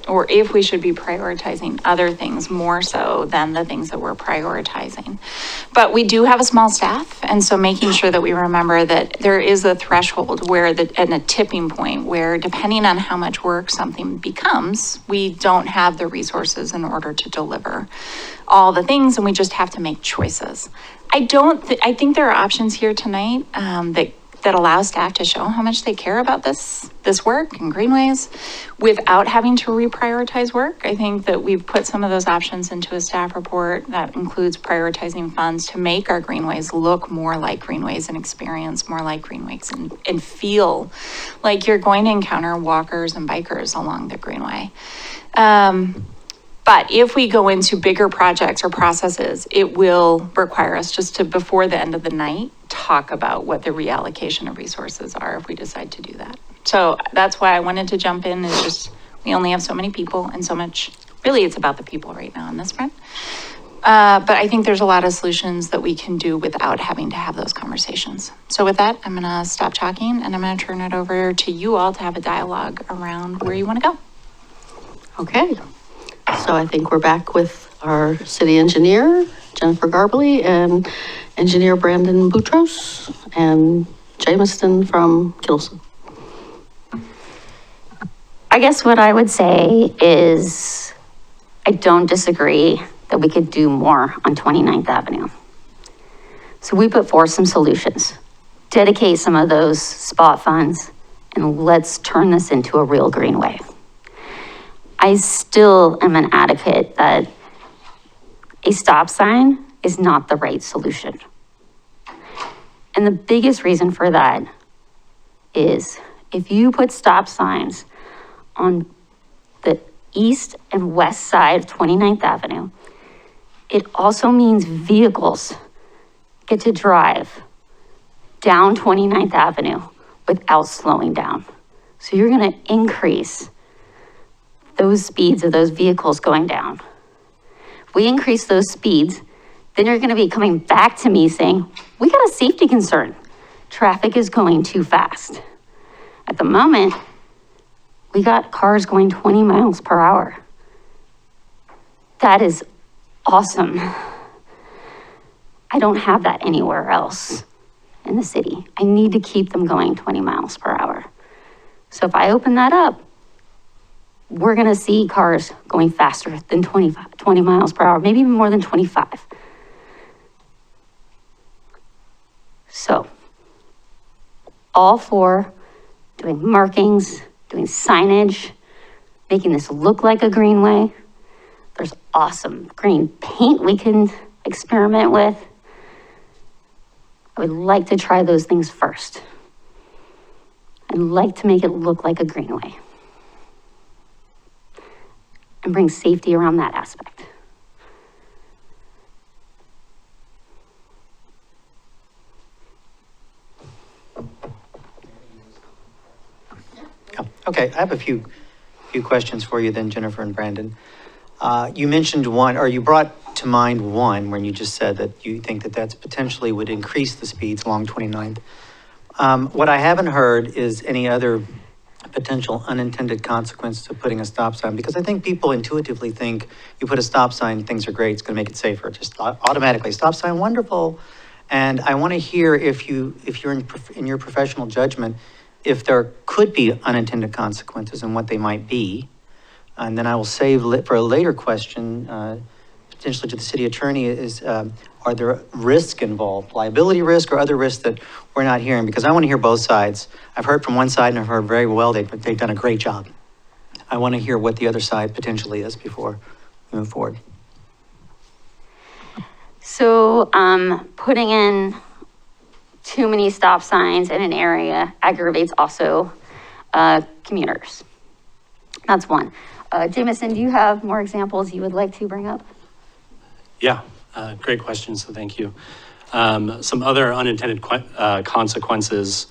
or if we should be prioritizing other things more so than the things that we're prioritizing. But we do have a small staff, and so making sure that we remember that there is a threshold where and a tipping point where, depending on how much work something becomes, we don't have the resources in order to deliver all the things, and we just have to make choices. I think there are options here tonight that allow staff to show how much they care about this work and greenways without having to reprioritize work. I think that we've put some of those options into a staff report that includes prioritizing funds to make our greenways look more like greenways and experience more like greenways and feel like you're going to encounter walkers and bikers along the greenway. But if we go into bigger projects or processes, it will require us just to, before the end of the night, talk about what the reallocation of resources are if we decide to do that. So that's why I wanted to jump in. It's just, we only have so many people and so much, really it's about the people right now on this front. But I think there's a lot of solutions that we can do without having to have those conversations. So with that, I'm gonna stop talking and I'm gonna turn it over to you all to have a dialogue around where you wanna go. Okay. So I think we're back with our city engineer, Jennifer Garbely, and engineer Brandon Boutros, and Jameson from Kittleson. I guess what I would say is I don't disagree that we could do more on 29th Avenue. So we put forth some solutions. Dedicate some of those spot funds and let's turn this into a real greenway. I still am an advocate that a stop sign is not the right solution. And the biggest reason for that is if you put stop signs on the east and west side of 29th Avenue, it also means vehicles get to drive down 29th Avenue without slowing down. So you're gonna increase those speeds of those vehicles going down. If we increase those speeds, then you're gonna be coming back to me saying, we got a safety concern. Traffic is going too fast. At the moment, we got cars going 20 miles per hour. That is awesome. I don't have that anywhere else in the city. I need to keep them going 20 miles per hour. So if I open that up, we're gonna see cars going faster than 20 miles per hour, maybe even more than 25. So, all for doing markings, doing signage, making this look like a greenway. There's awesome green paint we can experiment with. I would like to try those things first. I'd like to make it look like a greenway. And bring safety around that aspect. Okay, I have a few questions for you then, Jennifer and Brandon. You mentioned one, or you brought to mind one when you just said that you think that that's potentially would increase the speeds along 29th. What I haven't heard is any other potential unintended consequences of putting a stop sign, because I think people intuitively think you put a stop sign, things are great, it's going to make it safer. Just automatically, stop sign, wonderful. And I want to hear if you're in your professional judgment, if there could be unintended consequences and what they might be. And then I will save for a later question, potentially to the city attorney, is are there risk involved, liability risk or other risks that we're not hearing? Because I want to hear both sides. I've heard from one side and I've heard very well, they've done a great job. I want to hear what the other side potentially is before we move forward. So putting in too many stop signs in an area aggravates also commuters. That's one. Jameson, do you have more examples you would like to bring up? Yeah, great question, so thank you. Some other unintended consequences,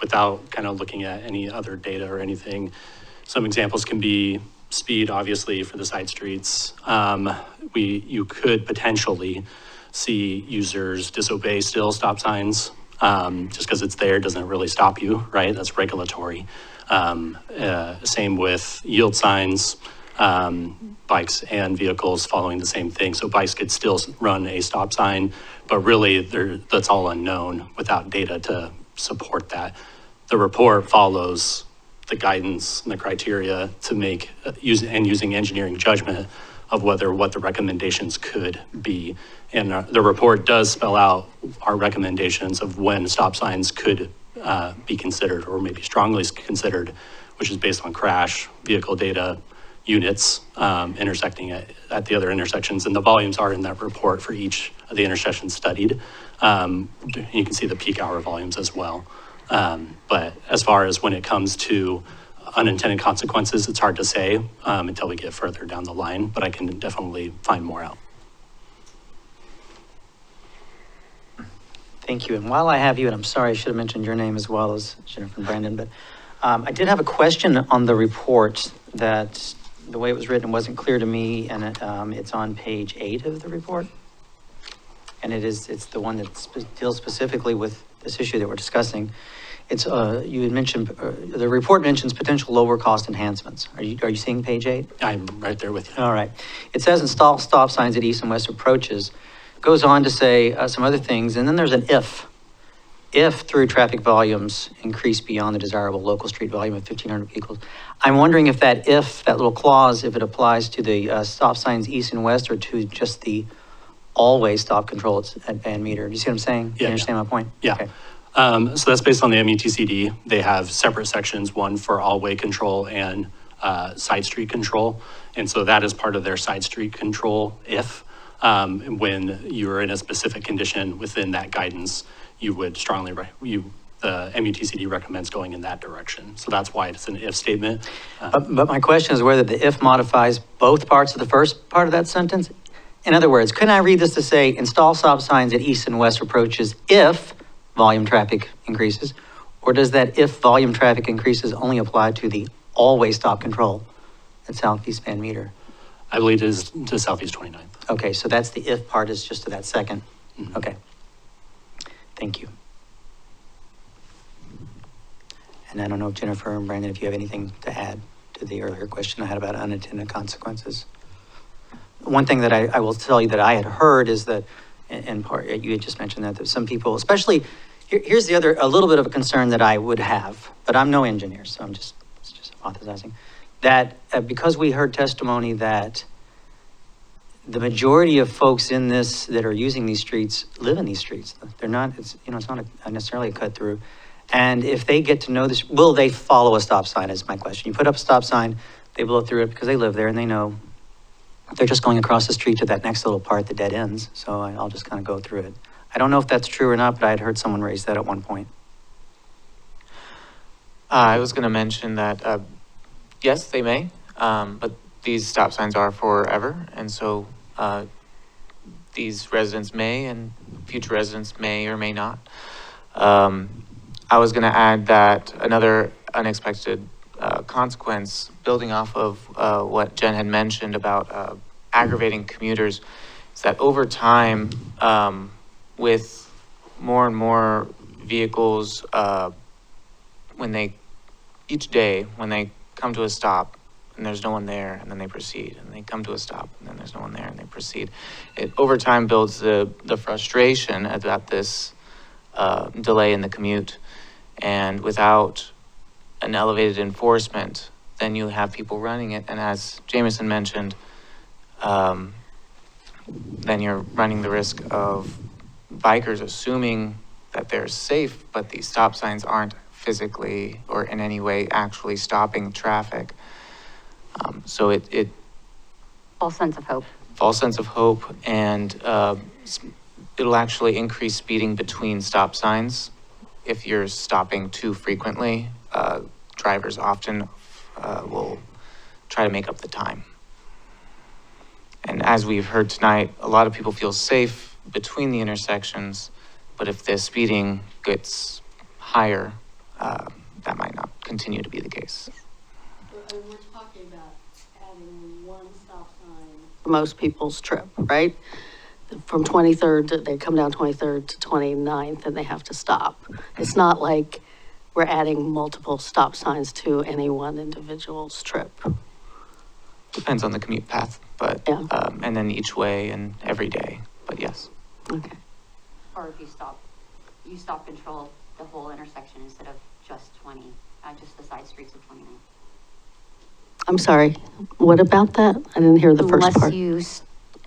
without kind of looking at any other data or anything. Some examples can be speed, obviously, for the side streets. You could potentially see users disobey still stop signs. Just because it's there doesn't really stop you, right? That's regulatory. Same with yield signs, bikes and vehicles following the same thing. So bikes could still run a stop sign, but really that's all unknown without data to support that. The report follows the guidance and the criteria to make using engineering judgment of what the recommendations could be. And the report does spell out our recommendations of when stop signs could be considered, or maybe strongly considered, which is based on crash, vehicle data, units intersecting at the other intersections. And the volumes are in that report for each of the intersections studied. You can see the peak hour volumes as well. But as far as when it comes to unintended consequences, it's hard to say until we get further down the line, but I can definitely find more out. Thank you. And while I have you, and I'm sorry, I should have mentioned your name as well as Jennifer and Brandon, but I did have a question on the report that the way it was written wasn't clear to me, and it's on page 8 of the report. And it's the one that deals specifically with this issue that we're discussing. It's you had mentioned the report mentions potential lower cost enhancements. Are you seeing page 8? I'm right there with you. All right. It says install stop signs at east and west approaches. Goes on to say some other things, and then there's an if through traffic volumes increase beyond the desirable local street volume of 1,500 vehicles. I'm wondering if that little clause, if it applies to the stop signs east and west, or to just the always stop control at band meter. Do you see what I'm saying? Yeah. Do you understand my point? Yeah. Okay. So that's based on the MUTCD. They have separate sections, one for all-way control and side street control. And so that is part of their side street control if. When you're in a specific condition within that guidance, you would the MUTCD recommends going in that direction. So that's why it's an if statement. But my question is whether the if modifies both parts of the first part of that sentence. In other words, couldn't I read this to say install stop signs at east and west approaches if volume traffic increases? Or does that if volume traffic increases only apply to the always stop control at southeast Van Meter? I believe it is to southeast 29th. Okay, so that's the if part is just to that second. Mm-hmm. Okay. Thank you. And I don't know if Jennifer and Brandon, if you have anything to add to the earlier question I had about unintended consequences. One thing that I will tell you that I had heard is that, in part, you had just mentioned that some people, especially, here's a little bit of a concern that I would have, but I'm no engineer, so it's just hypothesizing, that because we heard testimony that the majority of folks in this that are using these streets live in these streets. They're not, it's not necessarily a cut through. And if they get to know this, will they follow a stop sign is my question. You put up a stop sign, they blow through it because they live there and they know they're just going across the street to that next little part that dead ends. So I'll just kind of go through it. I don't know if that's true or not, but I had heard someone raise that at one point. I was going to mention that, yes, they may, but these stop signs are forever. And so these residents may and future residents may or may not. I was going to add that another unexpected consequence, building off of what Jen had mentioned about aggravating commuters, is that over time, with more and more vehicles, each day, when they come to a stop and there's no one there, and then they proceed, and they come to a stop and then there's no one there and they proceed, it over time builds the frustration about this delay in the commute. And without an elevated enforcement, then you have people running it. And as Jameson mentioned, then you're running the risk of bikers assuming that they're safe, but these stop signs aren't physically or in any way actually stopping traffic. So it False sense of hope. False sense of hope, and it'll actually increase speeding between stop signs. If you're stopping too frequently, drivers often will try to make up the time. And as we've heard tonight, a lot of people feel safe between the intersections, but if the speeding gets higher, that might not continue to be the case. We're talking about adding one stop sign for most people's trip, right? From 23rd, they come down 23rd to 29th and they have to stop. It's not like we're adding multiple stop signs to any one individual's trip. Depends on the commute path, but, and then each way and every day, but yes. Okay. Or if you stop control the whole intersection instead of just just the side streets of 29. I'm sorry, what about that? I didn't hear the first part.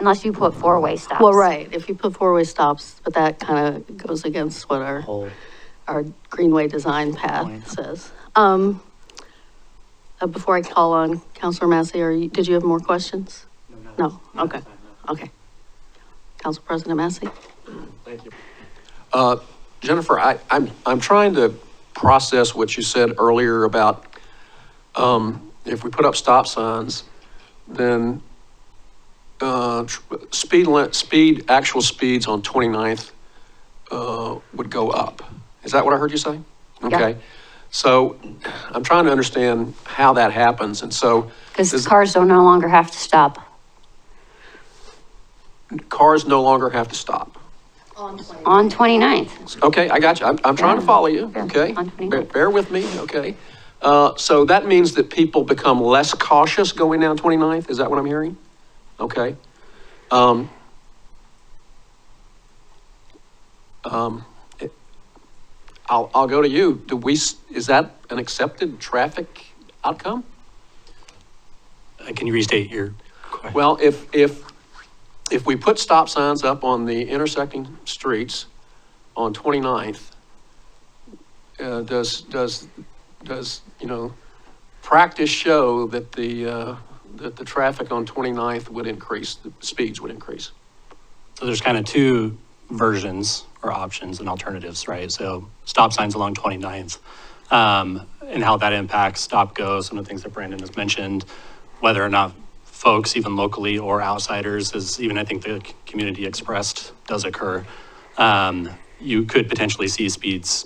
Unless you put four-way stops. Well, right, if you put four-way stops, but that kind of goes against what our Greenway design path says. Before I call on Councilor Massey, did you have more questions? No, okay, okay. Council President Massey? Thank you. Jennifer, I'm trying to process what you said earlier about if we put up stop signs, then actual speeds on 29th would go up. Is that what I heard you say? Okay. So I'm trying to understand how that happens. And so. Because cars don't no longer have to stop. Cars no longer have to stop. On 29th. Okay, I got you. I'm trying to follow you. Okay. Bear with me. Okay. So that means that people become less cautious going down 29th. Is that what I'm hearing? Okay. I'll go to you. Is that an accepted traffic outcome? Can you restate your question? Well, if we put stop signs up on the intersecting streets on 29th, does practice show that the traffic on 29th would increase, the speeds would increase? So there's kind of two versions or options and alternatives, right? So stop signs along 29th, and how that impacts stop go, some of the things that Brandon has mentioned, whether or not folks, even locally or outsiders, as even I think the community expressed does occur, you could potentially see speeds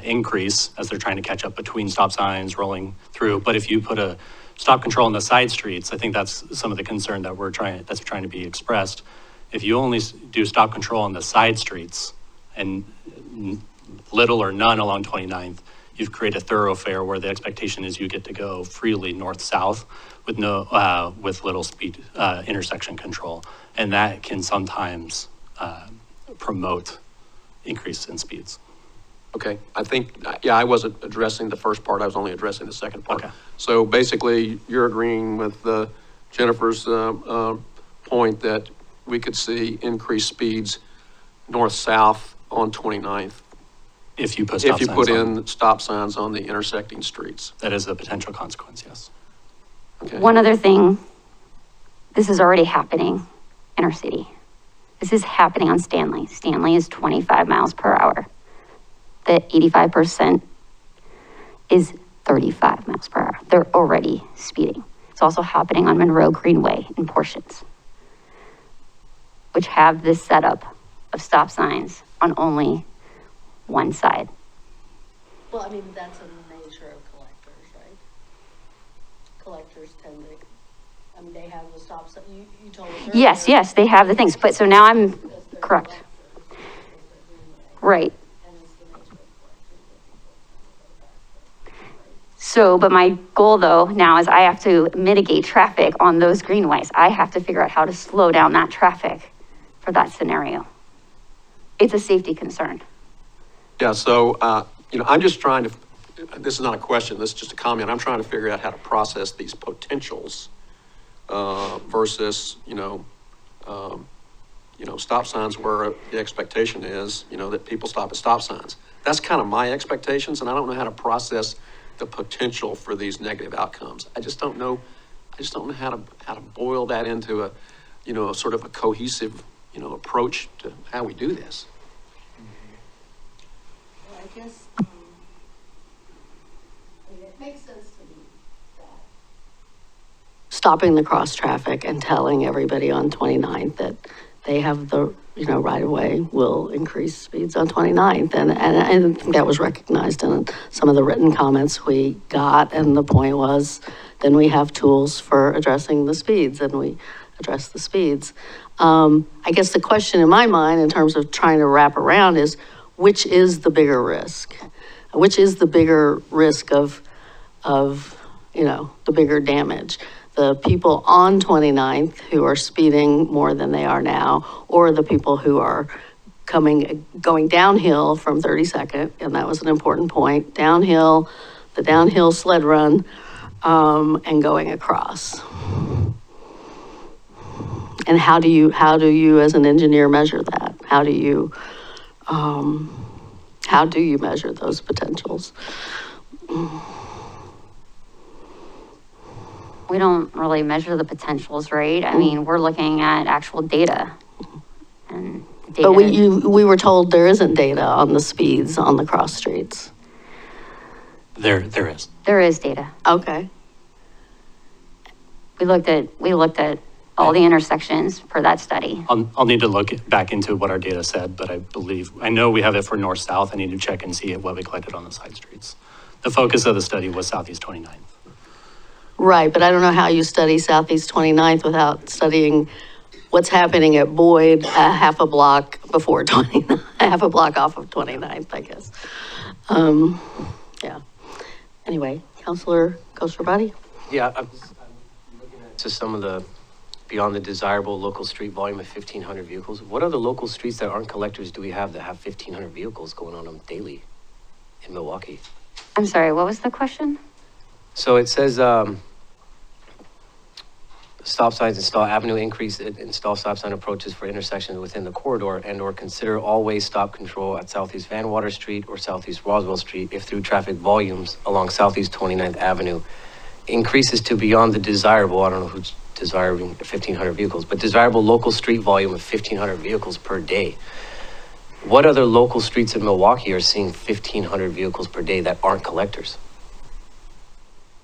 increase as they're trying to catch up between stop signs rolling through. But if you put a stop control on the side streets, I think that's some of the concern that that's trying to be expressed. If you only do stop control on the side streets and little or none along 29th, you've created a thoroughfare where the expectation is you get to go freely north-south with with little speed intersection control. And that can sometimes promote increase in speeds. Okay, I think, I wasn't addressing the first part, I was only addressing the second part. Okay. So basically, you're agreeing with Jennifer's point that we could see increased speeds north-south on 29th. If you put in stop signs on the intersecting streets. That is a potential consequence, yes. Okay. One other thing, this is already happening in our city. This is happening on Stanley. Stanley is 25 miles per hour. The 85% is 35 miles per hour. They're already speeding. It's also happening on Monroe Greenway in portions, which have this setup of stop signs on only one side. Well, I mean, that's a nature of collectors, right? Collectors tend to, I mean, they have the stop sign, you told us earlier. Yes, they have the things, but so now I'm correct. Right. So, but my goal though now is I have to mitigate traffic on those greenways. I have to figure out how to slow down that traffic for that scenario. It's a safety concern. Yeah, so, I'm just trying to, this is not a question, this is just a comment. I'm trying to figure out how to process these potentials versus, stop signs where the expectation is, that people stop at stop signs. That's kind of my expectations, and I don't know how to process the potential for these negative outcomes. I just don't know how to boil that into a, sort of a cohesive, approach to how we do this. Well, I guess, it makes sense to me that stopping the cross traffic and telling everybody on 29th that they have the, right away will increase speeds on 29th. And I think that was recognized in some of the written comments we got. And the point was, then we have tools for addressing the speeds, and we address the speeds. I guess the question in my mind in terms of trying to wrap around is, which is the bigger risk? Which is the bigger risk of the bigger damage? The people on 29th who are speeding more than they are now, or the people who are going downhill from 32nd, and that was an important point, the downhill sled run, and going across. And how do you as an engineer measure that? How do you measure those potentials? We don't really measure the potentials, right? I mean, we're looking at actual data. And data. But we were told there isn't data on the speeds on the cross streets. There is. There is data. Okay. We looked at all the intersections for that study. I'll need to look back into what our data said, but I know we have it for north-south. I need to check and see what we collected on the side streets. The focus of the study was Southeast 29th. Right, but I don't know how you study Southeast 29th without studying what's happening at Boyd half a block before 29th, half a block off of 29th, I guess. Yeah. Anyway, Councilor Khosrowshahi? Yeah, I'm looking at some of the beyond the desirable local street volume of 1,500 vehicles. What other local streets that aren't collectors do we have that have 1,500 vehicles going on them daily in Milwaukie? I'm sorry, what was the question? So it says stop signs install avenue increase install stop sign approaches for intersections within the corridor and/or consider all-way stop control at Southeast Vanwater Street or Southeast Roswell Street if through traffic volumes along Southeast 29th Avenue increases to beyond the desirable, I don't know who's desiring 1,500 vehicles, but desirable local street volume of 1,500 vehicles per day. What other local streets in Milwaukie are seeing 1,500 vehicles per day that aren't collectors?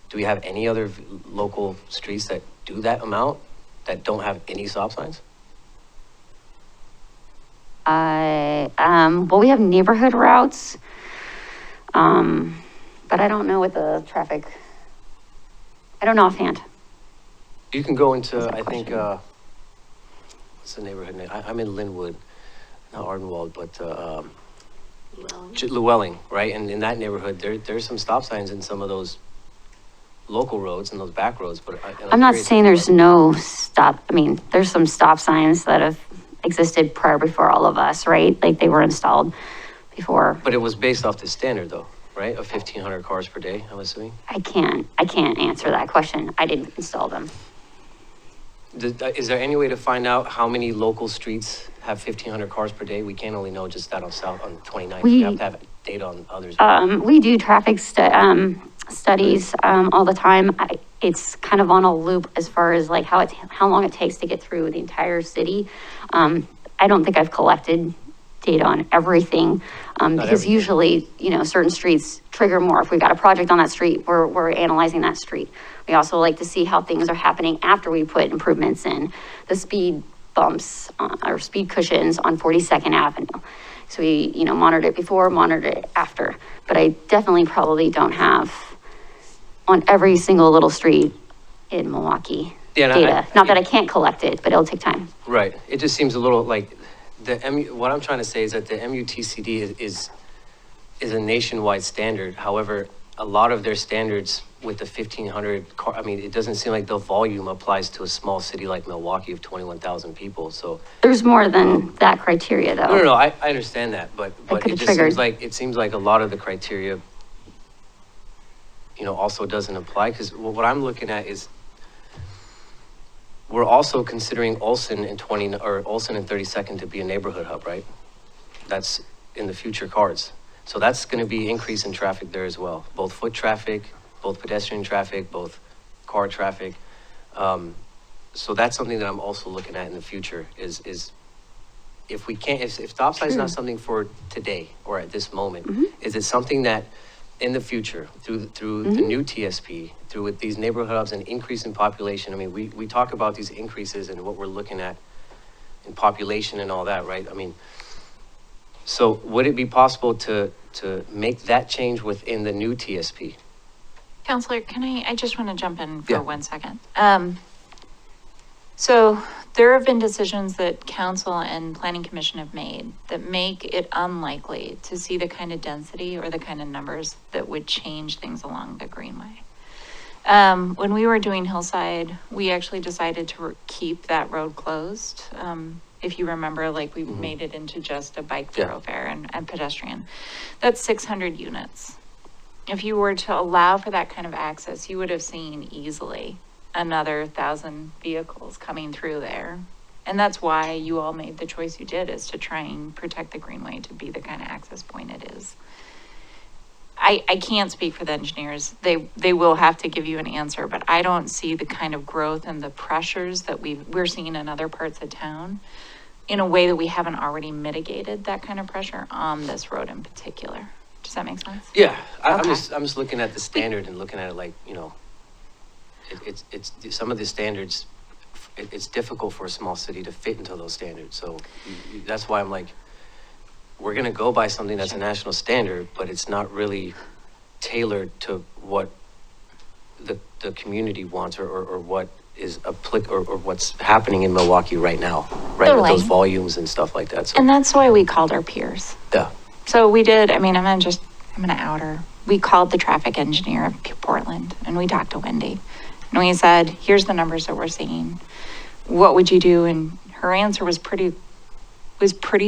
Do we have any other local streets that do that amount, that don't have any stop signs? Well, we have neighborhood routes, but I don't know what the traffic, I don't know offhand. You can go into, I think, what's the neighborhood name? I'm in Linwood, not Ardenwald, but Llewellyn, right? And in that neighborhood, there's some stop signs in some of those local roads and those back roads, but I'm not saying there's no stop. I mean, there's some stop signs that have existed before all of us, right? Like they were installed before. But it was based off the standard though, right? Of 1,500 cars per day, I'm assuming? I can't answer that question. I didn't install them. Is there any way to find out how many local streets have 1,500 cars per day? We can't only know just that on 29th. We have to have data on others. We do traffic studies all the time. It's kind of on a loop as far as like how long it takes to get through the entire city. I don't think I've collected data on everything. Because everything. usually, you know, certain streets trigger more. If we've got a project on that street, we're analyzing that street. We also like to see how things are happening after we put improvements in, the speed bumps or speed cushions on 42nd Avenue. So we, you know, monitored it before, monitored it after. But I definitely probably don't have on every single little street in Milwaukee Yeah, and data. Not that I can't collect it, but it'll take time. Right. It just seems a little like what I'm trying to say is that the MUTCD is a nationwide standard. However, a lot of their standards with the 1,500 car, I mean, it doesn't seem like the volume applies to a small city like Milwaukee of 21,000 people. So There's more than that criteria though. no, I understand that, but could've it just triggered. seems like a lot of the criteria, you know, also doesn't apply, because what I'm looking at is we're also considering Olson and 32nd to be a neighborhood hub, right? That's in the future cards. So that's going to be increase in traffic there as well, both foot traffic, both pedestrian traffic, both car traffic. So that's something that I'm also looking at in the future is if we can't, if stop sign is not something for today or at this moment, is it something that in the future through the new TSP, through with these neighborhood hubs and increase in population? I mean, we talk about these increases and what we're looking at in population and all that, right? I mean, so would it be possible to make that change within the new TSP? Counselor, I just want to jump in for Yeah. 1 second. So there have been decisions that council and planning commission have made that make it unlikely to see the kind of density or the kind of numbers that would change things along the Greenway. When we were doing Hillside, we actually decided to keep that road closed. If you remember, like we made it into just a bike thoroughfare and pedestrian. That's 600 units. If you were to allow for that kind of access, you would have seen easily another 1,000 vehicles coming through there. And that's why you all made the choice you did, is to try and protect the Greenway to be the kind of access point it is. I can't speak for the engineers. They will have to give you an answer, but I don't see the kind of growth and the pressures that we're seeing in other parts of town in a way that we haven't already mitigated that kind of pressure on this road in particular. Does that make sense? Yeah, I'm Okay. just looking at the standard and looking at it like, you know, it's some of the standards, it's difficult for a small city to fit into those standards. So that's why I'm like, we're going to go by something that's a national standard, but it's not really tailored to what the community wants or what is applicable or what's happening in Milwaukee right now, right? With those Totally. volumes and stuff like that. So And that's why we called our peers. yeah. So we did, I'm gonna out her. We called the traffic engineer of Portland and we talked to Wendy. And we said, here's the numbers that we're seeing. What would you do? And her answer was pretty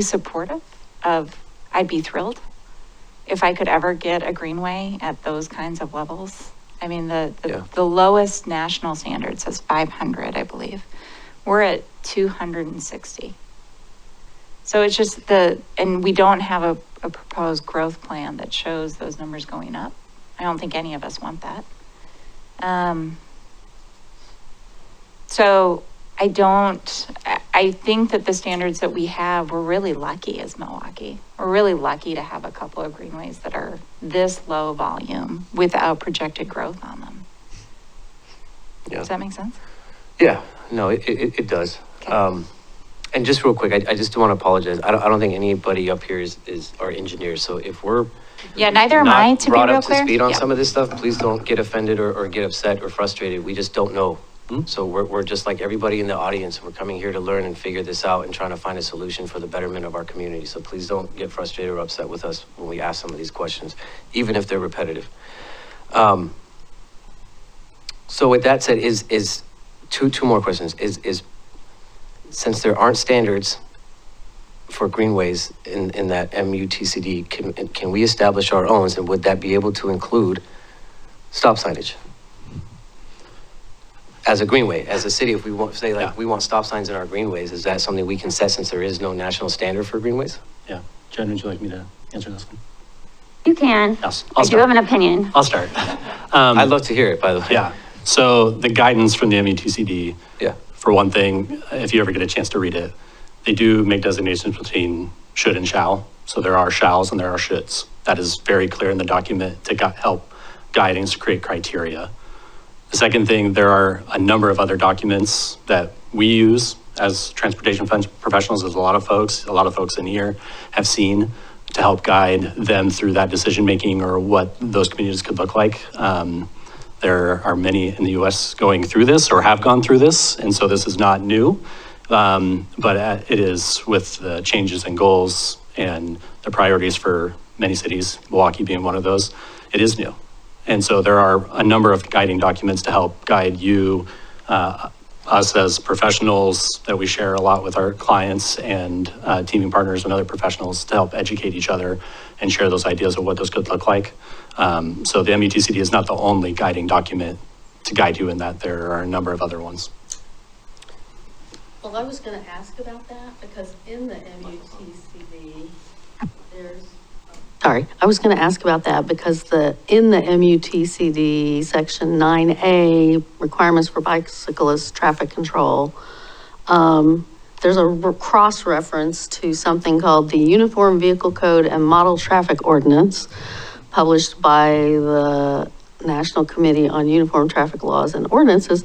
supportive of, I'd be thrilled if I could ever get a Greenway at those kinds of levels. I mean, the lowest national standard says 500, I believe. We're at 260. So it's just and we don't have a proposed growth plan that shows those numbers going up. I don't think any of us want that. So I think that the standards that we have, we're really lucky as Milwaukee. We're really lucky to have a couple of greenways that are this low volume without projected growth on them. Yeah. Does that make sense? Yeah, no, it does. And just real quick, I just want to apologize. I don't think anybody up here is our engineers. So if we're Yeah, neither am I, to be brought real up to clear. speed on Yeah. some of this stuff, please don't get offended or get upset or frustrated. We just don't know. So we're just like everybody in the audience. We're coming here to learn and figure this out and trying to find a solution for the betterment of our community. So please don't get frustrated or upset with us when we ask some of these questions, even if they're repetitive. So with that said, is two more questions. Is since there aren't standards for greenways in that MUTCD, can we establish our own, and would that be able to include stop signage? As a greenway, as a city, if we want, say like, we want stop signs in our greenways, is that something we can set since there is no national standard for greenways? Yeah. Jen, would you like me to answer this one? You can. Yes, I I'll do start. have an opinion. I'll start. I'd love to hear it, by the way. Yeah. So the guidance from the MUTCD, Yeah. for one thing, if you ever get a chance to read it, they do make designations between should and shall. So there are shalls and there are shoulds. That is very clear in the document to help guide and create criteria. The second thing, there are a number of other documents that we use as transportation professionals, as a lot of folks in here have seen, to help guide them through that decision-making or what those communities could look like. There are many in the US going through this or have gone through this, and so this is not new, but it is with the changes in goals and the priorities for many cities, Milwaukie being one of those, it is new. And so there are a number of guiding documents to help guide you, us as professionals that we share a lot with our clients and teaming partners and other professionals to help educate each other and share those ideas of what those could look like. So the MUTCD is not the only guiding document to guide you in that. There are a number of other ones. Well, I was going to ask about that because in the MUTCD, I was going to ask about that because in the MUTCD section 9A, requirements for bicyclist traffic control, there's a cross-reference to something called the Uniform Vehicle Code and Model Traffic Ordinance, published by the National Committee on Uniform Traffic Laws and Ordinances.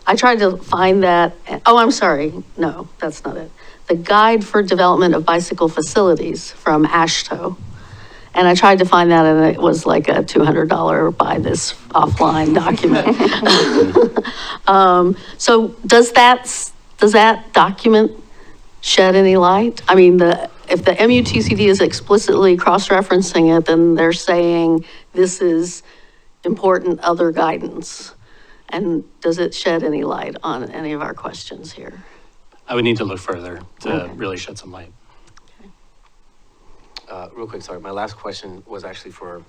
I tried to find that. Oh, I'm sorry. No, that's not it. The Guide for Development of Bicycle Facilities from AASHTO. And I tried to find that, and it was like a $200 buy this offline document. So does that document shed any light? I mean, if the MUTCD is explicitly cross-referencing it, then they're saying this is important other guidance. And does it shed any light on any of our questions here? I would need to look further to really shed some light. Real quick, sorry, my last question was actually for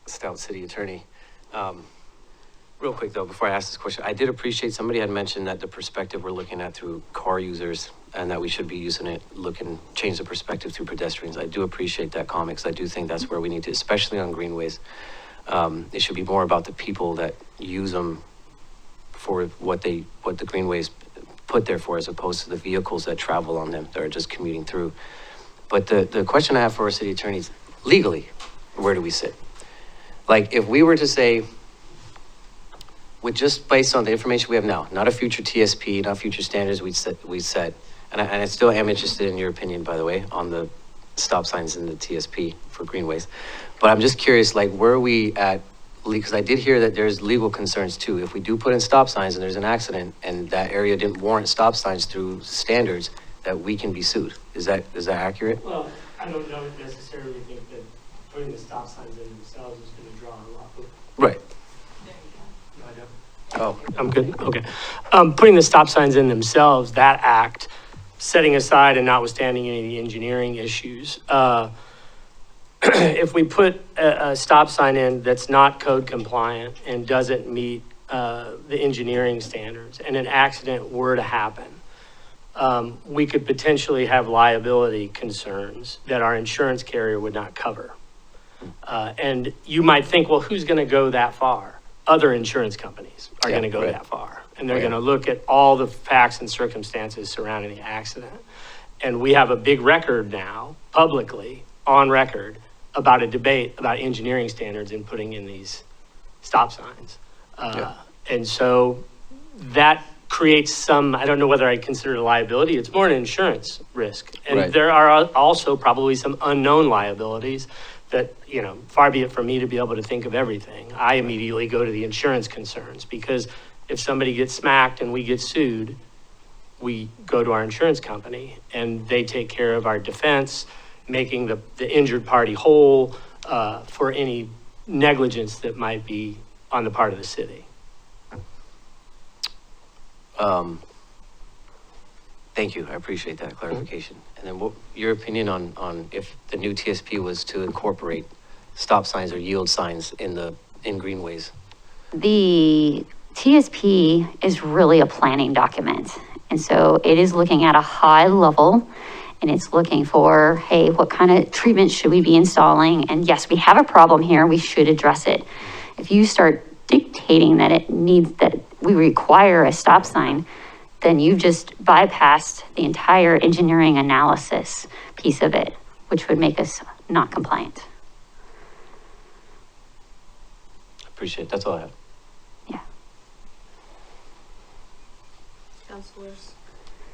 Stout City Attorney. Real quick though, before I ask this question, I did appreciate somebody had mentioned that the perspective we're looking at through car users and that we should be using it, change the perspective through pedestrians. I do appreciate that comment because I do think that's where we need to, especially on greenways. It should be more about the people that use them for what the greenways put there for, as opposed to the vehicles that travel on them that are just commuting through. But the question I have for our city attorneys, legally, where do we sit? Like, if we were to say, with just based on the information we have now, not a future TSP, not future standards we set, and I still am interested in your opinion, by the way, on the stop signs in the TSP for greenways. But I'm just curious, like, where are we at? Because I did hear that there's legal concerns too. If we do put in stop signs and there's an accident and that area didn't warrant stop signs through standards, that we can be sued. Is that accurate? Well, I don't know necessarily think that putting the stop signs in themselves is going to draw a lot of. Right. Oh, I'm good. Okay. Putting the stop signs in themselves, that act, setting aside and notwithstanding any of the engineering issues, if we put a stop sign in that's not code compliant and doesn't meet the engineering standards and an accident were to happen, we could potentially have liability concerns that our insurance carrier would not cover. And you might think, well, who's going to go that far? Other insurance companies are going to go that far. And they're going to look at all the facts and circumstances surrounding the accident. And we have a big record now, publicly, on record, about a debate about engineering standards and putting in these stop signs. And so that creates some, I don't know whether I consider it a liability, it's more an insurance risk. And there are also probably some unknown liabilities that, you know, far be it from me to be able to think of everything. I immediately go to the insurance concerns because if somebody gets smacked and we get sued, we go to our insurance company and they take care of our defense, making the injured party whole for any negligence that might be on the part of the city. Thank you. I appreciate that clarification. And then what your opinion on if the new TSP was to incorporate stop signs or yield signs in greenways? The TSP is really a planning document. And so it is looking at a high level and it's looking for, hey, what kind of treatment should we be installing? And yes, we have a problem here. We should address it. If you start dictating that we require a stop sign, then you've just bypassed the entire engineering analysis piece of it, which would make us not compliant. Appreciate it. That's all I have. Councilors.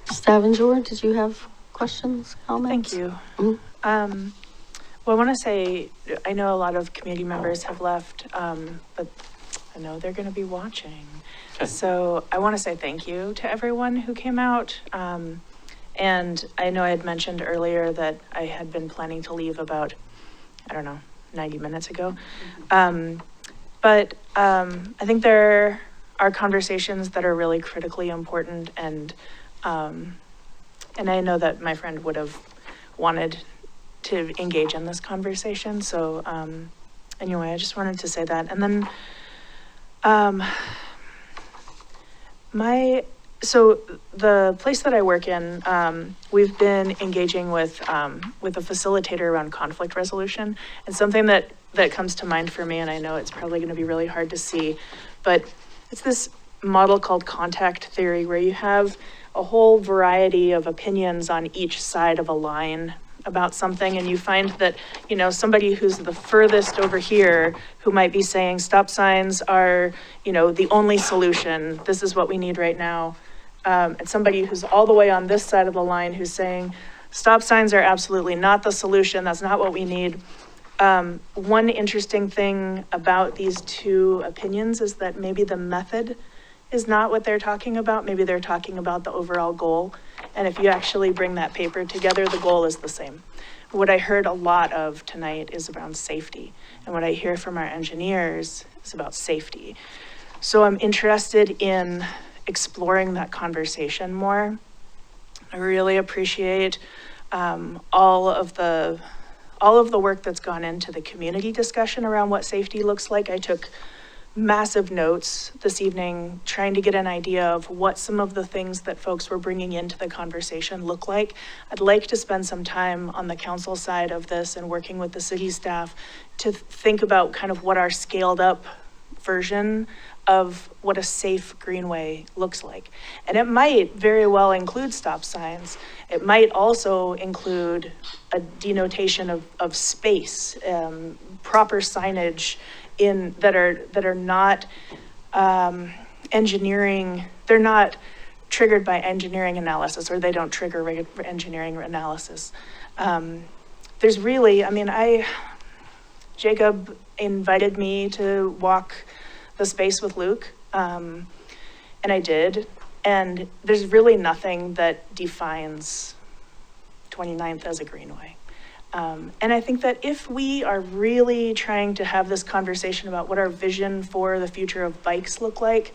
Stavanger, did you have questions, comments? Thank you. Well, I want to say, I know a lot of community members have left, but I know they're going to be watching. So I want to say thank you to everyone who came out. And I know I had mentioned earlier that I had been planning to leave about, I don't know, 90 minutes ago. But I think there are conversations that are really critically important, and I know that my friend would have wanted to engage in this conversation. So anyway, I just wanted to say that. And then so the place that I work in, we've been engaging with a facilitator around conflict resolution, and something that comes to mind for me, and I know it's probably going to be really hard to see, but it's this model called contact theory, where you have a whole variety of opinions on each side of a line about something, and you find that, you know, somebody who's the furthest over here, who might be saying stop signs are, you know, the only solution, this is what we need right now, and somebody who's all the way on this side of the line who's saying stop signs are absolutely not the solution, that's not what we need. One interesting thing about these two opinions is that maybe the method is not what they're talking about. Maybe they're talking about the overall goal. And if you actually bring that paper together, the goal is the same. What I heard a lot of tonight is around safety. And what I hear from our engineers is about safety. So I'm interested in exploring that conversation more. I really appreciate all of the work that's gone into the community discussion around what safety looks like. I took massive notes this evening, trying to get an idea of what some of the things that folks were bringing into the conversation look like. I'd like to spend some time on the council side of this and working with the city staff to think about kind of what our scaled up version of what a safe greenway looks like. And it might very well include stop signs. It might also include a denotation of space, proper signage that are not engineering, they're not triggered by engineering analysis, or they don't trigger engineering analysis. There's really, I mean, Jacob invited me to walk the space with Luke, and I did, and there's really nothing that defines 29th as a greenway. And I think that if we are really trying to have this conversation about what our vision for the future of bikes look like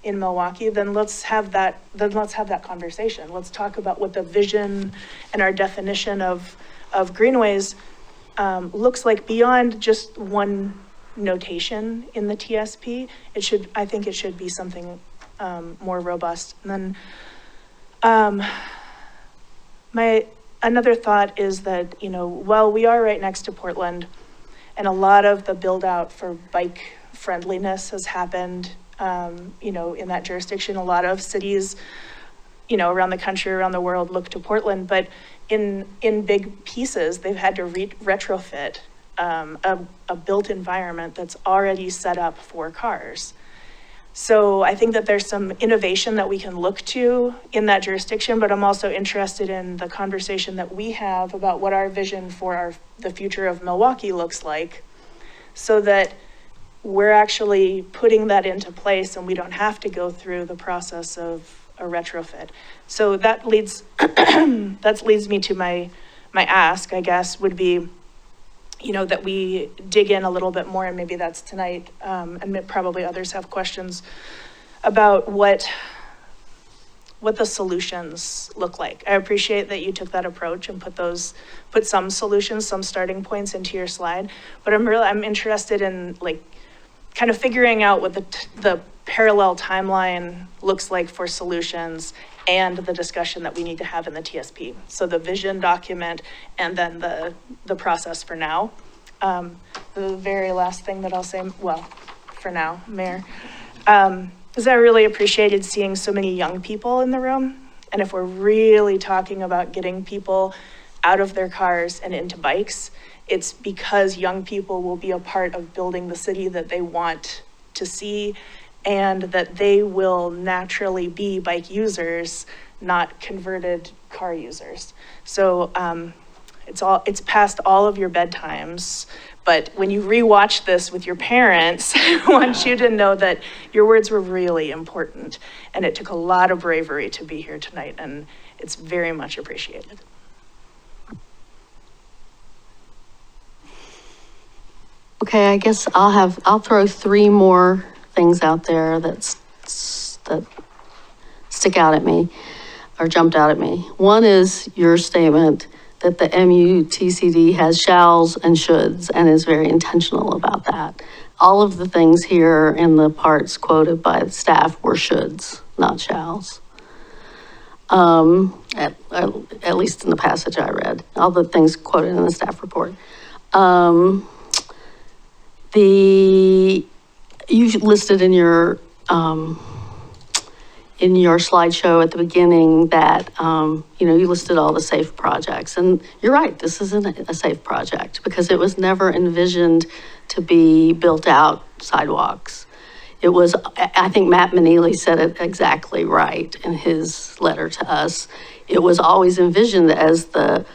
in Milwaukie, then let's have that conversation. Let's talk about what the vision and our definition of greenways looks like beyond just one notation in the TSP. I think it should be something more robust. And then another thought is that, you know, while we are right next to Portland, and a lot of the build out for bike friendliness has happened, you know, in that jurisdiction, a lot of cities, you know, around the country, around the world look to Portland, but in big pieces, they've had to retrofit a built environment that's already set up for cars. So I think that there's some innovation that we can look to in that jurisdiction, but I'm also interested in the conversation that we have about what our vision for the future of Milwaukie looks like, so that we're actually putting that into place and we don't have to go through the process of a retrofit. So that leads me to my ask, I guess, would be, you know, that we dig in a little bit more, and maybe that's tonight, and probably others have questions about what the solutions look like. I appreciate that you took that approach and put some solutions, some starting points into your slide, but I'm interested in like kind of figuring out what the parallel timeline looks like for solutions and the discussion that we need to have in the TSP. So the vision document and then the process for now. The very last thing that I'll say, well, for now, Mayor, is I really appreciated seeing so many young people in the room. And if we're really talking about getting people out of their cars and into bikes, it's because young people will be a part of building the city that they want to see, and that they will naturally be bike users, not converted car users. So it's past all of your bedtimes, but when you rewatch this with your parents, I want you to know that your words were really important, and it took a lot of bravery to be here tonight, and it's very much appreciated. Okay, I guess I'll throw three more things out there that stick out at me or jumped out at me. One is your statement that the MUTCD has shalls and shoulds and is very intentional about that. All of the things here in the parts quoted by the staff were shoulds, not shalls. At least in the passage I read, all the things quoted in the staff report. You listed in your slideshow at the beginning that, you listed all the safe projects. And you're right, this isn't a safe project because it was never envisioned to be built out sidewalks. It was, I think Matt Manili said it exactly right in his letter to us. It was always envisioned as the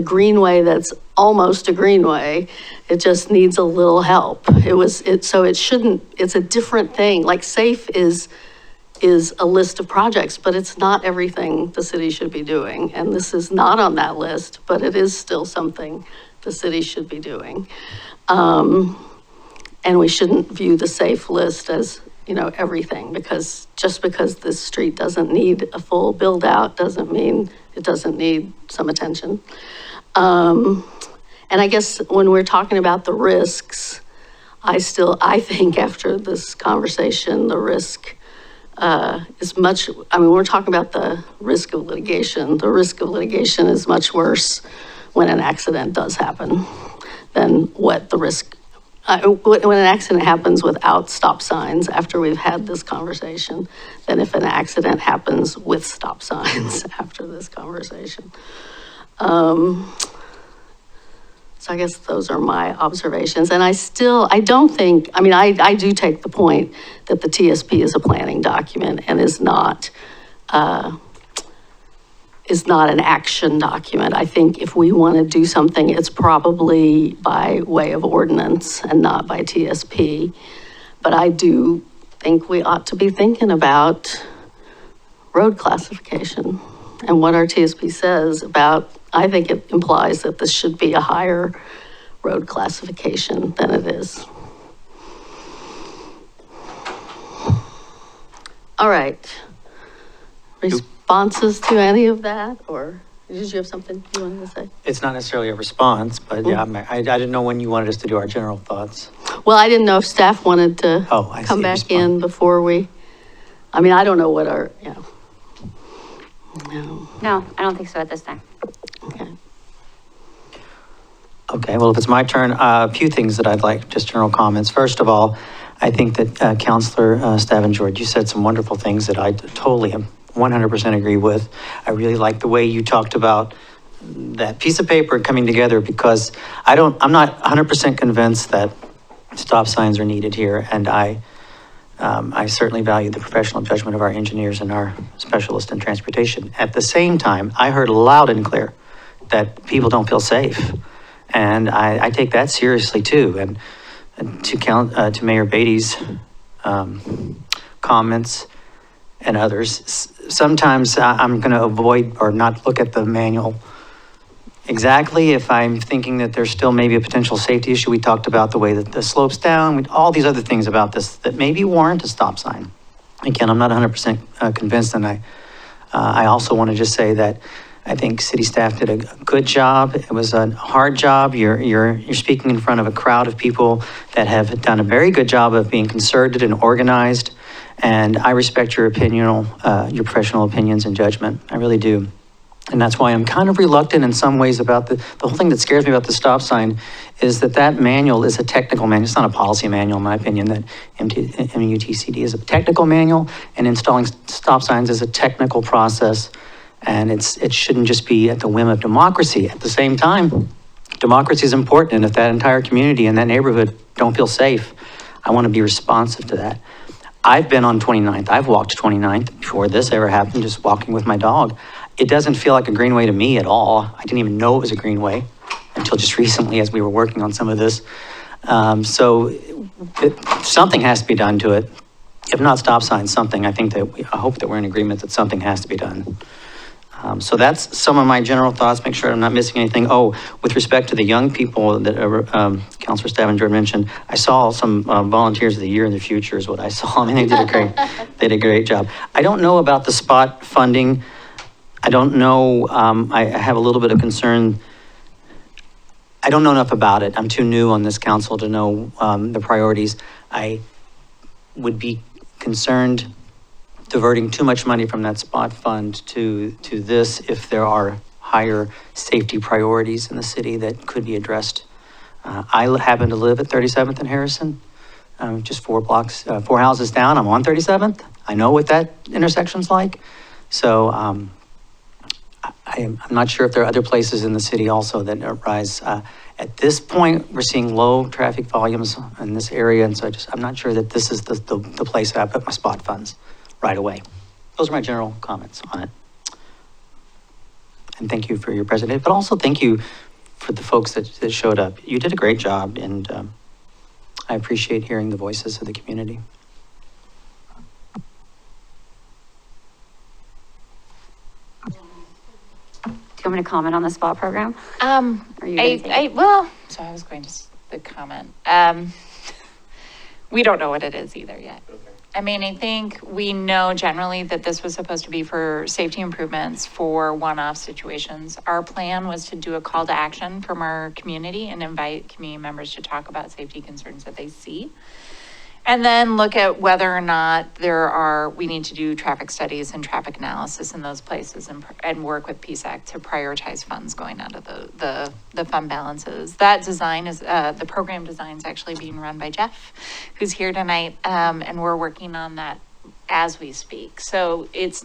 greenway that's almost a greenway. It just needs a little help. So it shouldn't, it's a different thing. Like safe is a list of projects, but it's not everything the city should be doing. And this is not on that list, but it is still something the city should be doing. And we shouldn't view the safe list as, everything, because just because this street doesn't need a full build out doesn't mean it doesn't need some attention. And I guess when we're talking about the risks, I think after this conversation, the risk is much, we're talking about the risk of litigation. The risk of litigation is much worse when an accident does happen than what the risk, when an accident happens without stop signs after we've had this conversation, than if an accident happens with stop signs after this conversation. So I guess those are my observations. And I don't think, I do take the point that the TSP is a planning document and is not an action document. I think if we want to do something, it's probably by way of ordinance and not by TSP. But I do think we ought to be thinking about road classification and what our TSP says about, I think it implies that this should be a higher road classification than it is. All right. Responses to any of that, or did you have something you wanted to say? It's not necessarily a response, but yeah, I didn't know when you wanted us to do our general thoughts. Well, I didn't know if staff wanted to come back in before we, I don't know what our, No, I don't think so at this time. Okay, well, if it's my turn, a few things that I'd like, just general comments. First of all, I think that Councillor Staven-George, you said some wonderful things that I totally am 100% agree with. I really like the way you talked about that piece of paper coming together, because I'm not 100% convinced that stop signs are needed here, and I certainly value the professional judgment of our engineers and our specialists in transportation. At the same time, I heard loud and clear that people don't feel safe, and I take that seriously too. And to Mayor Beatty's comments and others, sometimes I'm going to avoid or not look at the manual exactly if I'm thinking that there's still maybe a potential safety issue. We talked about the way that the slope's down, all these other things about this that maybe warrant a stop sign. Again, I'm not 100% convinced, and I also want to just say that I think city staff did a good job. It was a hard job. You're speaking in front of a crowd of people that have done a very good job of being concerted and organized, and I respect your opinion, your professional opinions and judgment. I really do. And that's why I'm kind of reluctant in some ways about the whole thing that scares me about the stop sign is that manual is a technical manual. It's not a policy manual, in my opinion, that MUTCD is a technical manual, and installing stop signs is a technical process. And it shouldn't just be at the whim of democracy. At the same time, democracy is important, and if that entire community and that neighborhood don't feel safe, I want to be responsive to that. I've been on 29th. I've walked 29th before this ever happened, just walking with my dog. It doesn't feel like a greenway to me at all. I didn't even know it was a greenway until just recently as we were working on some of this. Something has to be done to it. If not stop signs, something. I hope that we're in agreement that something has to be done. So that's some of my general thoughts. Make sure I'm not missing anything. Oh, with respect to the young people that Councilor Stavanger mentioned, I saw some volunteers of the year in the future is what I saw. I mean, they did a great job. I don't know about the spot funding. I don't know. I have a little bit of concern. I don't know enough about it. I'm too new on this council to know the priorities. I would be concerned diverting too much money from that spot fund to this if there are higher safety priorities in the city that could be addressed. I happen to live at 37th and Harrison, just 4 houses down. I'm on 37th. I know what that intersection's like. So I'm not sure if there are other places in the city also that arise. At this point, we're seeing low traffic volumes in this area, and so I'm not sure that this is the place that I put my spot funds right away. Those are my general comments on it. And thank you for your presentation, but also thank you for the folks that showed up. You did a great job, and I appreciate hearing the voices of the community. Do you want me to comment on the spot program? So I was going to comment. We don't know what it is either yet. I mean, I think we know generally that this was supposed to be for safety improvements for one-off situations. Our plan was to do a call to action from our community and invite community members to talk about safety concerns that they see. And then look at whether or not we need to do traffic studies and traffic analysis in those places and work with PSAC to prioritize funds going out of the fund balances. That design is, the program design is actually being run by Jeff, who's here tonight. And we're working on that as we speak. So it's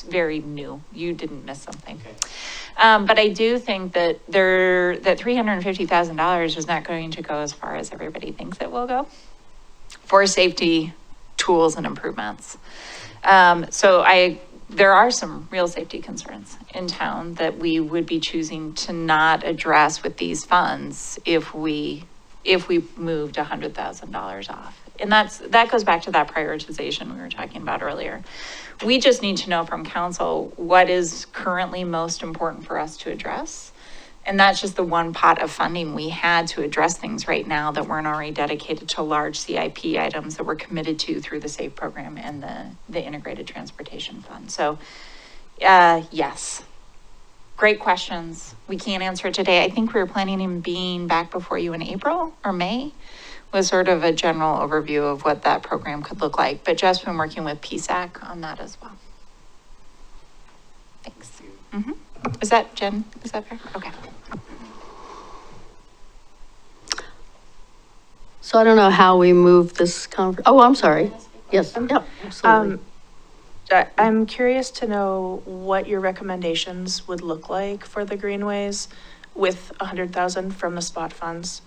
very new. You didn't miss something. Okay. But I do think that that $350,000 is not going to go as far as everybody thinks it will go for safety tools and improvements. There are some real safety concerns in town that we would be choosing to not address with these funds if we moved $100,000 off. And that goes back to that prioritization we were talking about earlier. We just need to know from council what is currently most important for us to address. And that's just the one pot of funding we had to address things right now that weren't already dedicated to large CIP items that we're committed to through the SAFE program and the Integrated Transportation Fund. So, yes, great questions. We can't answer it today. I think we were planning on being back before you in April or May was sort of a general overview of what that program could look like. But Jeff's been working with PSAC on that as well. Thanks. Mm-hmm. Is that Jen? Is that fair? Okay. So I don't know how we move this oh, I'm sorry. Yes, yeah, absolutely. I'm curious to know what your recommendations would look like for the greenways with 100,000 from the spot funds.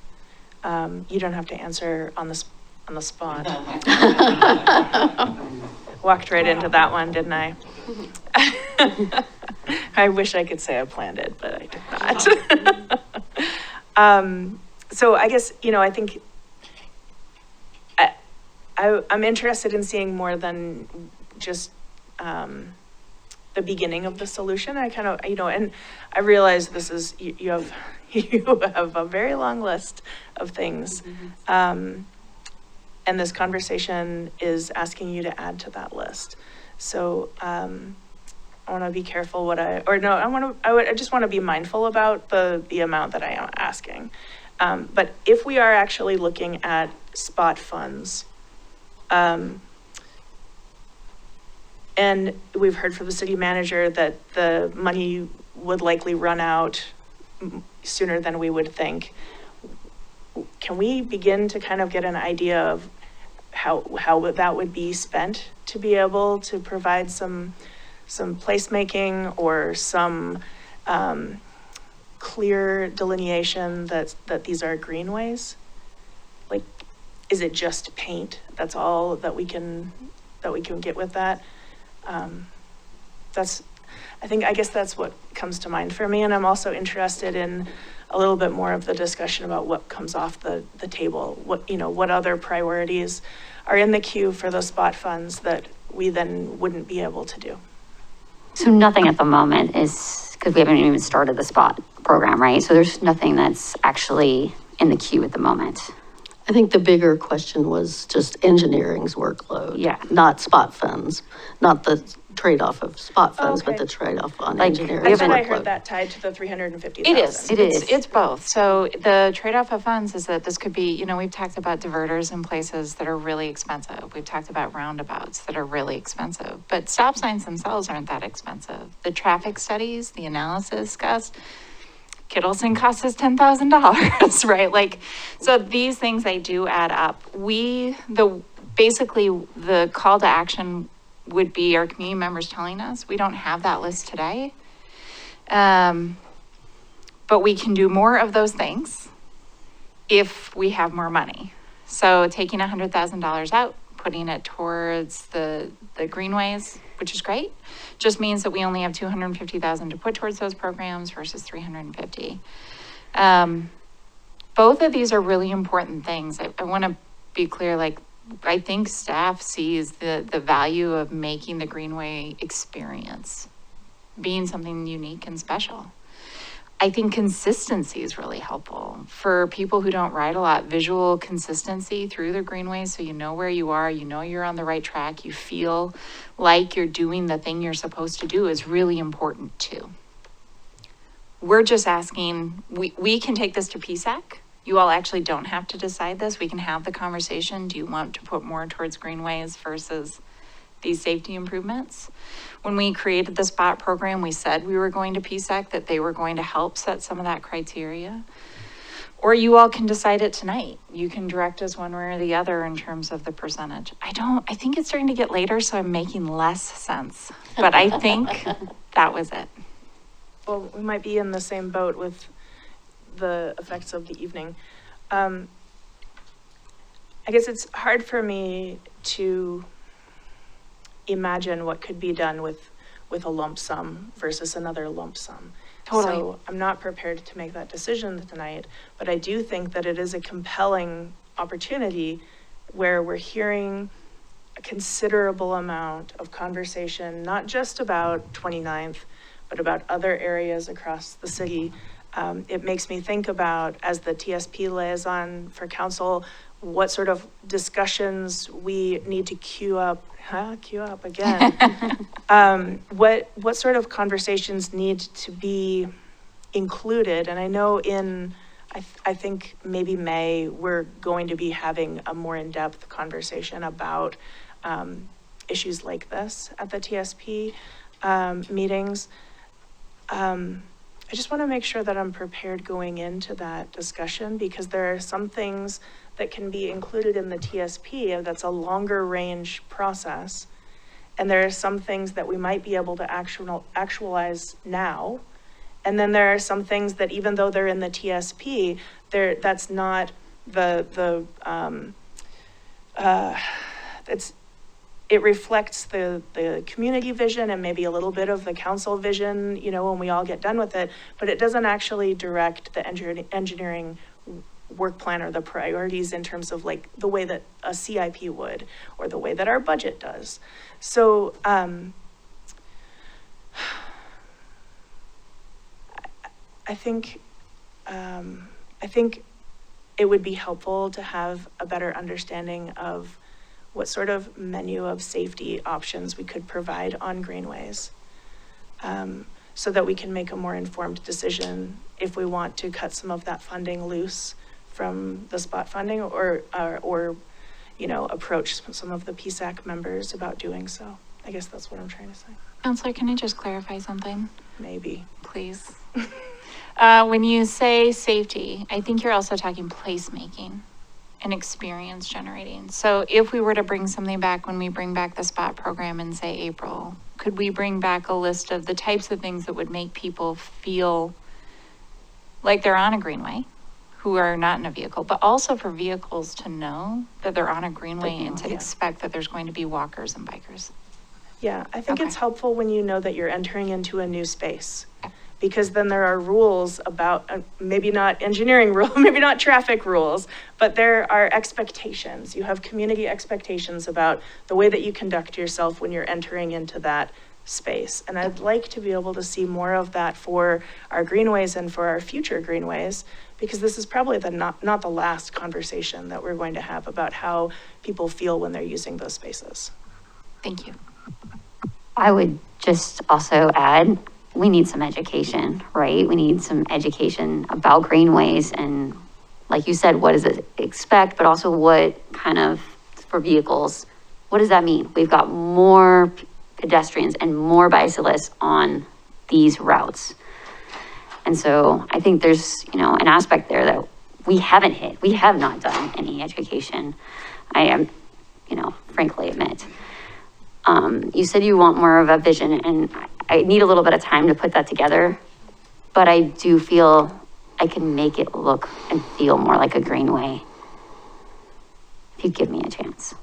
You don't have to answer on the spot. Walked right into that one, didn't I? I wish I could say I planned it, but I did not. So I guess, I think I'm interested in seeing more than just the beginning of the solution. I kind of, and I realize this is, you have a very long list of things. And this conversation is asking you to add to that list. So I want to be careful I just want to be mindful about the amount that I am asking. But if we are actually looking at spot funds, and we've heard from the city manager that the money would likely run out sooner than we would think. Can we begin to kind of get an idea of how that would be spent to be able to provide some placemaking or some, clear delineation that these are greenways? Like, is it just paint? That's all that we can get with that? I guess that's what comes to mind for me. And I'm also interested in a little bit more of the discussion about what comes off the table. What other priorities are in the queue for those spot funds that we then wouldn't be able to do? So nothing at the moment is, because we haven't even started the spot program, right? So there's nothing that's actually in the queue at the moment. I think the bigger question was just engineering's workload. Yeah. Not spot funds, not the trade-off of spot funds, but Okay. the trade-off on Like, engineering I thought I workload. heard that tied to the 350,000. It is. It is. It's both. So the trade-off of funds is that this could be, we've talked about diverters in places that are really expensive. We've talked about roundabouts that are really expensive, but stop signs themselves aren't that expensive. The traffic studies, the analysis, Gus, Kittleson costs us $10,000, right? Like, so these things, they do add up. Basically the call to action would be our community members telling us, we don't have that list today. But we can do more of those things if we have more money. So taking $100,000 out, putting it towards the greenways, which is great, just means that we only have $250,000 to put towards those programs versus $350,000. Both of these are really important things. I want to be clear, like, I think staff sees the value of making the Greenway experience being something unique and special. I think consistency is really helpful for people who don't ride a lot. Visual consistency through the greenways, so you know where you are, you know you're on the right track, you feel like you're doing the thing you're supposed to do is really important too. We're just asking, we can take this to PSAC. You all actually don't have to decide this. We can have the conversation. Do you want to put more towards greenways versus these safety improvements? When we created the spot program, we said we were going to PSAC, that they were going to help set some of that criteria. Or you all can decide it tonight. You can direct us one way or the other in terms of the percentage. I think it's starting to get later, so I'm making less sense. But I think that was it. Well, we might be in the same boat with the effects of the evening. I guess it's hard for me to imagine what could be done with a lump sum versus another lump sum. Totally. So I'm not prepared to make that decision tonight, but I do think that it is a compelling opportunity where we're hearing a considerable amount of conversation, not just about 29th, but about other areas across the city. It makes me think about, as the TSP liaison for council, what sort of discussions we need to queue up again. What sort of conversations need to be included? And I know I think maybe May, we're going to be having a more in-depth conversation about issues like this at the TSP meetings. I just want to make sure that I'm prepared going into that discussion, because there are some things that can be included in the TSP that's a longer range process. And there are some things that we might be able to actualize now. And then there are some things that, even though they're in the TSP, that's not it reflects the community vision and maybe a little bit of the council vision, when we all get done with it, but it doesn't actually direct the engineering work plan or the priorities in terms of like the way that a CIP would, or the way that our budget does. So, I think it would be helpful to have a better understanding of what sort of menu of safety options we could provide on greenways, so that we can make a more informed decision if we want to cut some of that funding loose from the spot funding, or approach some of the PSAC members about doing so. I guess that's what I'm trying to say. Counselor, can I just clarify something? Maybe. Please. When you say safety, I think you're also talking placemaking. and experience generating. So if we were to bring something back, when we bring back the spot program in, say, April, could we bring back a list of the types of things that would make people feel like they're on a greenway, who are not in a vehicle, but also for vehicles to know that they're on a greenway and to expect that there's going to be walkers and bikers? Yeah, I think it's helpful when you know that you're entering into a new space, because then there are rules about, maybe not engineering rules, maybe not traffic rules, but there are expectations. You have community expectations about the way that you conduct yourself when you're entering into that space. And I'd like to be able to see more of that for our greenways and for our future greenways, because this is probably not the last conversation that we're going to have about how people feel when they're using those spaces. Thank you. I would just also add, we need some education, right? We need some education about greenways and, like you said, what does it expect, but also what kind of, for vehicles, what does that mean? We've got more pedestrians and more bicyclists on these routes. And so I think there's, an aspect there that we haven't hit. We have not done any education. I am, frankly admit. You said you want more of a vision, and I need a little bit of time to put that together, but I do feel I can make it look and feel more like a greenway if you give me a chance.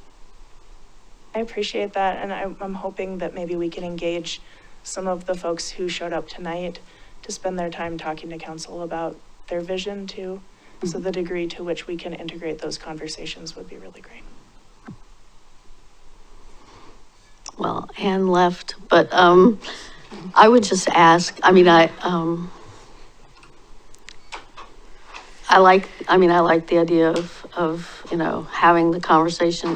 I appreciate that, and I'm hoping that maybe we can engage some of the folks who showed up tonight to spend their time talking to council about their vision too. So the degree to which we can integrate those conversations would be really great. Well, Anne left, but I would just ask, I like the idea of having the conversation,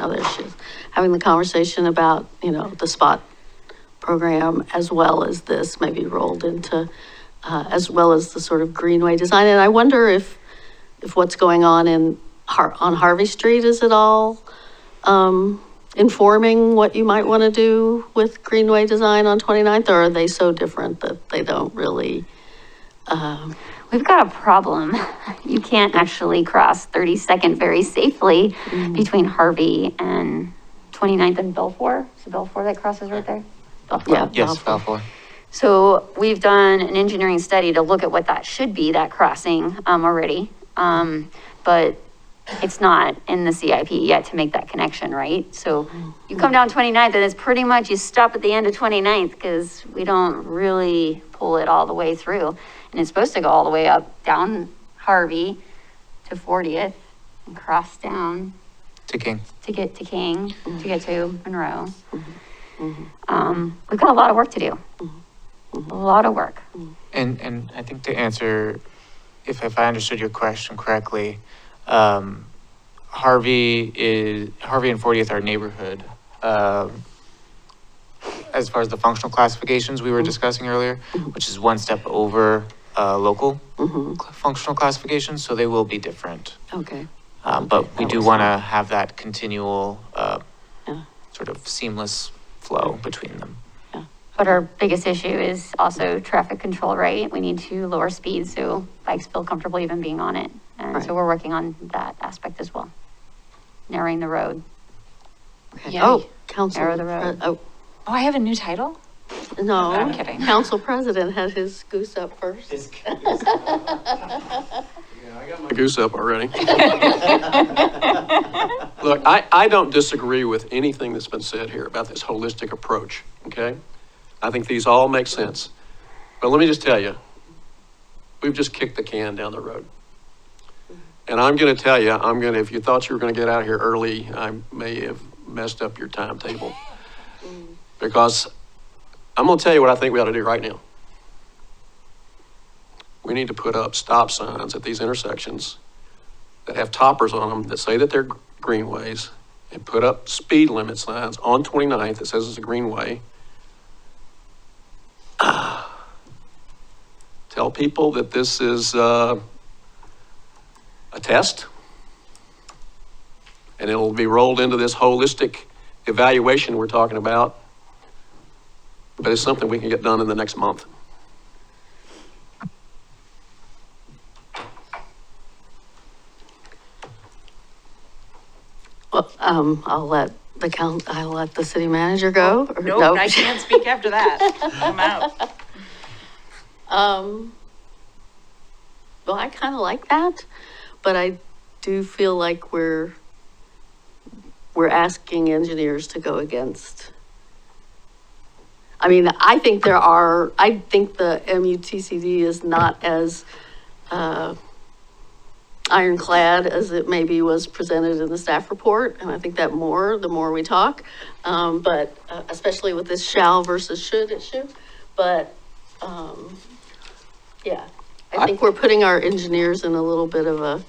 having the conversation about, the spot program as well as this, maybe rolled into, as well as the sort of greenway design. And I wonder if what's going on on Harvey Street is at all informing what you might want to do with greenway design on 29th, or are they so different that they don't really? We've got a problem. You can't actually cross 32nd very safely between Harvey and 29th and Belfour. So Belfour that crosses right there? Belfour. Yeah, yes, Balfour. So we've done an engineering study to look at what that should be, that crossing already. But it's not in the CIP yet to make that connection, right? So you come down 29th and it's pretty much, you stop at the end of 29th because we don't really pull it all the way through. And it's supposed to go all the way up, down Harvey to 40th and cross down. To King. To get to King, to get to Monroe. We've got a lot of work to do. A lot of work. And I think to answer, if I understood your question correctly, Harvey and 40th are neighborhood. As far as the functional classifications we were discussing earlier, which is one step over local functional classifications, so they will be different. Okay. But we do want to have that continual sort of seamless flow between them. But our biggest issue is also traffic control, right? We need to lower speed so bikes feel comfortable even being on it. And so we're working on that aspect as well. Narrowing the road. Okay. Oh, council. Narrow the road. Oh, I have a new title? No. I'm kidding. Council president had his goose up first. I got my goose up already. Look, I don't disagree with anything that's been said here about this holistic approach, okay? I think these all make sense. But let me just tell you, we've just kicked the can down the road. And I'm going to tell you, if you thought you were going to get out of here early, I may have messed up your timetable. Because I'm going to tell you what I think we ought to do right now. We need to put up stop signs at these intersections that have toppers on them that say that they're greenways, and put up speed limit signs on 29th that says it's a greenway. Tell people that this is a test, and it'll be rolled into this holistic evaluation we're talking about, but it's something we can get done in the next month. Well, I'll let the city manager go. or Nope, no? I can't speak after that. I'm out. Well, I kind of like that, but I do feel like we're asking engineers to go against. I mean, I think the MUTCD is not as ironclad as it maybe was presented in the staff report. And I think that the more we talk, but especially with this shall versus should issue. But yeah, I think we're putting our engineers in a little bit of a,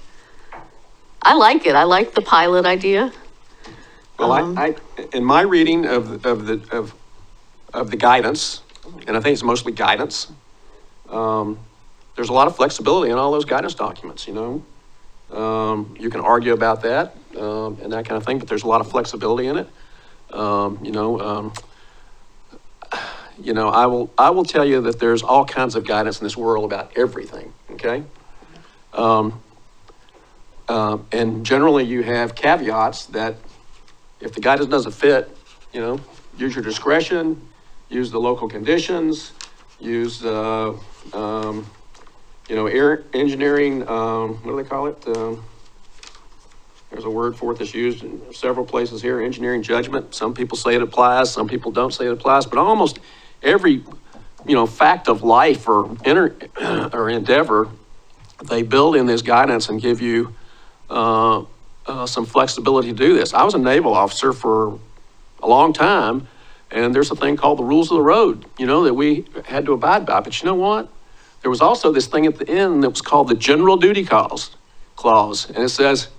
I like it. I like the pilot idea. Well, I in my reading of the guidance, and I think it's mostly guidance, there's a lot of flexibility in all those guidance documents, you know. You can argue about that and that kind of thing, but there's a lot of flexibility in it. I will tell you that there's all kinds of guidance in this world about everything, okay? And generally you have caveats that if the guidance doesn't fit, you know, use your discretion, use the local conditions, use engineering, what do they call it? There's a word for it that's used in several places here, engineering judgment. Some people say it applies, some people don't say it applies, but almost every, fact of life or endeavor, they build in this guidance and give you some flexibility to do this. I was a naval officer for a long time, and there's a thing called the rules of the road, that we had to abide by. But you know what? There was also this thing at the end that was called the general duty clause, and it says,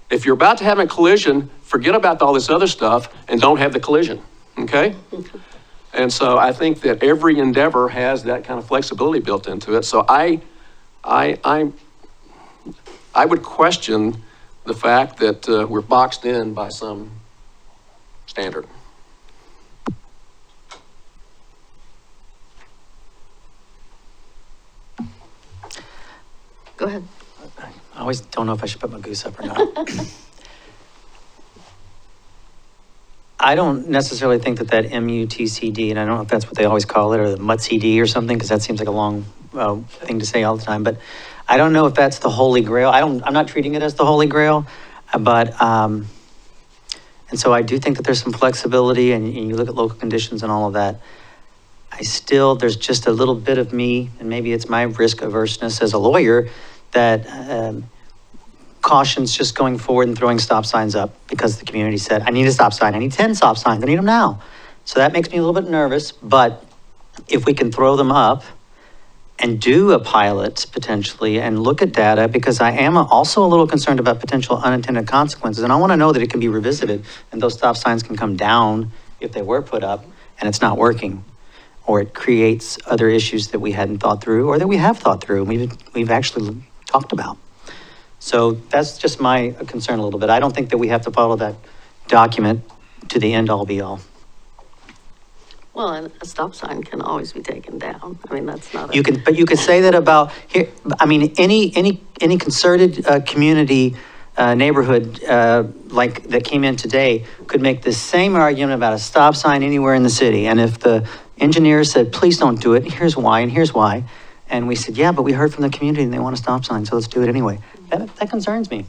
if you're about to have a collision, forget about all this other stuff and don't have the collision, okay? And so I think that every endeavor has that kind of flexibility built into it. So I would question the fact that we're boxed in by some standard. Go ahead. I always don't know if I should put my goose up or not. I don't necessarily think that MUTCD, and I don't know if that's what they always call it, or the MUTCD or something, because that seems like a long thing to say all the time, but I don't know if that's the holy grail. I'm not treating it as the holy grail, but, and so I do think that there's some flexibility, and you look at local conditions and all of that. There's just a little bit of me, and maybe it's my risk averseness as a lawyer, that cautions just going forward and throwing stop signs up because the community said, I need a stop sign, I need 10 stop signs, I need them now. So that makes me a little bit nervous, but if we can throw them up and do a pilot potentially and look at data, because I am also a little concerned about potential unintended consequences, and I want to know that it can be revisited and those stop signs can come down if they were put up and it's not working, or it creates other issues that we hadn't thought through or that we have thought through and we've actually talked about. So that's just my concern a little bit. I don't think that we have to follow that document to the end all be all. Well, and a stop sign can always be taken down. I mean, that's not But you could say that about here. I mean, any concerted community neighborhood like that came in today could make the same argument about a stop sign anywhere in the city. And if the engineer said, please don't do it, here's why and here's why. And we said, yeah, but we heard from the community and they want a stop sign, so let's do it anyway. That concerns me.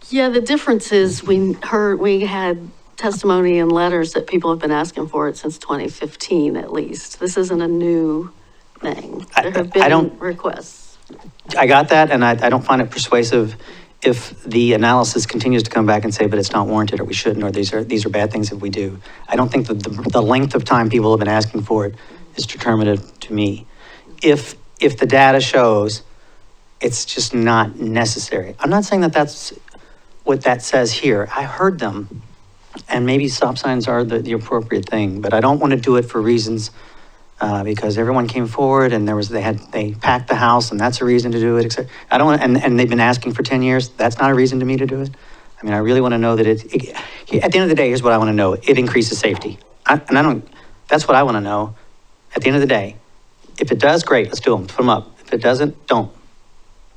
Yeah, the difference is we had testimony and letters that people have been asking for it since 2015 at least. This isn't a new thing. There have been requests. I got that, and I don't find it persuasive if the analysis continues to come back and say, but it's not warranted, or we shouldn't, or these are bad things if we do. I don't think that the length of time people have been asking for it is determinative to me. If the data shows it's just not necessary. I'm not saying that that's what that says here. I heard them, and maybe stop signs are the appropriate thing, but I don't want to do it for reasons because everyone came forward and they packed the house and that's a reason to do it, etc. I don't want, and they've been asking for 10 years. That's not a reason to me to do it. I mean, I really want to know that at the end of the day, here's what I want to know. It increases safety. That's what I want to know at the end of the day. If it does, great, let's do them, put them up. If it doesn't, don't.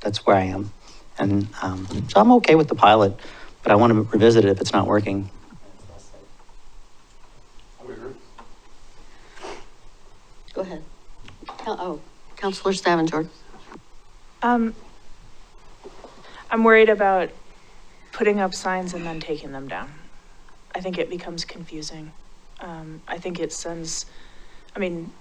That's where I am. And so I'm okay with the pilot, but I want to revisit it if it's not working. Go ahead. Counselor Stavanger. I'm worried about putting up signs and then taking them down. I think it becomes confusing. I think it sends, I mean,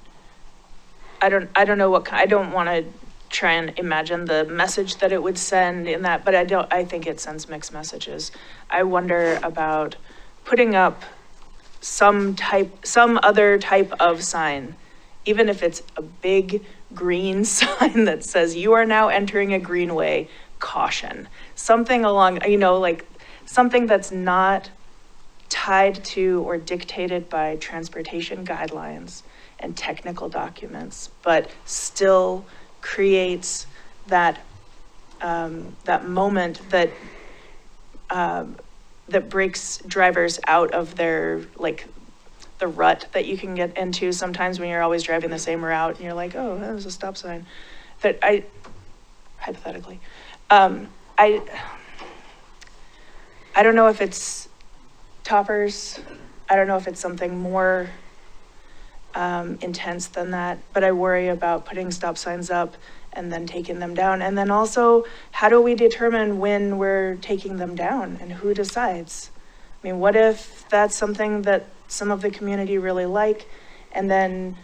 I don't know I don't want to try and imagine the message that it would send in that, but I think it sends mixed messages. I wonder about putting up some other type of sign, even if it's a big green sign that says you are now entering a greenway, caution. Something along, like something that's not tied to or dictated by transportation guidelines and technical documents, but still creates that that moment that that breaks drivers out of their, like, the rut that you can get into sometimes when you're always driving the same route and you're like, oh, that was a stop sign. That hypothetically, I don't know if it's toppers. I don't know if it's something more intense than that, but I worry about putting stop signs up and then taking them down. And then also, how do we determine when we're taking them down and who decides? I mean, what if that's something that some of the community really like, and then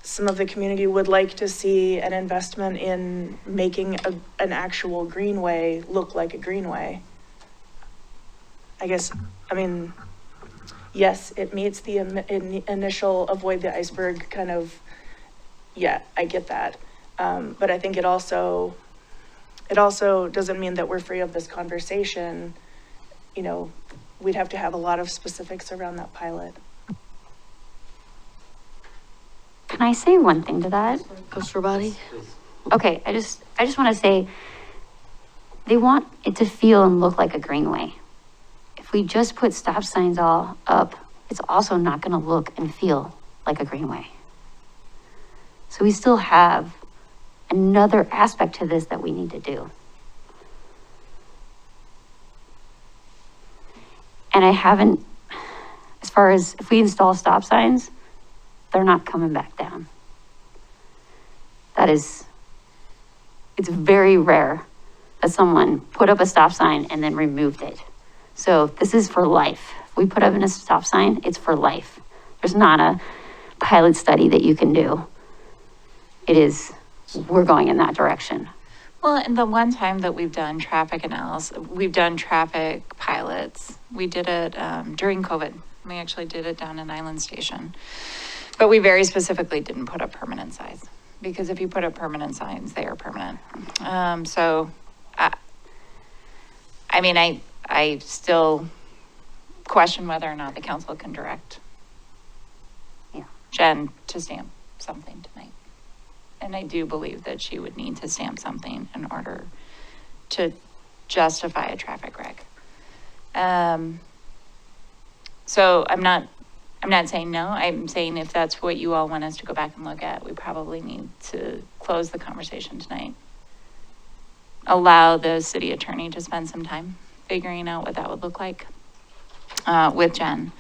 some of the community would like to see an investment in making an actual greenway look like a greenway? I guess, I mean, yes, it meets the initial avoid the iceberg kind of, yeah, I get that. But I think it also doesn't mean that we're free of this conversation. We'd have to have a lot of specifics around that pilot. Can I say one thing to that? Counselor Body? Okay, I just want to say, they want it to feel and look like a greenway. If we just put stop signs all up, it's also not going to look and feel like a greenway. So we still have another aspect to this that we need to do. And I haven't, as far as if we install stop signs, they're not coming back down. It's very rare that someone put up a stop sign and then removed it. So this is for life. If we put up a stop sign, it's for life. There's not a pilot study that you can do. We're going in that direction. Well, and the one time that we've done traffic analysis, we've done traffic pilots. We did it during COVID. We actually did it down in Island Station. But we very specifically didn't put up permanent signs, because if you put up permanent signs, they are permanent. I still question whether or not the council can direct Jen to stamp something tonight. And I do believe that she would need to stamp something in order to justify a traffic wreck. So I'm not saying no. I'm saying if that's what you all want us to go back and look at, we probably need to close the conversation tonight. Allow the city attorney to spend some time figuring out what that would look like with Jen.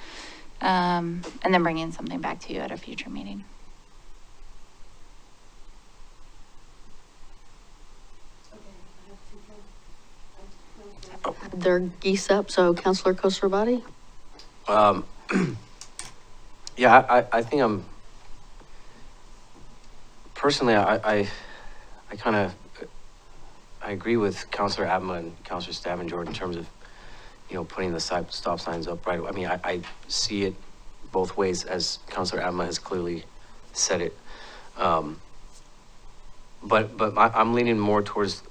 And then bringing something back to you at a future meeting. They're geese up, so Counselor Koster-Body? Yeah, I think I'm, personally, I agree with Counselor Abma and Counselor Stavanger in terms of, putting the stop signs up right. I mean, I see it both ways, as Counselor Abma has clearly said it. But I'm leaning more towards,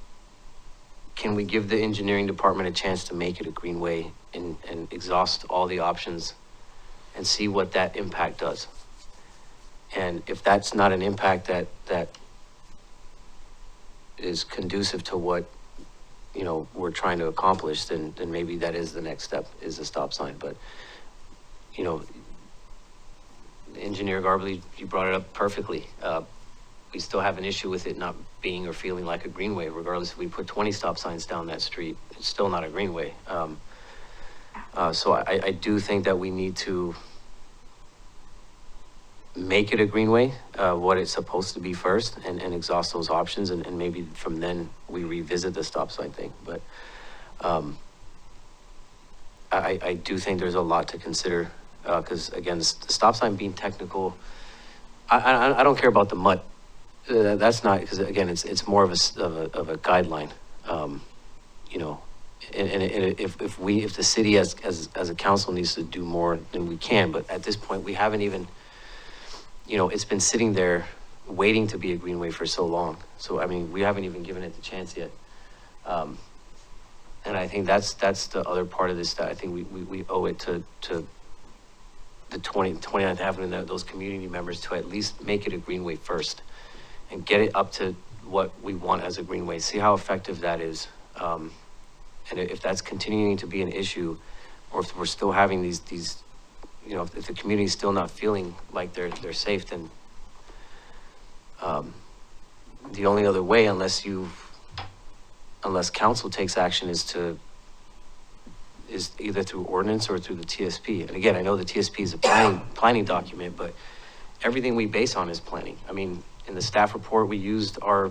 can we give the engineering department a chance to make it a greenway and exhaust all the options and see what that impact does? And if that's not an impact that is conducive to what, we're trying to accomplish, then maybe that is the next step, is a stop sign. But, Engineer Garbely, you brought it up perfectly. we still have an issue with it not being or feeling like a greenway, regardless if we put 20 stop signs down that street, it's still not a greenway. So I do think that we need to make it a greenway, what it's supposed to be first, and exhaust those options, and maybe from then we revisit the stop sign thing. But I do think there's a lot to consider, because again, the stop sign being technical, I don't care about the mud. That's not, because again, it's more of a guideline, you know. And if the city as a council needs to do more, then we can. But at this point, we haven't even, you know, it's been sitting there waiting to be a greenway for so long. So I mean, we haven't even given it the chance yet. And I think that's the other part of this, that I think we owe it to the 29th Avenue, those community members, to at least make it a greenway first and get it up to what we want as a greenway. See how effective that is. And if that's continuing to be an issue, or if we're still having these, you know, if the community's still not feeling like they're safe, then the only other way, unless council takes action, is either through ordinance or through the TSP. And again, I know the TSP is a planning document, but everything we base on is planning. I mean, in the staff report, we used our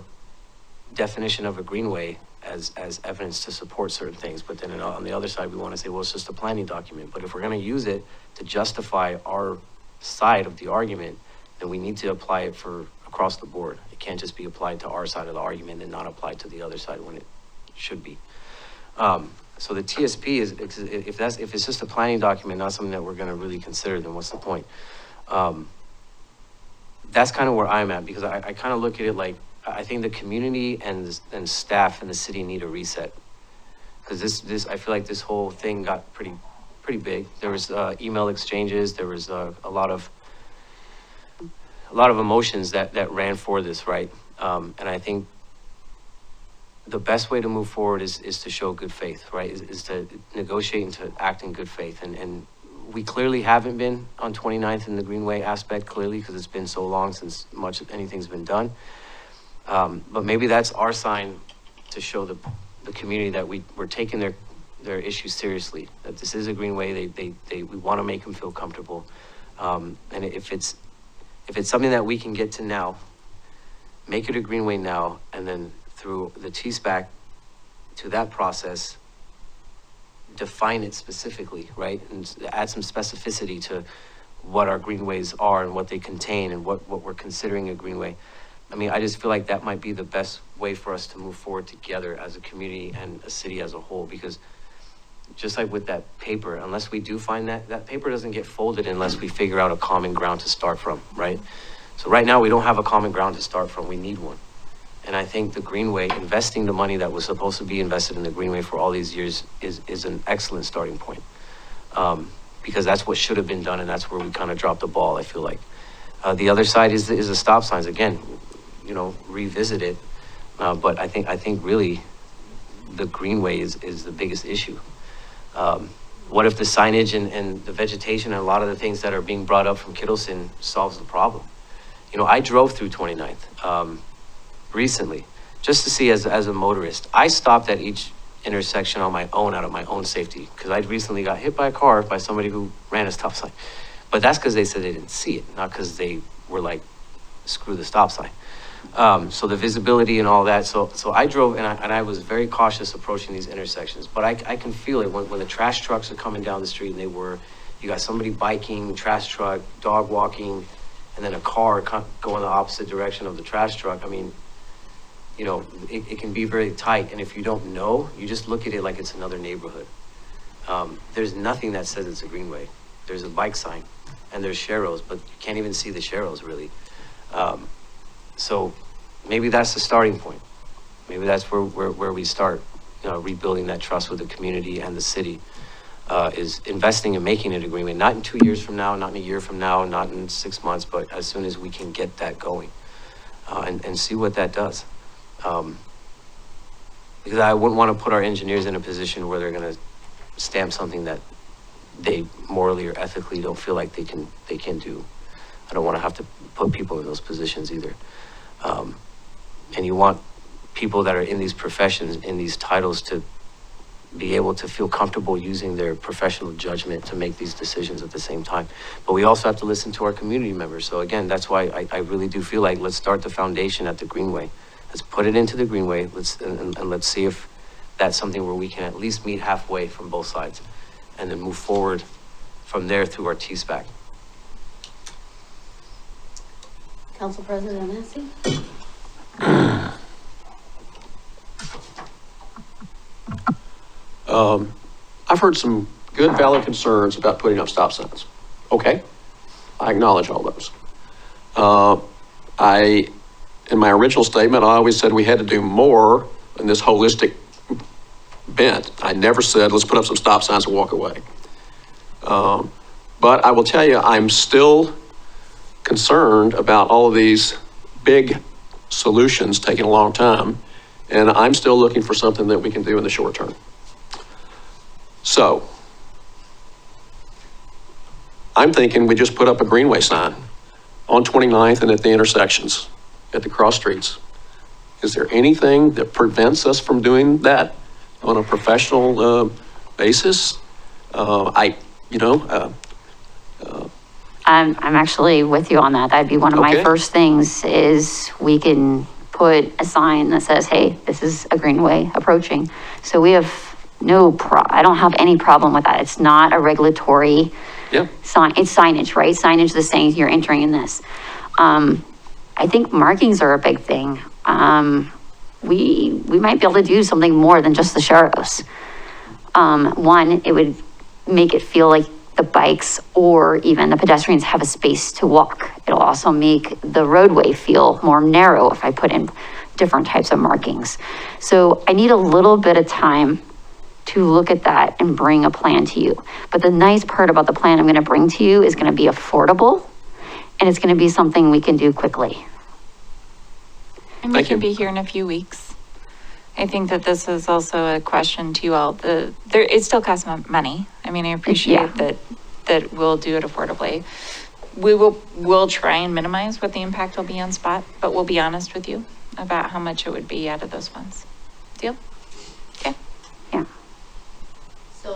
definition of a greenway as evidence to support certain things, but then on the other side, we want to say, well, it's just a planning document. But if we're going to use it to justify our side of the argument, then we need to apply it for across the board. It can't just be applied to our side of the argument and not applied to the other side when it should be. So the TSP is, if it's just a planning document, not something that we're going to really consider, then what's the point? That's kind of where I'm at, because I kind of look at it like, I think the community and staff in the city need a reset, because this I feel like this whole thing got pretty big. There was email exchanges. There was a lot of emotions that ran for this, right? And I think the best way to move forward is to show good faith, right? Is to negotiate and to act in good faith. And we clearly haven't been on 29th in the Greenway aspect, clearly, because it's been so long since much of anything's been done. But maybe that's our sign to show the community that we're taking their issues seriously, that this is a greenway. We want to make them feel comfortable. And if it's something that we can get to now, make it a greenway now, and then through the TSPAC to that process, define it specifically, right? And add some specificity to what our greenways are and what they contain and what we're considering a greenway. I mean, I just feel like that might be the best way for us to move forward together as a community and a city as a whole, because just like with that paper, unless we do find that paper doesn't get folded unless we figure out a common ground to start from, right? So right now we don't have a common ground to start from. We need one. And I think the Greenway, investing the money that was supposed to be invested in the Greenway for all these years is an excellent starting point. Because that's what should have been done, and that's where we kind of dropped the ball, I feel like. The other side is the stop signs. Again, you know, revisit it. But I think really the Greenway is the biggest issue. What if the signage and the vegetation and a lot of the things that are being brought up from Kittleson solves the problem? You know, I drove through 29th recently just to see as a motorist. I stopped at each intersection on my own out of my own safety, because I recently got hit by a car by somebody who ran a stop sign. But that's because they said they didn't see it, not because they were like, screw the stop sign. So the visibility and all that. So I drove and I was very cautious approaching these intersections, but I can feel it when the trash trucks are coming down the street, and you got somebody biking, trash truck, dog walking, and then a car going the opposite direction of the trash truck. I mean, you know, it can be very tight. And if you don't know, you just look at it like it's another neighborhood. There's nothing that says it's a greenway. There's a bike sign and there's sharrows, but you can't even see the sharrows really. So maybe that's the starting point. Maybe that's where we start, you know, rebuilding that trust with the community and the city, is investing and making it a greenway, not in 2 years from now, not in a year from now, not in 6 months, but as soon as we can get that going, and see what that does. Because I wouldn't want to put our engineers in a position where they're going to stamp something that they morally or ethically don't feel like they can do. I don't want to have to put people in those positions either. And you want people that are in these professions, in these titles, to be able to feel comfortable using their professional judgment to make these decisions at the same time. But we also have to listen to our community members. So again, that's why I really do feel like let's start the foundation at the Greenway. Let's put it into the Greenway, and let's see if that's something where we can at least meet halfway from both sides, and then move forward from there through our T-SPAC. Council President Massey? I've heard some good, valid concerns about putting up stop signs. Okay, I acknowledge all those. In my original statement, I always said we had to do more in this holistic bent. I never said, let's put up some stop signs and walk away. But I will tell you, I'm still concerned about all of these big solutions taking a long time, and I'm still looking for something that we can do in the short term. So, I'm thinking we just put up a Greenway sign on 29th and at the intersections, at the cross streets. Is there anything that prevents us from doing that on a professional basis? I'm actually with you on that. That'd be one of my Okay. first things is we can put a sign that says, hey, this is a Greenway approaching. So we have I don't have any problem with that. It's not a regulatory sign, it's signage, right? Signage that's saying you're entering in this. I think markings are a big thing. We might be able to do something more than just the shadows. One, it would make it feel like the bikes or even the pedestrians have a space to walk. It'll also make the roadway feel more narrow if I put in different types of markings. So I need a little bit of time to look at that and bring a plan to you. But the nice part about the plan I'm gonna bring to you is gonna be affordable, and it's gonna be something we can do quickly. And we can be here in a few weeks. I think that this is also a question to you all. It still costs money. I mean, I appreciate that we'll do it affordably. We'll try and minimize what the impact will be on spot, but we'll be honest with you about how much it would be out of those funds. Deal? Okay. Yeah. So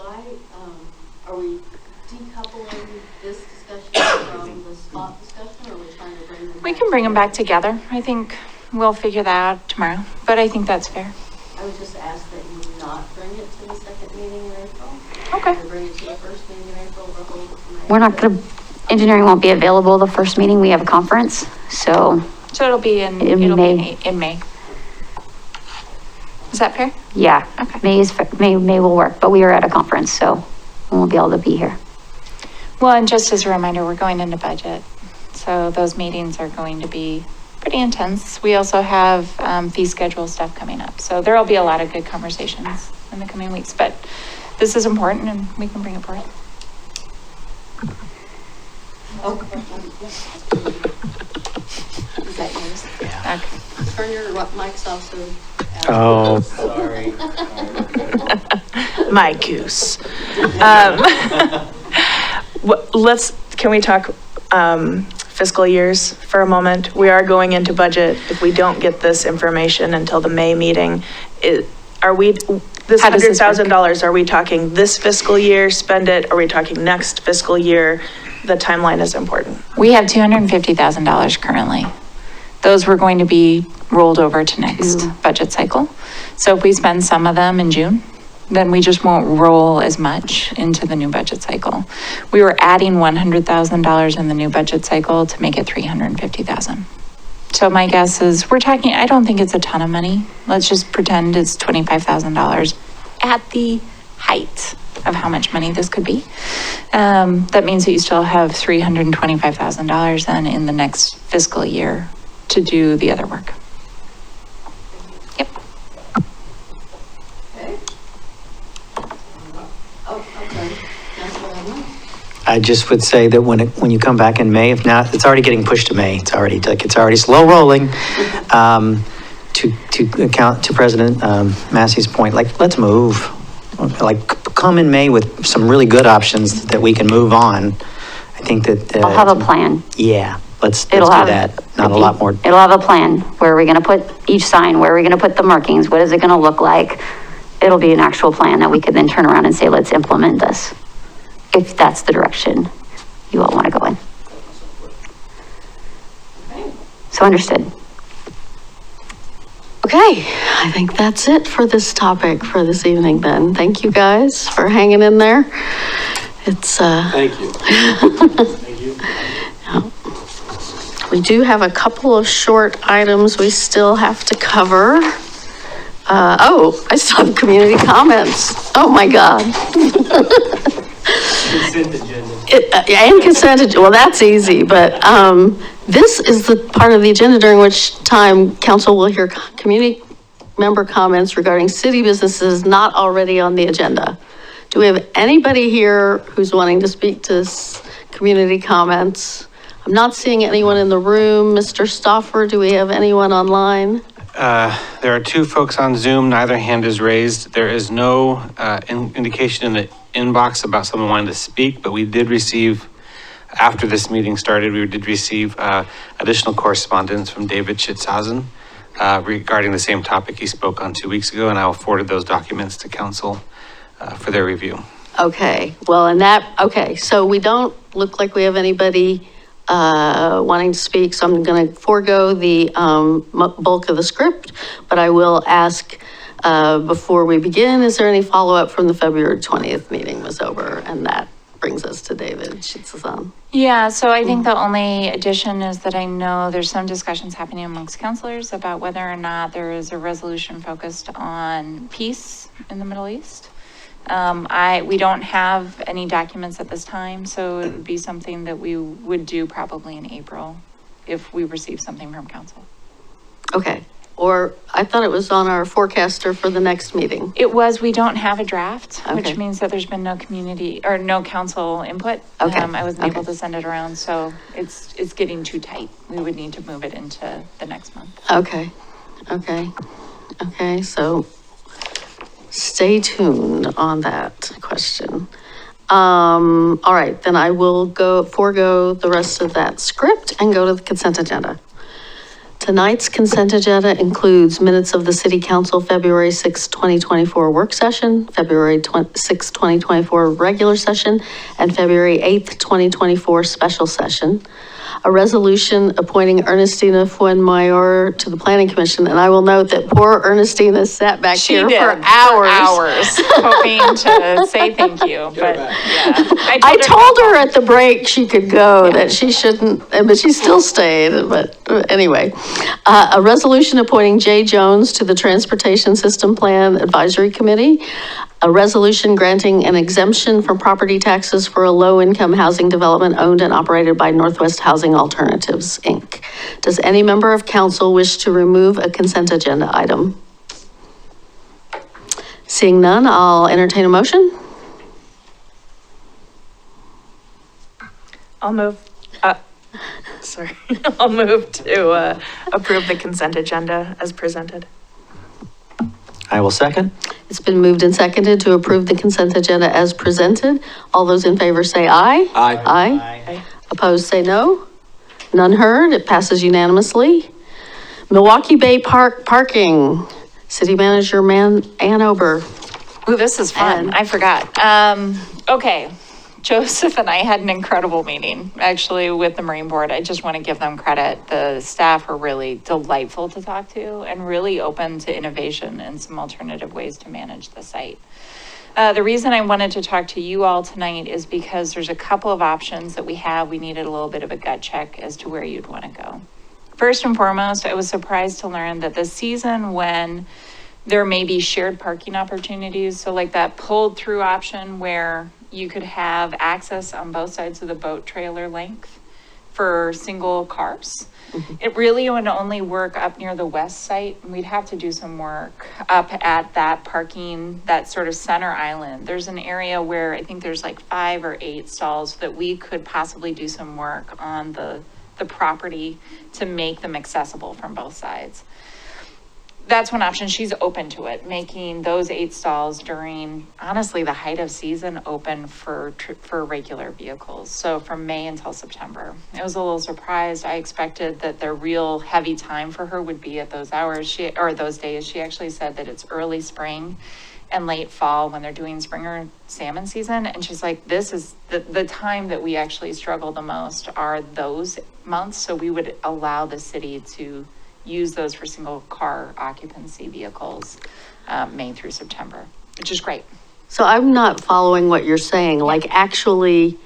are we decoupling this discussion from the spot discussion, or are we trying to bring them? We can bring them back together. I think we'll figure that out tomorrow, but I think that's fair. I would just ask that you not bring it to the second meeting in April. Okay. To bring it to the first meeting in April, the whole. We're not gonna, engineering won't be available the first meeting. We have a conference, so. So it'll be in May. Is that fair? Yeah, May will work, but we are at a conference, so we won't be able to be here. Well, and just as a reminder, we're going into budget. So those meetings are going to be pretty intense. We also have fee schedule stuff coming up. So there'll be a lot of good conversations in the coming weeks, but this is important and we can bring it forward. Is that yours? Yeah. Okay. Turn your mics off so. Oh. Sorry. My goose. Can we talk fiscal years for a moment? We are going into budget. If we don't get this information until the May meeting, this $100,000, are we talking this fiscal year, spend it? Are we talking next fiscal year? The timeline is important. We have $250,000 currently. Those were going to be rolled over to next budget cycle. So if we spend some of them in June, then we just won't roll as much into the new budget cycle. We were adding $100,000 in the new budget cycle to make it $350,000. So my guess is I don't think it's a ton of money. Let's just pretend it's $25,000 at the height of how much money this could be. That means that you still have $325,000 then in the next fiscal year to do the other work. Yep. Okay. Oh, okay. Councilor Edmund? I just would say that when you come back in May, if not, it's already getting pushed to May. It's already slow rolling. To President Massey's point, let's move. Come in May with some really good options that we can move on. I think that. I'll have a plan. Yeah. let's do It'll have- that, not a lot more. It'll have a plan. Where are we gonna put each sign? Where are we gonna put the markings? What is it gonna look like? It'll be an actual plan that we could then turn around and say, let's implement this. If that's the direction you all wanna go in. So understood. Okay, I think that's it for this topic for this evening then. Thank you guys for hanging in there. It's, Thank you. we do have a couple of short items we still have to cover. I still have community comments. Oh, my God. Consent agenda. And consent, well, that's easy, but this is the part of the agenda during which time council will hear community member comments regarding city businesses not already on the agenda. Do we have anybody here who's wanting to speak to community comments? I'm not seeing anyone in the room. Mr. Stoffer, do we have anyone online? There are 2 folks on Zoom, neither hand is raised. There is no indication in the inbox about someone wanting to speak, but we did receive, after this meeting started, we did receive additional correspondence from David Schitzhausen regarding the same topic he spoke on 2 weeks ago, and I will forward those documents to council for their review. Okay, well, okay, so we don't look like we have anybody wanting to speak, so I'm going to forego the bulk of the script, but I will ask before we begin, is there any follow-up from the February 20th meeting, Ms. Ober? And that brings us to David Schitzhausen. Yeah, so I think the only addition is that I know there's some discussions happening amongst counselors about whether or not there is a resolution focused on peace in the Middle East. We don't have any documents at this time, so it would be something that we would do probably in April if we receive something from council. Okay, or I thought it was on our forecaster for the next meeting. It was, we don't have a draft, Okay. which means that there's been no community or no council input. Okay. I wasn't able to send it around, so it's getting too tight. We would need to move it into the next month. Okay, so stay tuned on that question. All right, then I will forego the rest of that script and go to the consent agenda. Tonight's consent agenda includes minutes of the City Council February 6, 2024 work session, February 6, 2024 regular session, and February 8th, 2024 special session. A resolution appointing Ernestina Fuenmayor to the Planning Commission, and I will note that poor Ernestina sat back here for hours. Hoping to say thank you, but yeah. I told her at the break she could go, that she shouldn't, but she still stayed, but anyway. A resolution appointing Jay Jones to the Transportation System Plan Advisory Committee. A resolution granting an exemption from property taxes for a low-income housing development owned and operated by Northwest Housing Alternatives, Inc. Does any member of council wish to remove a consent agenda item? Seeing none, I'll entertain a motion. I'll move to approve the consent agenda as presented. I will second. It's been moved and seconded to approve the consent agenda as presented. All those in favor say aye. Aye. Aye. Opposed, say no. None heard. It passes unanimously. Milwaukie Bay Park parking. City Manager Ann Ober. Ooh, this is fun. I forgot. Okay. Joseph and I had an incredible meeting, actually, with the Marine Board. I just want to give them credit. The staff are really delightful to talk to and really open to innovation and some alternative ways to manage the site. The reason I wanted to talk to you all tonight is because there's a couple of options that we have. We needed a little bit of a gut check as to where you'd want to go. First and foremost, I was surprised to learn that the season when there may be shared parking opportunities, so like that pulled through option where you could have access on both sides of the boat trailer length for single cars. Mm-hmm. It really would only work up near the west site, and we'd have to do some work up at that parking, that sort of center island. There's an area where I think there's like 5 or 8 stalls that we could possibly do some work on the property to make them accessible from both sides. that's one option. She's open to it, making those 8 stalls during, honestly, the height of season open for regular vehicles. So from May until September. I was a little surprised. I expected that the real heavy time for her would be at those hours, or those days. She actually said that it's early spring and late fall when they're doing springer salmon season. And she's like, this is the time that we actually struggle the most are those months. So we would allow the city to use those for single car occupancy vehicles, May through September, which is great. So I'm not following what you're saying, like actually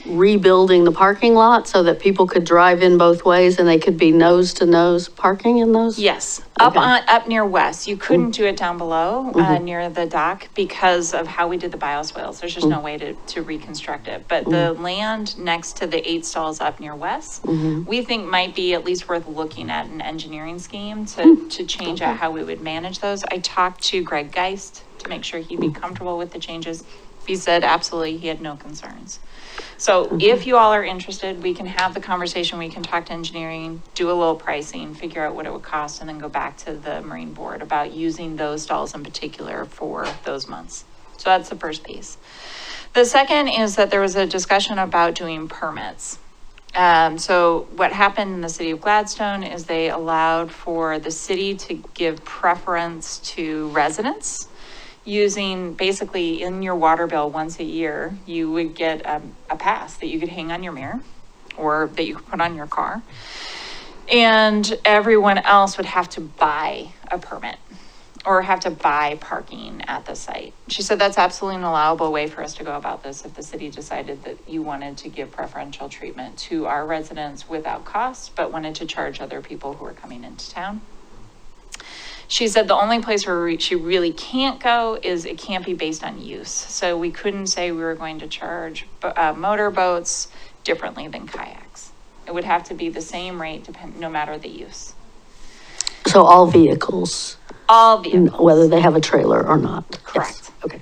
rebuilding the parking lot so that people could drive in both ways and they could be nose to nose parking in those? Yes, up near West. You couldn't do it down below, near the dock because of how we did the bioswales. There's just no way to reconstruct it. But the land next to the 8 stalls up near West, we think might be at least worth looking at an engineering scheme to change out how we would manage those. I talked to Greg Geist to make sure he'd be comfortable with the changes. He said absolutely, he had no concerns. So if you all are interested, we can have the conversation, we can talk to engineering, do a little pricing, figure out what it would cost, and then go back to the Marine Board about using those stalls in particular for those months. So that's the first piece. The second is that there was a discussion about doing permits. So what happened in the city of Gladstone is they allowed for the city to give preference to residents using basically in your water bill once a year, you would get a pass that you could hang on your mirror or that you could put on your car. And everyone else would have to buy a permit or have to buy parking at the site. She said that's absolutely an allowable way for us to go about this if the city decided that you wanted to give preferential treatment to our residents without cost, but wanted to charge other people who are coming into town. She said the only place where she really can't go is it can't be based on use. So we couldn't say we were going to charge motorboats differently than kayaks. It would have to be the same rate no matter the use. So all vehicles? All vehicles. Whether they have a trailer or not? Correct. Yes. Okay.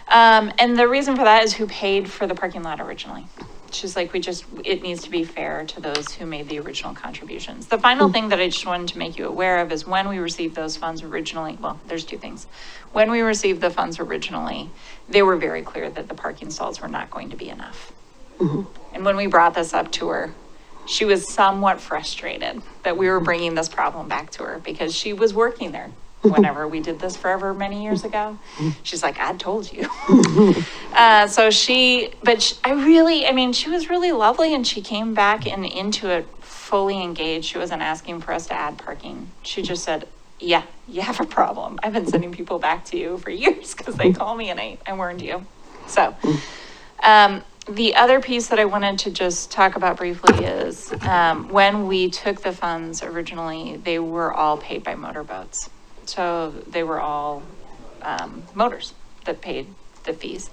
And the reason for that is who paid for the parking lot originally. She's like, it needs to be fair to those who made the original contributions. The final thing that I just wanted to make you aware of is when we received those funds originally, well, there's 2 things. When we received the funds originally, they were very clear that the parking stalls were not going to be enough. And when we brought this up to her, she was somewhat frustrated that we were bringing this problem back to her because she was working there whenever we did this forever many years ago. She's like, I told you. She was really lovely and she came back and into it fully engaged. She wasn't asking for us to add parking. She just said, yeah, you have a problem. I've been sending people back to you for years because they call me and I warned you. So, the other piece that I wanted to just talk about briefly is when we took the funds originally, they were all paid by motorboats. So they were all motors that paid the fees.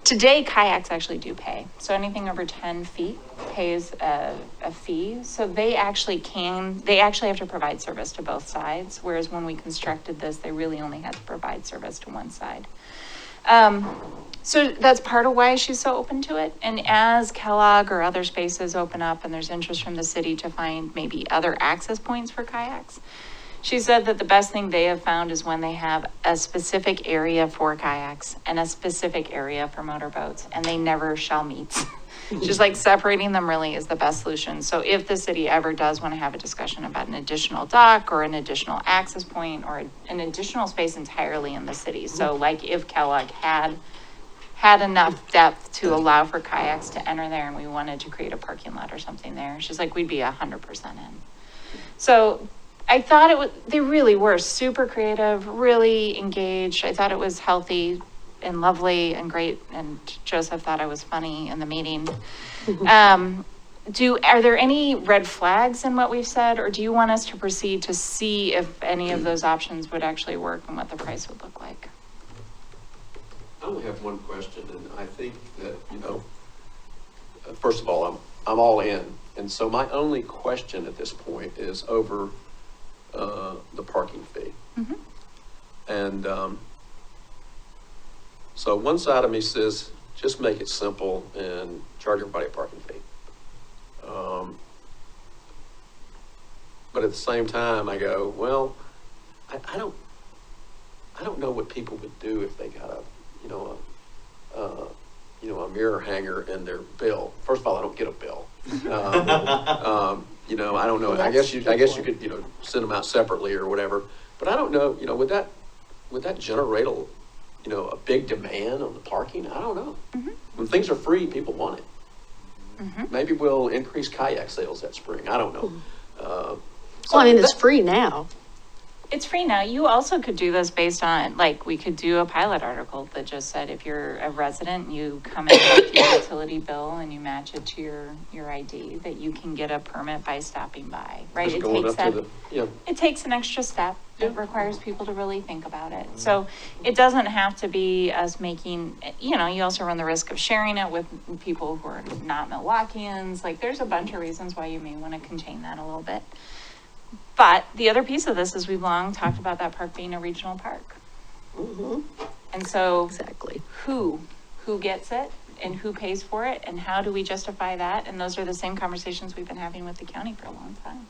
Today, kayaks actually do pay. So anything over 10 feet pays a fee. So they actually have to provide service to both sides. Whereas when we constructed this, they really only had to provide service to one side. So that's part of why she's so open to it. And as Kellogg or other spaces open up and there's interest from the city to find maybe other access points for kayaks, she said that the best thing they have found is when they have a specific area for kayaks and a specific area for motorboats, and they never shall meet. She's like, separating them really is the best solution. So if the city ever does want to have a discussion about an additional dock or an additional access point or an additional space entirely in the city. So like if Kellogg had enough depth to allow for kayaks to enter there and we wanted to create a parking lot or something there, she's like, we'd be 100% in. So I thought they really were super creative, really engaged. I thought it was healthy and lovely and great. And Joseph thought I was funny in the meeting. Are there any red flags in what we've said, or do you want us to proceed to see if any of those options would actually work and what the price would look like? I only have one question, and I think that, first of all, I'm all in. And so my only question at this point is over the parking fee. And so one side of me says, just make it simple and charge everybody a parking fee. But at the same time, I go, well, I don't know what people would do if they got a mirror hanger in their bill. First of all, I don't get a bill. I don't know. Well, I guess you could, send them out separately or whatever. But I don't know, would that generate a big demand on the parking? I don't know. When things are free, people want it. Maybe we'll increase kayak sales that spring. I don't know. Well, I mean, it's free now. It's free now. You also could do this based on, like, we could do a pilot article that just said if you're a resident, you come in with your utility bill and you match it to your ID, that you can get a permit by stopping by, right? Just going up to It takes an extra step. It requires people to really think about it. So it doesn't have to be us making, you also run the risk of sharing it with people who are not Milwaukeeans. Like, there's a bunch of reasons why you may want to contain that a little bit. But the other piece of this is we've long talked about that park being a regional park. And so exactly who gets it and who pays for it and how do we justify that? And those are the same conversations we've been having with the county for a long time.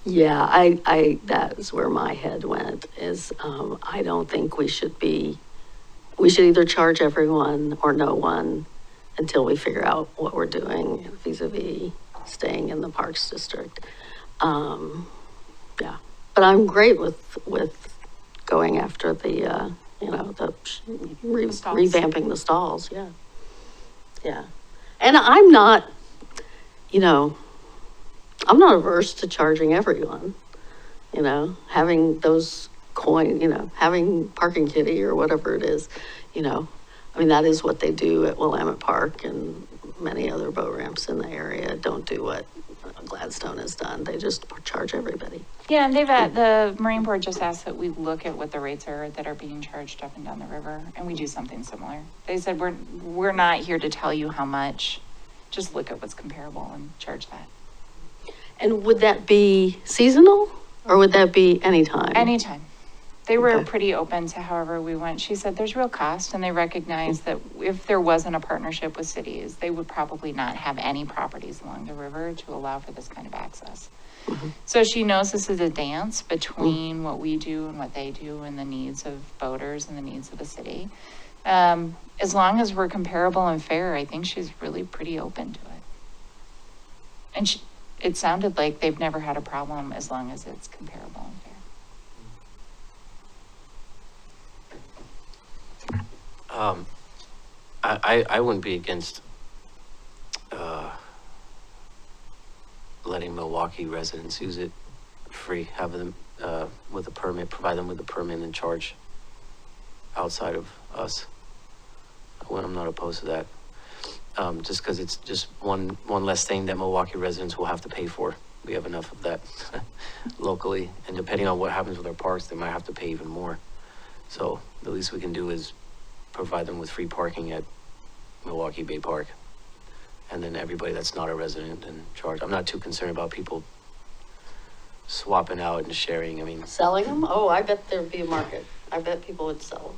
Yeah, I that is where my head went, is I don't think we should either charge everyone or no one until we figure out what we're doing vis-a-vis staying in the Parks District. Yeah, but I'm great with going after the revamping the stalls. Yeah. And I'm not averse to charging everyone, having those having parking kitty or whatever it is, I mean, that is what they do at Willamette Park, and many other boat ramps in the area don't do what Gladstone has done. They just charge everybody. Yeah, and the Marine Board just asked that we look at what the rates are that are being charged up and down the river, and we do something similar. They said, we're not here to tell you how much, just look at what's comparable and charge that. And would that be seasonal or would that be anytime? Anytime. They were pretty open to however we went. She said there's real cost, and they recognize that if there wasn't a partnership with cities, they would probably not have any properties along the river to allow for this kind of access. So she knows this is a dance between what we do and what they do and the needs of boaters and the needs of the city. As long as we're comparable and fair, I think she's really pretty open to it. And it sounded like they've never had a problem as long as it's comparable and fair. I wouldn't be against letting Milwaukie residents use it free, have them with a permit, provide them with a permit and charge outside of us. I'm not opposed to that. Just because it's just one less thing that Milwaukie residents will have to pay for. We have enough of that locally, and depending on what happens with our parks, they might have to pay even more. So the least we can do is provide them with free parking at Milwaukie Bay Park. And then everybody that's not a resident and charge. I'm not too concerned about people swapping out and sharing. I mean, selling them? Oh, I bet there'd be a market. I bet people would sell them.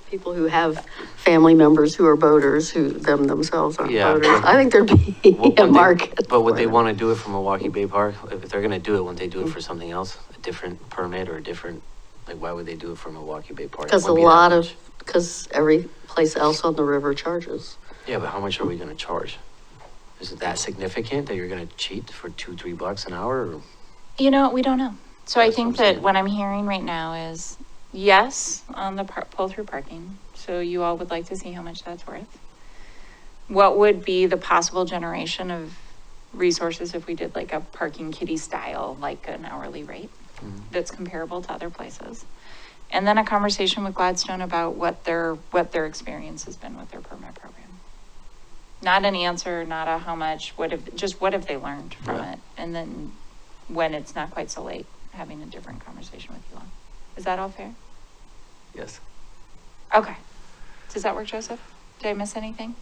People who have family members who are boaters, who themselves aren't boaters. I think there'd be a market. But would they want to do it from Milwaukie Bay Park? If they're going to do it, wouldn't they do it for something else? A different permit or a different, why would they do it for Milwaukie Bay Park? Because every place else on the river charges. Yeah, but how much are we going to charge? Is it that significant that you're going to cheat for $2-3 an hour? Or? We don't know. So I think that what I'm hearing right now is yes on the pull-through parking. So you all would like to see how much that's worth. What would be the possible generation of resources if we did like a parking kitty style, like an hourly rate that's comparable to other places? And then a conversation with Gladstone about what their experience has been with their permit program. Not an answer, not a how much, what have they learned from it? And then when it's not quite so late, having a different conversation with you all. Is that all fair? Yes. Okay. Does that work, Joseph? Did I miss anything?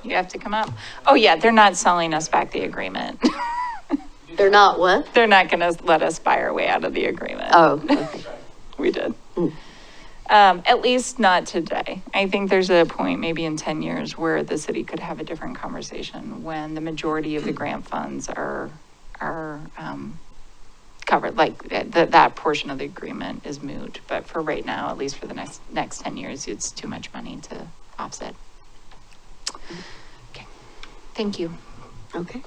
You have to come up. Oh yeah, they're not selling us back the agreement. They're not what? They're not going to let us buy our way out of the agreement. Oh, okay. We did. At least not today. I think there's a point maybe in 10 years where the city could have a different conversation when the majority of the grant funds are covered, like that portion of the agreement is moot. But for right now, at least for the next 10 years, it's too much money to offset. Okay, thank you. Okay.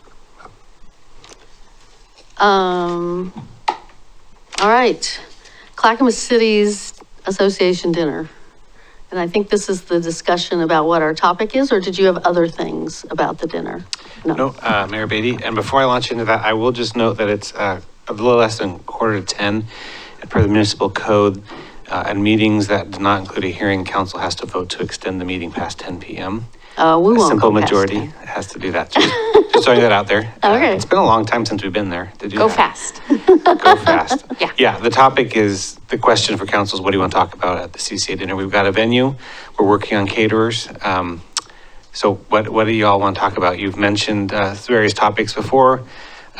All right, Clackamas Cities Association dinner. And I think this is the discussion about what our topic is, or did you have other things about the dinner? No, Mayor Beatty. And before I launch into that, I will just note that it's a little less than 9:45, and per the municipal code, and meetings that do not include a hearing, council has to vote to extend the meeting past 10 p.m. We won't A simple go past majority 10. has to do that. Just throwing that out there. Okay. It's been a long time since we've been there to do Go that. fast. Go fast. Yeah. Yeah, the topic is, the question for council is, what do you want to talk about at the CCA dinner? We've got a venue. We're working on caterers. So what do y'all want to talk about? You've mentioned various topics before,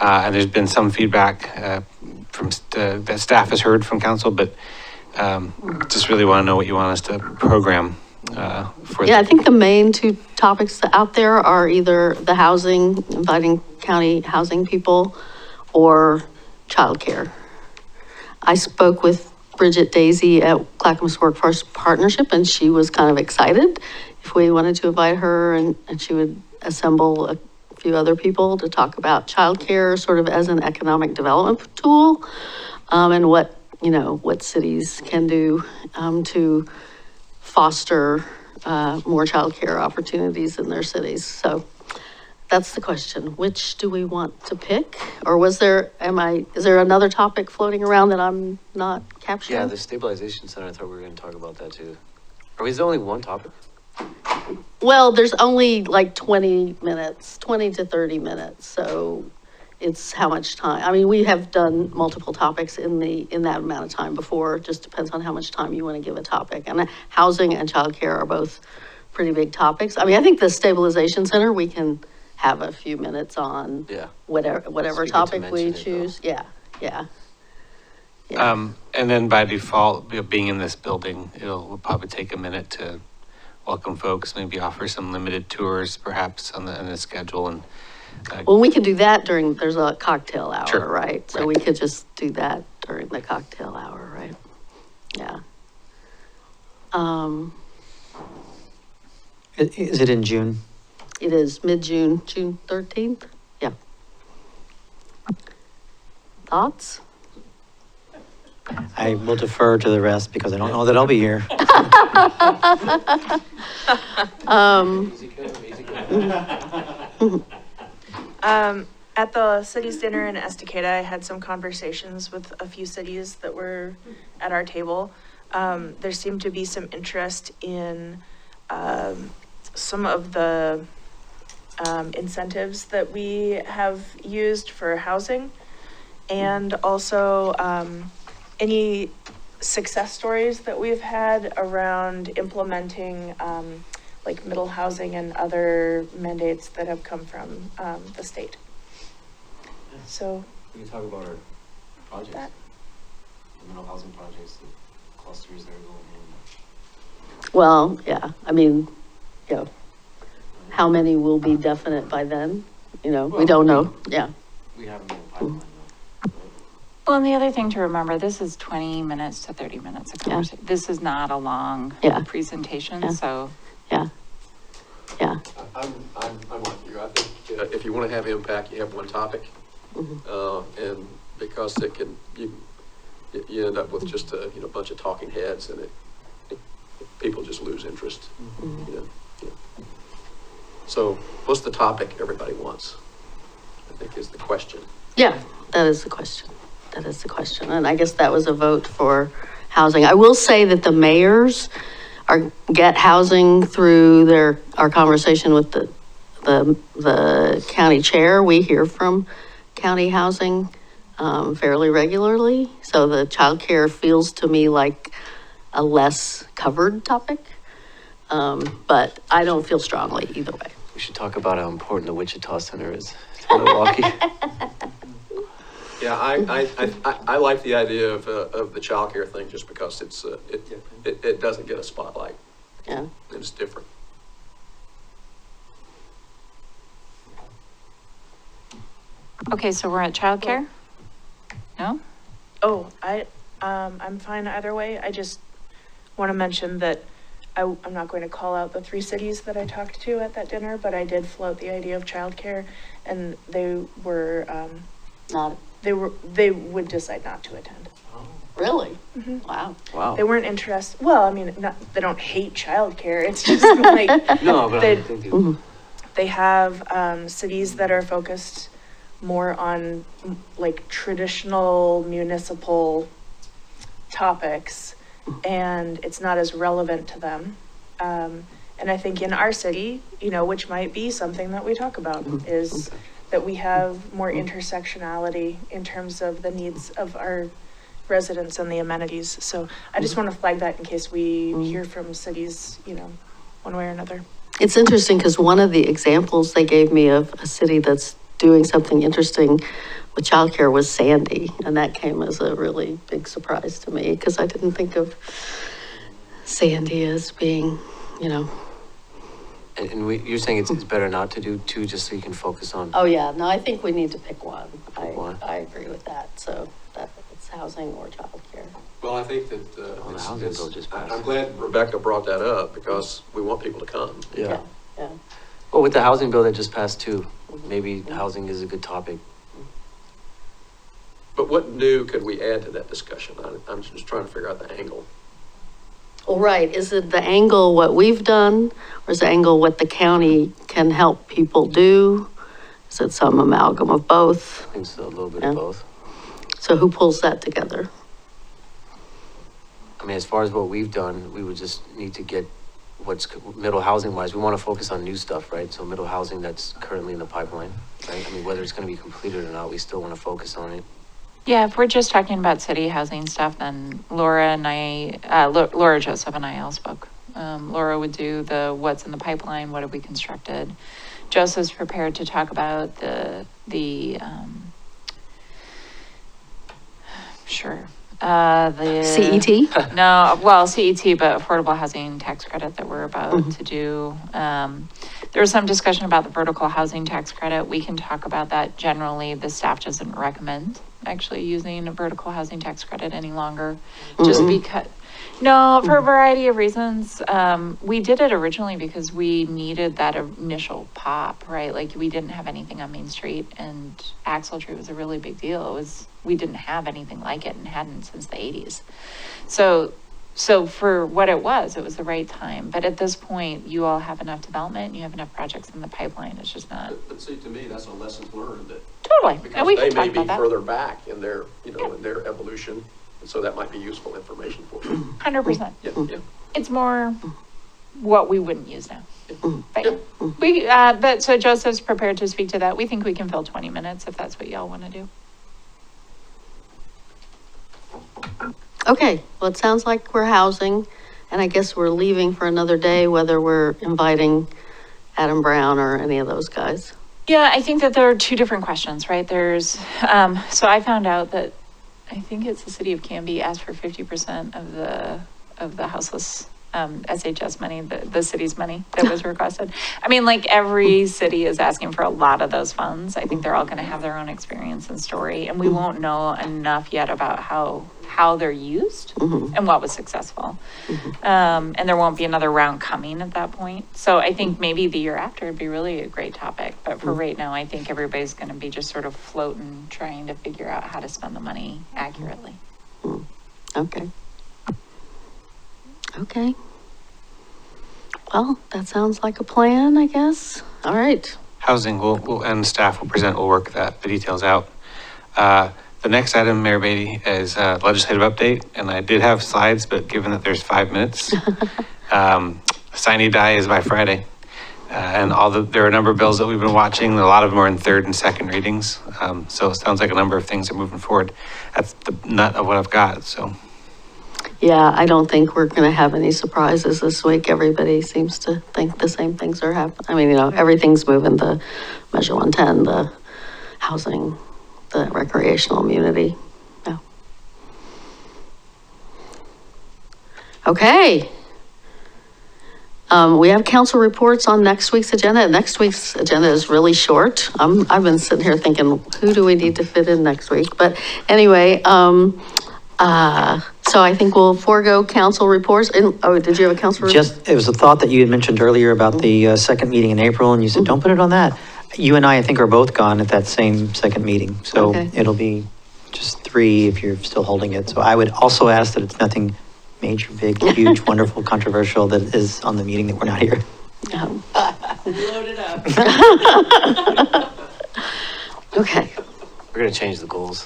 and there's been some feedback that staff has heard from council, but just really want to know what you want us to program for. Yeah, I think the main two topics out there are either the housing, inviting county housing people, or childcare. I spoke with Bridget Daisy at Clackamas Workforce Partnership, and she was kind of excited if we wanted to invite her, and she would assemble a few other people to talk about childcare sort of as an economic development tool, and what cities can do to foster more childcare opportunities in their cities. So that's the question. Which do we want to pick? Or is there another topic floating around that I'm not capturing? Yeah, the stabilization center, I thought we were going to talk about that too. Is there only one topic? Well, there's only like 20 to 30 minutes. So it's how much time. I mean, we have done multiple topics in that amount of time before. It just depends on how much time you want to give a topic. And housing and childcare are both pretty big topics. I mean, I think the stabilization center, we can have a few minutes on whatever topic we choose. Yeah. And then by default, being in this building, will probably take a minute to welcome folks, maybe offer some limited tours perhaps in the schedule. And well, we could do that there's a cocktail hour, Sure. right? So we could just do that during the cocktail hour, right? Yeah. Is it in June? It is mid-June, June 13th. Yeah. Thoughts? I will defer to the rest because I don't know that I'll be here. At the city's dinner in Estacada, I had some conversations with a few cities that were at our table. There seemed to be some interest in some of the incentives that we have used for housing, and also any success stories that we've had around implementing like middle housing and other mandates that have come from the state. So We can talk about our projects, the middle housing projects, the clusters that are going in. Well, yeah, I mean, how many will be definite by then? We don't know. Yeah. We have them in the pipeline. Well, and the other thing to remember, this is 20 minutes to 30 minutes of conversation. This is not a long presentation, so. Yeah. I'm with you. I think if you want to have impact, you have one topic. And because you end up with just a bunch of talking heads, and people just lose interest. So what's the topic everybody wants, I think is the question. Yeah, that is the question. And I guess that was a vote for housing. I will say that the mayors get housing through our conversation with the county chair. We hear from county housing fairly regularly. So the childcare feels to me like a less covered topic. But I don't feel strongly either way. We should talk about how important the Wichita Center is to Milwaukie. Yeah, I like the idea of the childcare thing just because it doesn't get a spotlight. Yeah. It's different. Okay, so we're at childcare? No? Oh, I'm fine either way. I just want to mention that I'm not going to call out the 3 cities that I talked to at that dinner, but I did float the idea of childcare, and they were, they would decide not to attend. Really? Mhm. Wow. Wow. They weren't interested, well, I mean, they don't hate childcare, it's just like. No, but I they- think They have, cities that are focused more on like traditional municipal topics, and it's not as relevant to them. And I think in our city, you know, which might be something that we talk about, is that we have more intersectionality in terms of the needs of our residents and the amenities. So I just want to flag that in case we hear from cities, you know, one way or another. It's interesting because one of the examples they gave me of a city that's doing something interesting with childcare was Sandy. And that came as a really big surprise to me because I didn't think of Sandy as being, you know. And you're saying it's better not to do 2 just so you can focus on. Oh, yeah. No, I think we need to pick one. one. I agree with that. So that it's housing or childcare. Well, I think that Well, the housing bill just passed. I'm glad Rebecca brought that up because we want people to come. Yeah. Yeah. Well, with the housing bill that just passed too, maybe housing is a good topic. But what new could we add to that discussion? I'm just trying to figure out the angle. Well, right. Is it the angle what we've done, or is the angle what the county can help people do? Is it some amalgam of both? I think so, a little bit Yeah. of both. So who pulls that together? I mean, as far as what we've done, we would just need to get what's middle housing wise. We want to focus on new stuff, right? So middle housing that's currently in the pipeline, right? I mean, whether it's going to be completed or not, we still want to focus on it. Yeah, if we're just talking about city housing stuff, then Laura and I, Laura, Joseph and I all spoke. Laura would do the what's in the pipeline, what have we constructed. Joseph's prepared to talk about sure. The CET? No, well, CET, but affordable housing tax credit that we're about to do. There was some discussion about the vertical housing tax credit. We can talk about that generally. The staff doesn't recommend actually using a vertical housing tax credit any longer, just because. No, for a variety of reasons. We did it originally because we needed that initial pop, right? Like we didn't have anything on Main Street, and Axle Tree was a really big deal. We didn't have anything like it and hadn't since the 80s. So for what it was the right time. But at this point, you all have enough development, and you have enough projects in the pipeline. It's just not. But see, to me, that's a lessons learned that. Totally. Because And we they can may talk be about that. further back in their, in their evolution. And so that might be useful information for you. 100%. Yeah. It's more what we wouldn't use now. But but so Joseph's prepared to speak to that. We think we can fill 20 minutes if that's what y'all want to do. Okay, well, it sounds like we're housing, and I guess we're leaving for another day, whether we're inviting Adam Brown or any of those guys. Yeah, I think that there are 2 different questions, right? There's, so I found out that I think it's the city of Canby asked for 50% of the houseless SHS money, the city's money that was requested. I mean, like every city is asking for a lot of those funds. I think they're all going to have their own experience and story, and we won't know enough yet about how they're used and what was successful. And there won't be another round coming at that point. So I think maybe the year after would be really a great topic. But for right now, I think everybody's going to be just sort of floating, trying to figure out how to spend the money accurately. Okay. Okay. Well, that sounds like a plan, I guess. All right. Housing, and staff will present, we'll work the details out. The next item, Mayor Beatty, is legislative update, and I did have slides, but given that there's 5 minutes, sine die is by Friday. And there are a number of bills that we've been watching. A lot of them are in 3rd and 2nd readings. So it sounds like a number of things are moving forward. That's the nut of what I've got, so. Yeah, I don't think we're going to have any surprises this week. Everybody seems to think the same things are happening. I mean, everything's moving, the Measure 110, the housing the recreational immunity. No. Okay. We have council reports on next week's agenda. Next week's agenda is really short. I've been sitting here thinking, who do we need to fit in next week? But anyway, so I think we'll forego council reports. Oh, did you have a council report? It was a thought that you had mentioned earlier about the second meeting in April, and you said, don't put it on that. You and I think, are both gone at that same second meeting. So Okay. it'll be just 3 if you're still holding it. So I would also ask that it's nothing major, big, huge, wonderful, controversial that is on the meeting that we're not here. Load it up. Okay. We're gonna change the goals.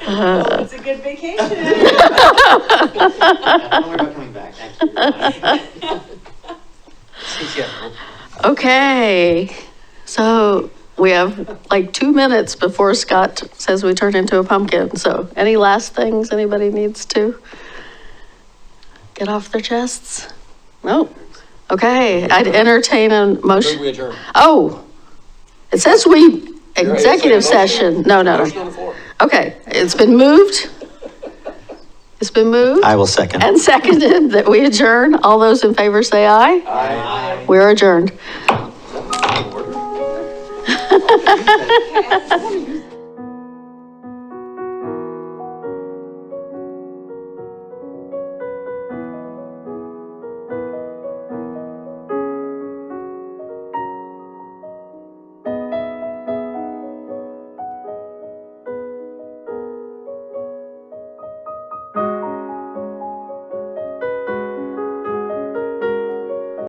It's a good vacation. Don't worry about coming back. Okay, so we have like 2 minutes before Scott says we turn into a pumpkin. So any last things anybody needs to get off their chests? No? Okay, I'd entertain a motion. We adjourn. Oh, it says executive session. No. Okay, it's been moved. It's been moved. I will second. And seconded that we adjourn. All those in favor say aye. Aye. We're adjourned.